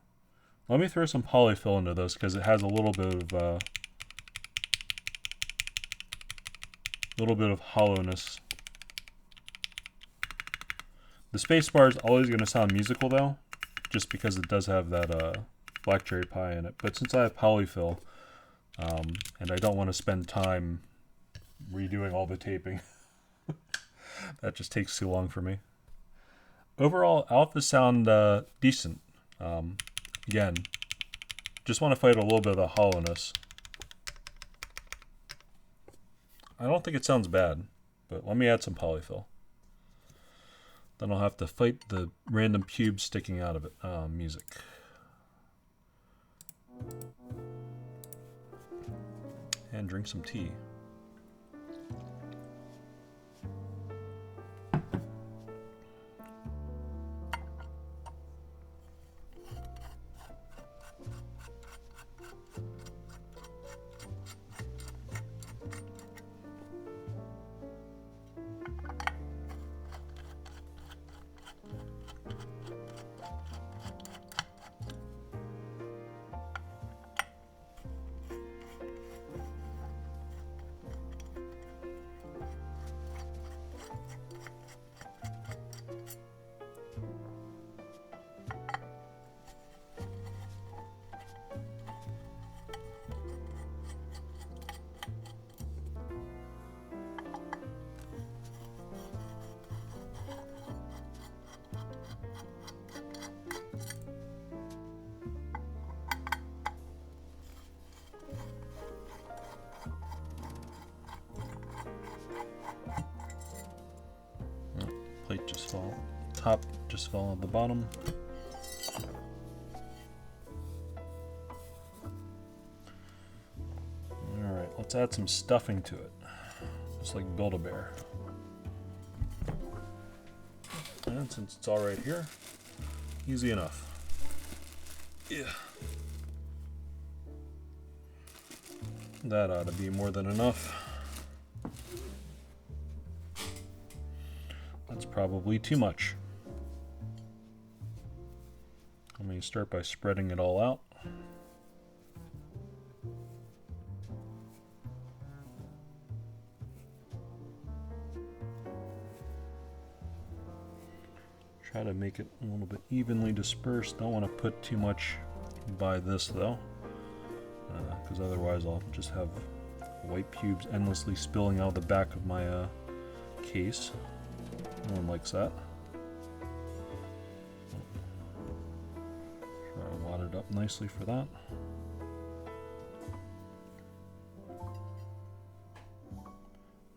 Let me throw some polyfill into this because it has a little bit of hollowness. The spacebar is always going to sound musical though, just because it does have that black cherry pie in it. But since I have polyfill, and I don't want to spend time redoing all the taping, that just takes too long for me. Overall, alphas sound decent. Again, just want to fight a little bit of the hollowness. I don't think it sounds bad, but let me add some polyfill. Then I'll have to fight the random pubes sticking out of it. Music. And drink some tea. Plate just fell, top just fell on the bottom. Alright, let's add some stuffing to it. Just like Build-A-Bear. And since it's all right here, easy enough. Yeah. That ought to be more than enough. That's probably too much. Let me start by spreading it all out. try to make it a little bit evenly dispersed. Don't want to put too much by this though, because otherwise I'll just have white pubes endlessly spilling out the back of my case. No one likes that. Try to wad it up nicely for that.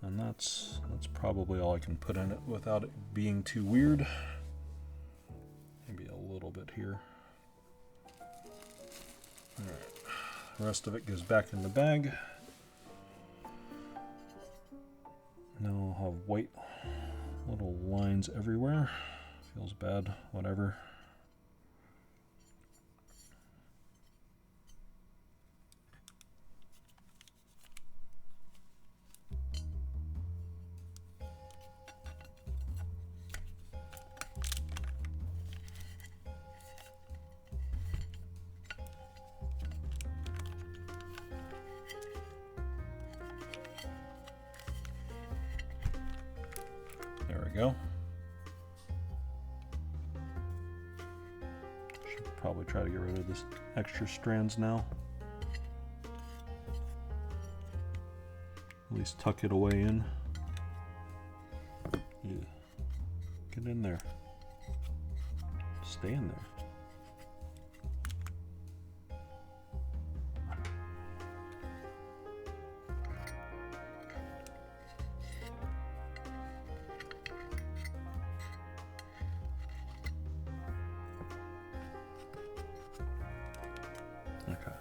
And that's probably all I can put in it without it being too weird. Maybe a little bit here. Alright, the rest of it goes back in the bag. Now I'll have white little lines everywhere. Feels bad, whatever. There we go. Should probably try to get rid of this extra strands now. At least tuck it away in. Yeah. Get in there. Stay in there. Okay.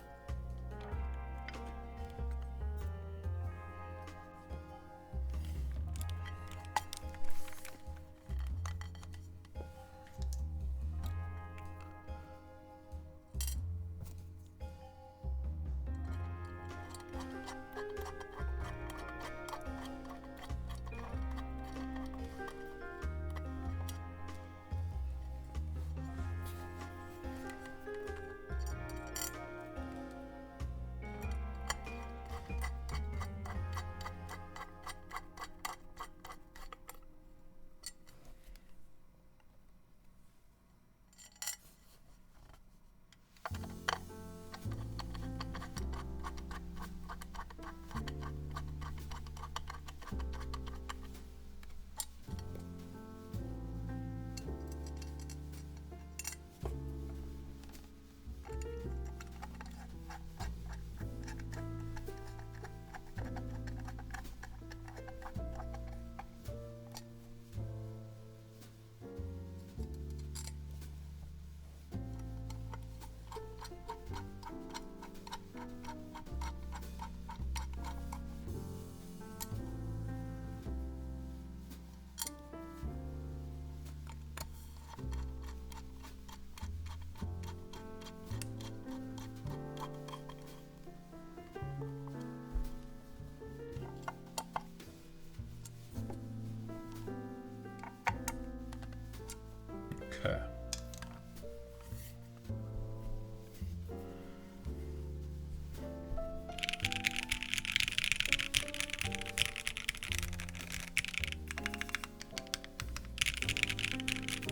Okay.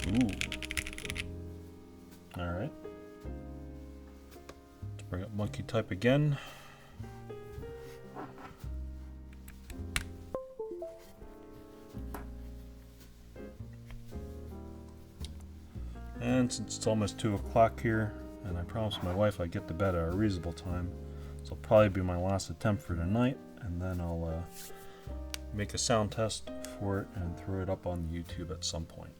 Ooh. All right. Let's bring up monkey type again. And since it's almost 2 o'clock here, and I promised my wife I'd get to bed at a reasonable time, this will probably be my last attempt for tonight, and then I'll make a sound test for it and throw it up on YouTube at some point.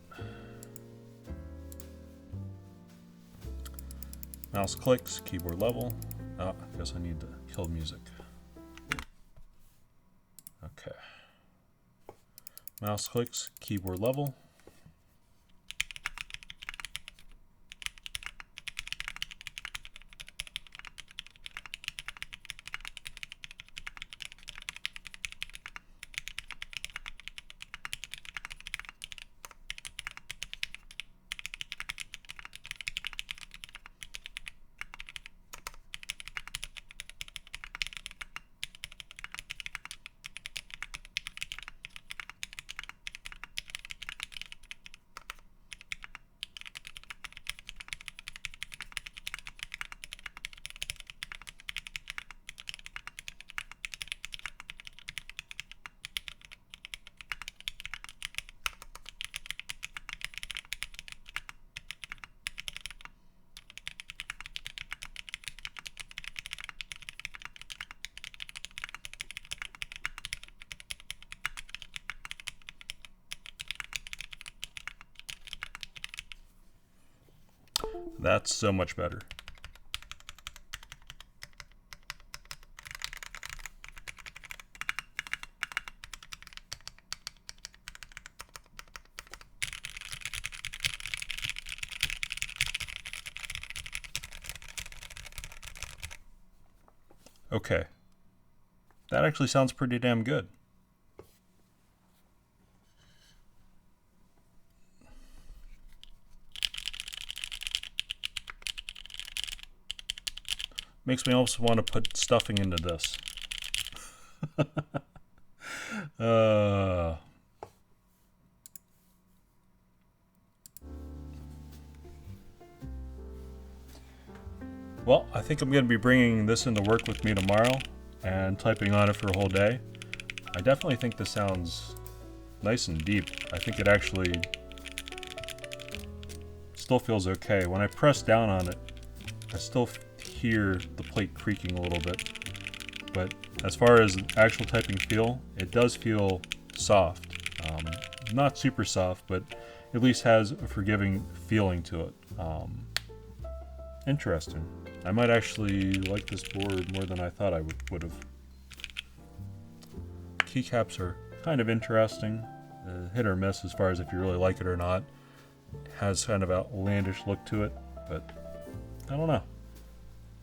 Mouse clicks, keyboard level. Oh, I guess I need to kill music. Okay. Mouse clicks, keyboard level. That's so much better. Okay. That actually sounds pretty damn good. Makes me also want to put stuffing into this. Well, I think I'm going to be bringing this into work with me tomorrow and typing on it for a whole day. I definitely think this sounds nice and deep. I think it actually still feels okay. When I press down on it, I still hear the plate creaking a little bit. But as far as actual typing feel, it does feel soft. Not super soft, but at least has a forgiving feeling to it. Interesting. I might actually like this board more than I thought I would have. Keycaps are kind of interesting. Hit or miss as far as if you really like it or not. It has kind of an outlandish look to it, but I don't know.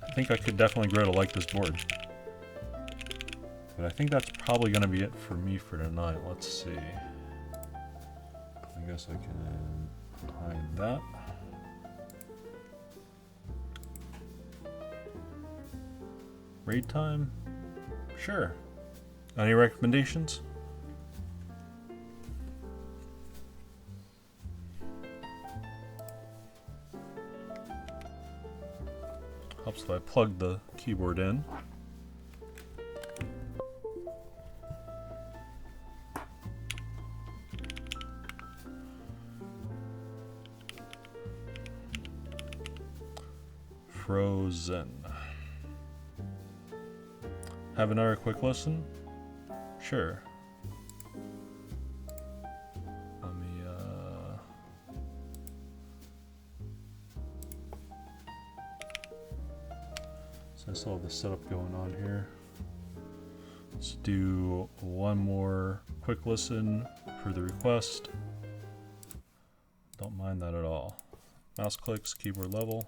I think I could definitely grow to like this board. But I think that's probably going to be it for me for tonight. Let's see. I guess I can hide that. Raid time? Sure. Any recommendations? Helps if I plug the keyboard in. Frozen. Have another quick listen? Sure. Let me, so I still have the setup going on here. Let's do one more quick listen for the request. Don't mind that at all. Mouse clicks, keyboard level.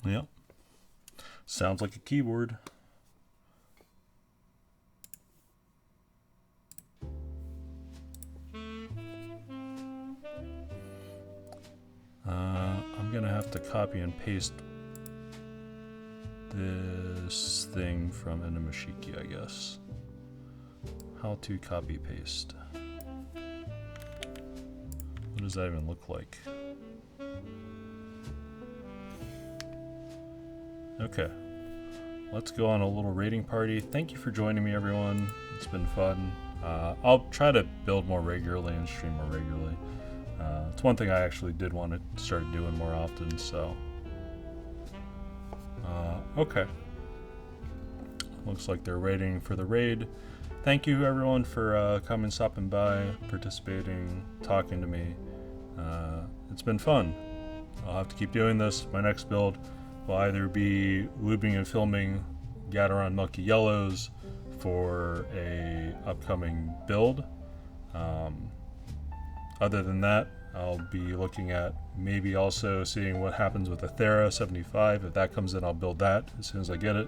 Yep. Sounds like a keyboard. I'm gonna have to copy and paste this thing from Inamashiki, I guess. How to copy paste. What does that even look like? Okay, let's go on a little raiding party. Thank you for joining me, everyone. It's been fun. I'll try to build more regularly and stream more regularly. It's one thing I actually did want to start doing more often, so. Okay. Looks like they're waiting for the raid. Thank you, everyone, for coming, stopping by, participating, talking to me. It's been fun. I'll have to keep doing this. My next build will either be lubing and filming Gat Milky Yellows for a upcoming build, Other than that, I'll be looking at maybe also seeing what happens with the Thera 75. If that comes in, I'll build that as soon as I get it.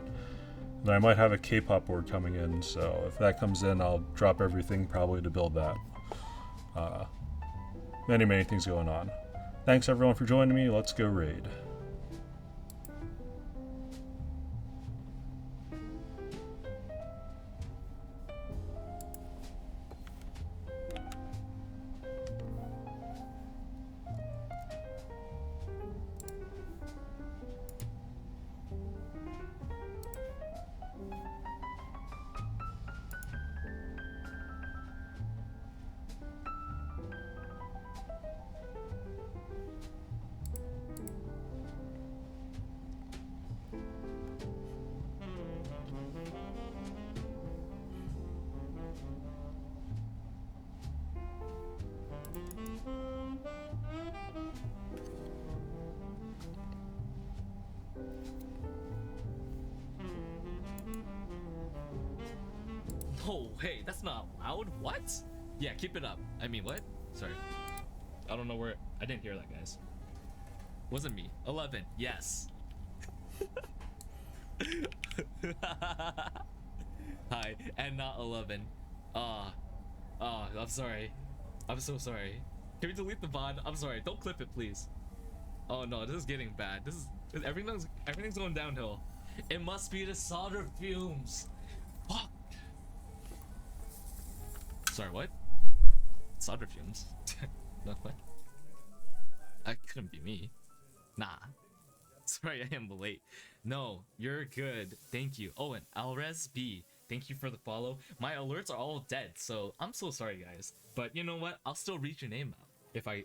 Then I might have a K-pop board coming in, so if that comes in, I'll drop everything probably to build that. Many things going on. Thanks everyone for joining me. Let's go raid. Oh, hey, that's not loud. What? Yeah, keep it up. I mean, what? Sorry. I don't know where. I didn't hear that, guys. Wasn't me. 11. Yes. Hi, and not 11. I'm sorry. I'm so sorry. Can we delete the VOD? I'm sorry. Don't clip it, please. Oh no, this is getting bad. This is everything's going downhill. It must be the solder fumes. Fuck. Sorry, what? Solder fumes? No, what? That couldn't be me. Nah. Sorry, I am late. No, you're good. Thank you. Oh, and Alres B, thank you for the follow. My alerts are all dead, so I'm so sorry, guys. But you know what? I'll still read your name out if I